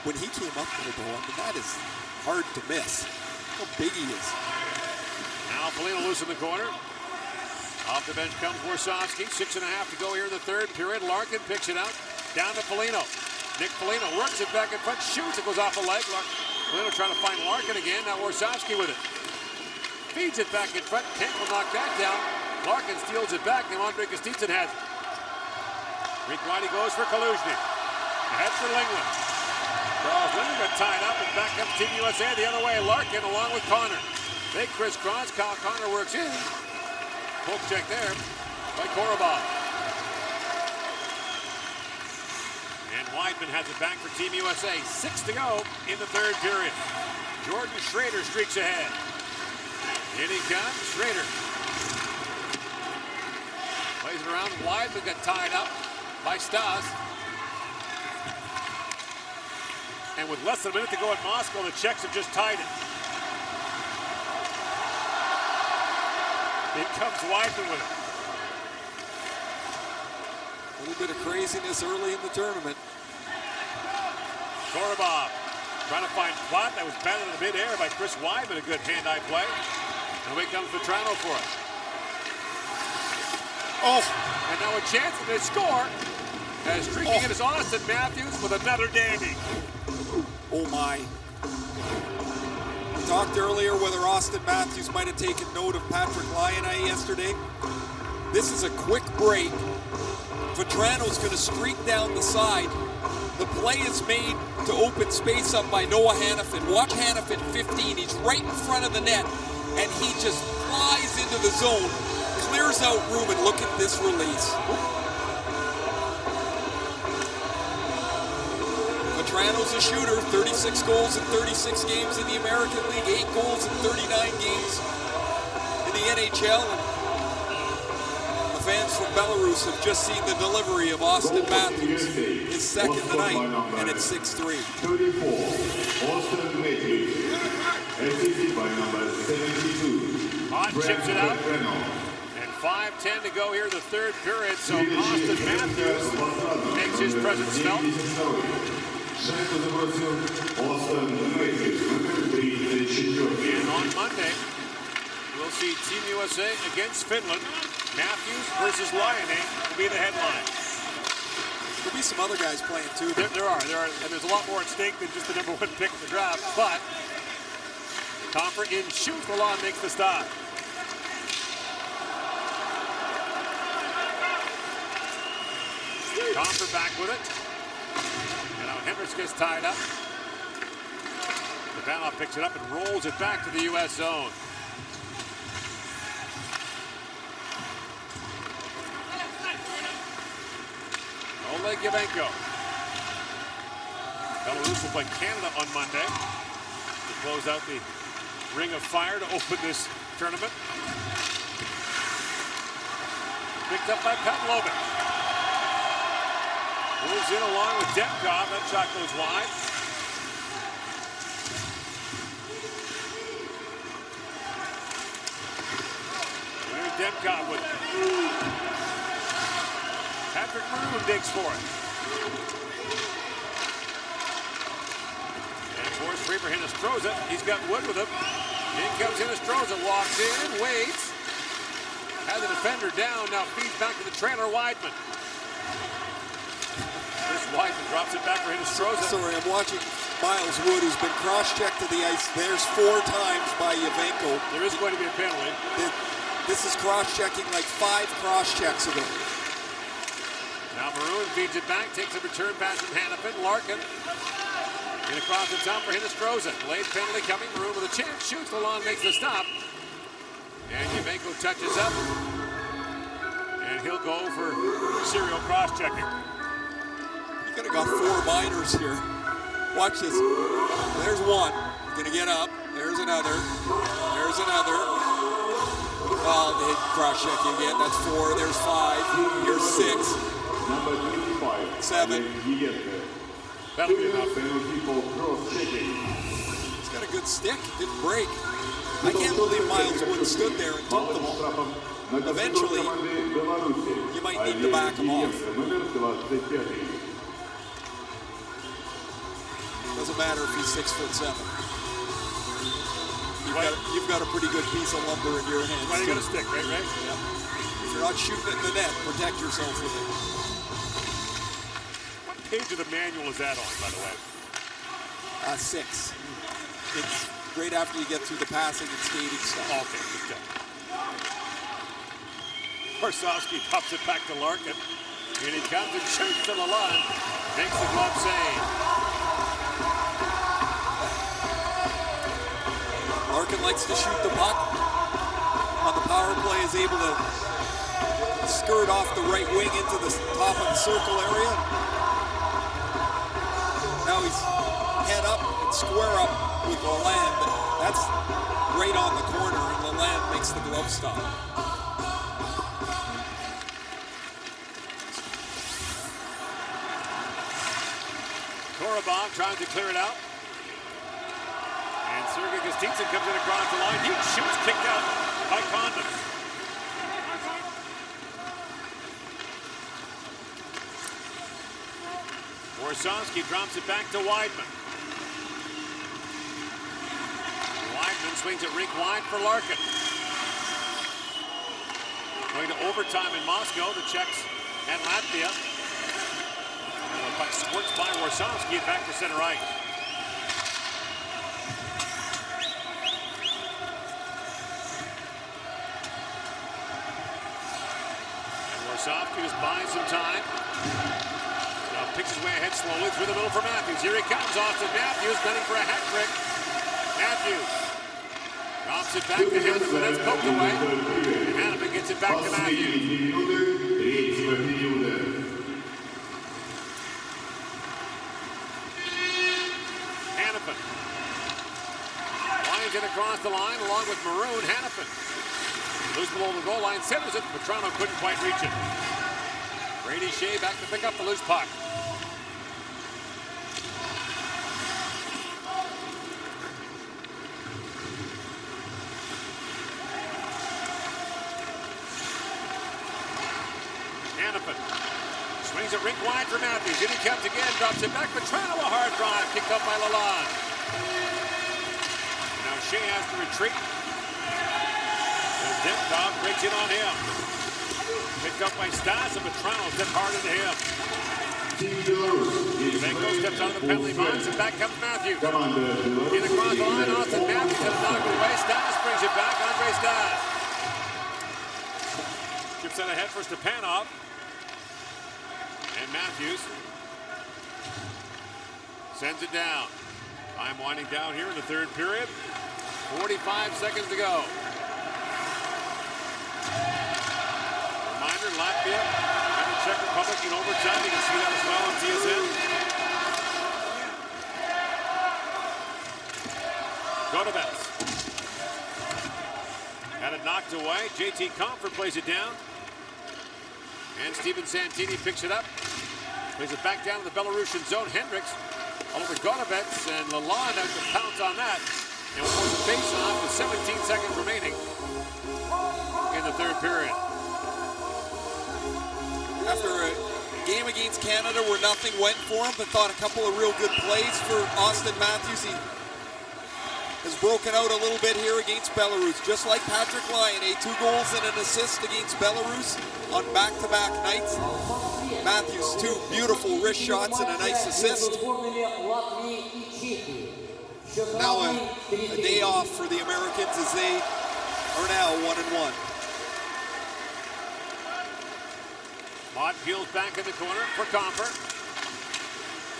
When he came up there, though, I mean, that is hard to miss. How big he is. Now Foligno loose in the corner. Off the bench comes Warsawski. 6.5 to go here in the third period. Larkin picks it out. Down to Foligno. Nick Foligno works it back in front, shoots, it goes off a leg. Foligno trying to find Larkin again. Now Warsawski with it. Feeds it back in front. Kent will knock that down. Larkin steals it back. Now Andrei Kostitsyn has it. Rink wide he goes for Kaluzny. Ahead for Lingland. Charles Lingland got tied up, and back comes Team USA the other way. Larkin along with Connor. They crisscross. Kyle Connor works in. Poke check there by Korobov. And Weidman has it back for Team USA. 6 to go in the third period. Jordan Schrader streaks ahead. In he comes, Schrader. Plays it around. Weidman got tied up by Stas. And with less than a minute to go at Moscow, the Czechs have just tied it. In comes Weidman with it. A little bit of craziness early in the tournament. Korobov trying to find Platt. That was batted in the midair by Chris Weidman. A good hand-eye play. And away comes Vetrano for it. Oh! And now a chance to score. As drinking it is Austin Matthews with another dandy. Oh my. We talked earlier whether Austin Matthews might have taken note of Patrick Laine yesterday. This is a quick break. Vetrano's going to streak down the side. The play is made to open space up by Noah Hannafin. Watch Hannafin 15. He's right in front of the net, and he just flies into the zone, clears out room, and look at this release. Vetrano's a shooter, 36 goals in 36 games in the American League, 8 goals in 39 games in the NHL. And the fans from Belarus have just seen the delivery of Austin Matthews, his second tonight, and it's 6-3. 34, Austin Matthews, assisted by number 72. Hot chips it out. And 5:10 to go here in the third period, so Austin Matthews makes his presence felt. Шайбу забросил Austin Matthews. see Team USA against Finland. Matthews versus Laine will be the headline. There'll be some other guys playing too. There are, and there's a lot more at stake than just the #1 pick in the draft. But Comfort in shoots, Lalonde makes the stop. Comfort back with it. And now Hendricks gets tied up. Ivanov picks it up and rolls it back to the U.S. zone. Oleg Yavenko. Belarus will play Canada on Monday to close out the Ring of Fire to open this tournament. Picked up by Pavlovic. Moves in along with Demkov. That shot goes wide. There's Demkov with it. Patrick Maroon digs for it. And force free for Hinostroza. He's got Wood with him. In comes Hinostroza. Walks in, waits. Has the defender down. Now feeds back to the trailer, Weidman. This Weidman drops it back for Hinostroza. Sorry, I'm watching Miles Wood, who's been cross-checked to the ice. There's 4 times by Yavenko. There is going to be a penalty. This is cross-checking like 5 cross-checks ago. Now Maroon feeds it back, takes a return pass from Hannafin. Larkin in across the top for Hinostroza. Late penalty coming. Maroon with a chance. Shoots. Lalonde makes the stop. And Yavenko touches up. And he'll go for serial cross-checking. You could have got 4 minors here. Watch this. There's one. Gonna get up. There's another. There's another. Oh, they cross-check you again. That's 4. There's 5. Here's 6. Number 25. 7. That'll be enough. He's got a good stick. Didn't break. I can't believe Miles Wood stood there and took them all. Eventually, you might need to back him off. Doesn't matter if he's 6'7". You've got a pretty good piece of lumber in your hands. Why you got a stick, right? Yep. If you're not shooting it in the net, protect yourself with it. What page of the manual is that on, by the way? 6. It's right after you get through the passing and skating stuff. Okay, good job. Warsawski pops it back to Larkin. Here he comes and shoots to Lalonde. Makes the glove save. Larkin likes to shoot the puck. On the power play is able to skirt off the right wing into the top of the circle area. Now he's head up and square up with Lalonde. That's right on the corner, and Lalonde makes the glove stop. Korobov trying to clear it out. And Sergei Kostitsin comes in across the line. He shoots, kicked out by Condon. Warsawski drops it back to Weidman. Weidman swings it rink wide for Larkin. Going to overtime in Moscow, the Czechs and Latvia. And the puck squirts by Warsawski and back to center ice. Warsawski just buying some time. Now picks his way ahead slowly through the middle for Matthews. Here he comes, Austin Matthews, gunning for a hat trick. Matthews drops it back to Hannafin. That's poked away. And Hannafin gets it back to Matthews. Hannafin lines it across the line along with Maroon. Hannafin loose below the goal line, centers it. Petrano couldn't quite reach it. Brady Shea back to pick up the loose puck. Hannafin swings it rink wide for Matthews. In he comes again, drops it back. Petrano, a hard drive, kicked up by Lalonde. Now Shea has to retreat. And Demkov breaks in on him. Picked up by Stas, and Petrano stepped hard into him. Benko steps out of the penalty box, and back comes Matthews. In across the line, Austin Matthews had a knock away. Stas brings it back, Andre Stas. Chips it ahead for Stepanov. And Matthews sends it down. Time winding down here in the third period. 45 seconds to go. Reminder, Latvia and the Czech Republic in overtime. You can see that as well on TSN. Gotovets. Had it knocked away. JT Comfort plays it down. And Steven Santini picks it up. Plays it back down to the Belarusian zone. Hendricks all over Gotovets, and Lalonde has to pounce on that. And we'll force a face-off with 17 seconds remaining in the third period. After a game against Canada where nothing went for him, but thought a couple of real good plays for Austin Matthews. He has broken out a little bit here against Belarus, just like Patrick Laine, 2 goals and an assist against Belarus on back-to-back nights. Matthews, 2 beautiful wrist shots and a nice assist. Now a day off for the Americans as they are now 1-1. Mott peels back in the corner for Comfort.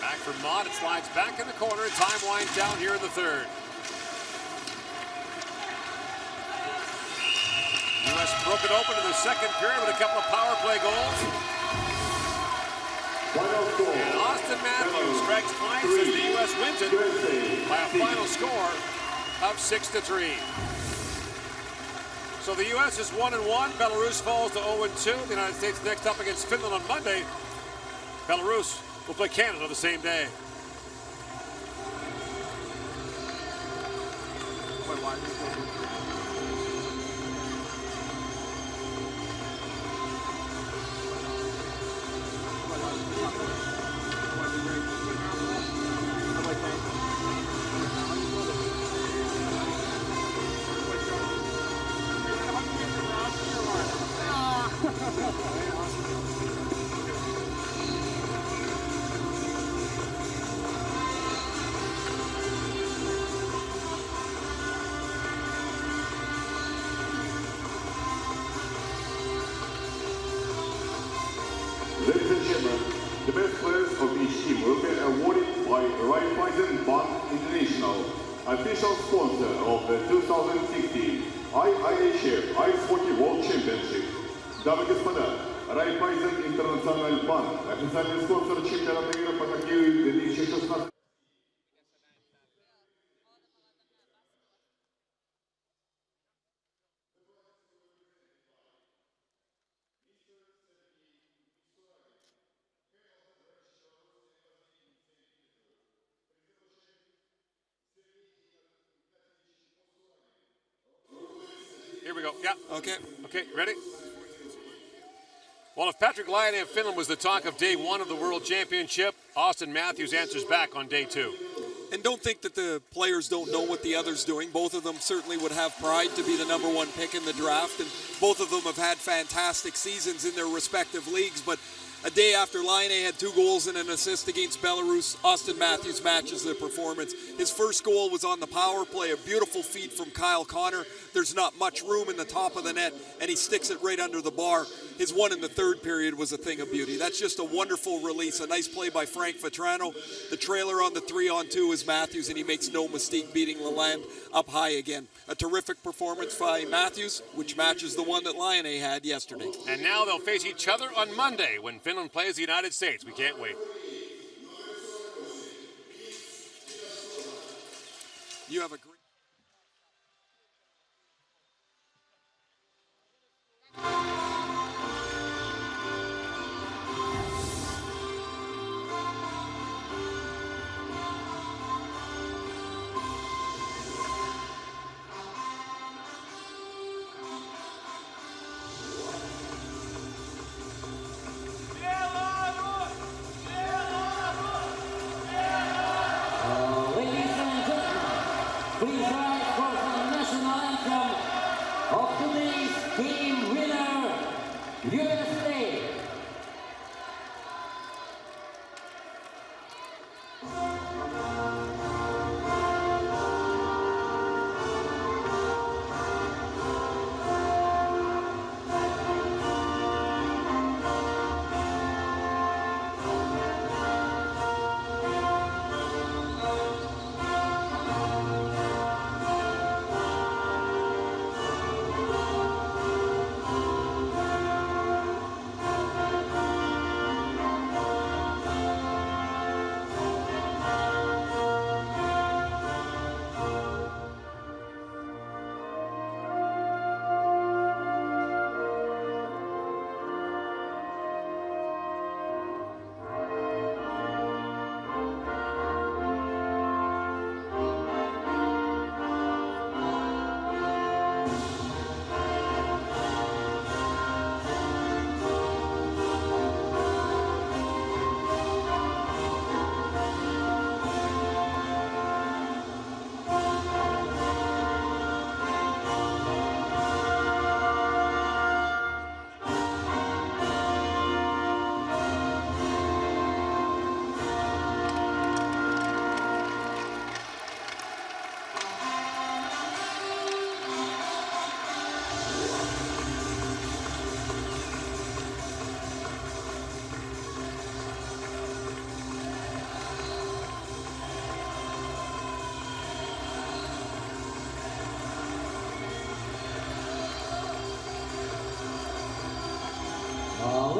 Back for Mott, it slides back in the corner, and time winds down here in the third. U.S. broke it open in the second period with a couple of power play goals. And Austin Matthews strikes twice as the U.S. wins it by a final score of 6-3. So the U.S. is 1-1. Belarus falls to 0-2. The United States next up against Finland on Monday. Belarus will play Canada the same day. Ladies and gentlemen, the best players of each team will be awarded by Raiffeisen Bank International, official sponsor of the 2016 IIHF Ice Hockey World Championship. Дамы и господа, Raiffeisen International Bank, официальный спонсор чемпионата мира по хоккею 2016. Here we go. Yeah. Okay. Okay, ready? Well, if Patrick Laine of Finland was the talk of day 1 of the World Championship, Austin Matthews answers back on day 2. And don't think that the players don't know what the other's doing. Both of them certainly would have pride to be the #1 pick in the draft, and both of them have had fantastic seasons in their respective leagues. But a day after Laine had 2 goals and an assist against Belarus, Austin Matthews matches the performance. His first goal was on the power play, a beautiful feed from Kyle Connor. There's not much room in the top of the net, and he sticks it right under the bar. His one in the third period was a thing of beauty. That's just a wonderful release, a nice play by Frank Vetrano. The trailer on the 3-on-2 is Matthews, and he makes no mistake beating Lalonde up high again. A terrific performance by Matthews, which matches the one that Laine had yesterday. And now they'll face each other on Monday when Finland plays the United States. We can't wait. You have a great... Ladies and gentlemen, please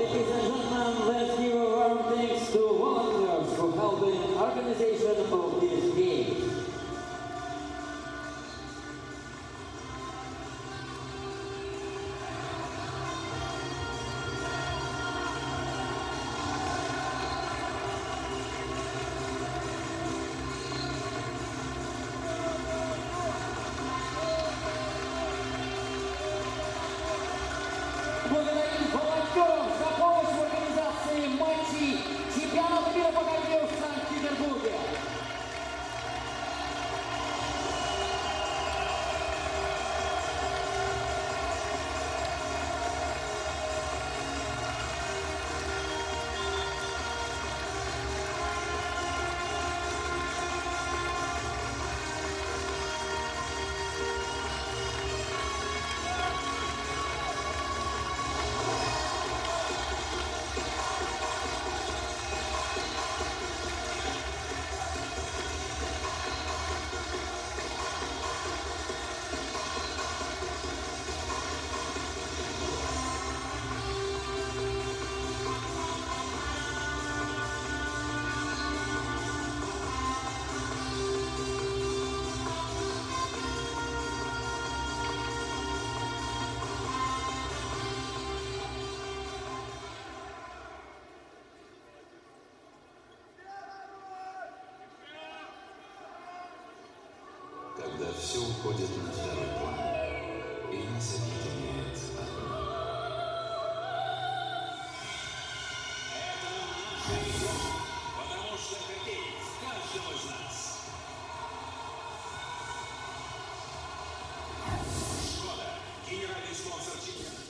Ladies and gentlemen, let's give a warm thanks to volunteers who helped in organization of this game. Благодарим волонтеров за помощь в организации матчей чемпионата мира по борьбе в Санкт-Петербурге. Когда все уходит на второй план, и нас объединяет одно. Это наша игра, потому что хоккей в каждом из нас. Шкода, генеральный спонсор чемпионата.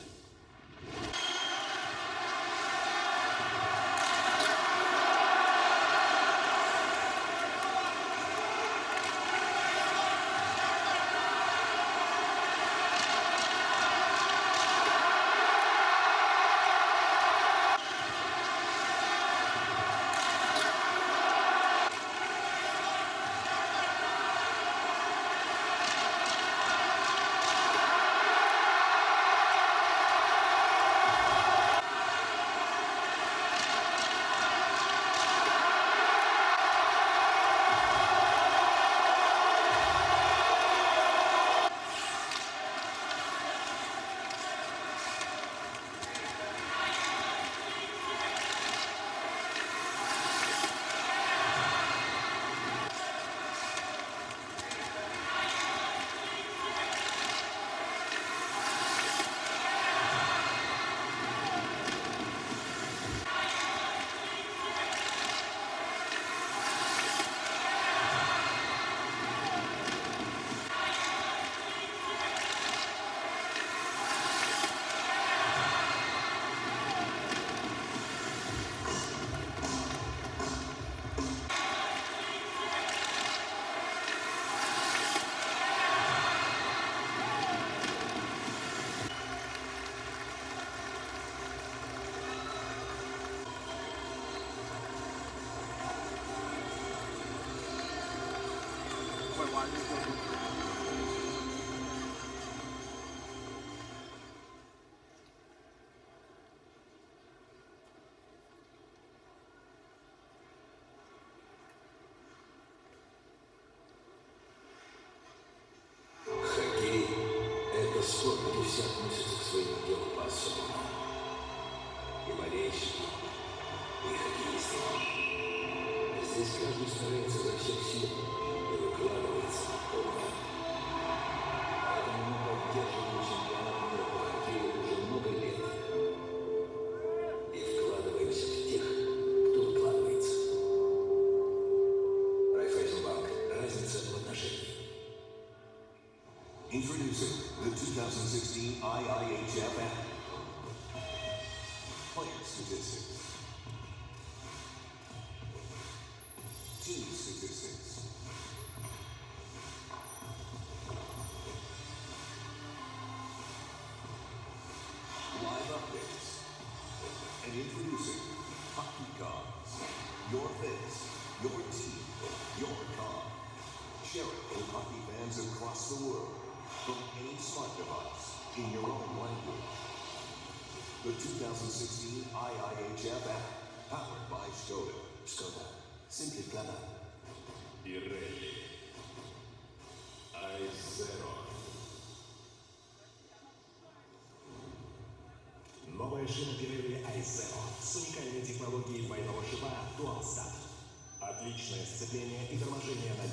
Хоккей – это спорт, где все относятся к своему делу по-особому. И болельщики, и хоккеисты. Здесь каждый старается изо всех сил и выкладывается на полную. Поэтому мы поддерживаем чемпионат мира по хоккею уже много лет. И вкладываемся в тех, кто вкладывается. Райффайзенбанк. Разница в отношении. Introducing the 2016 IIHF app. Player statistics. Team statistics. Live updates. And introducing Hockey Cards. Your face, your team, your card. Share it with hockey fans across the world. From any smart device in your own language. The 2016 IIHF app, powered by Skoda. Skoda. Simply clever. Pirelli. I0. Новая шина Pirelli I0 с уникальной технологией двойного шипа Dual Stat. Отличное сцепление и торможение надежно.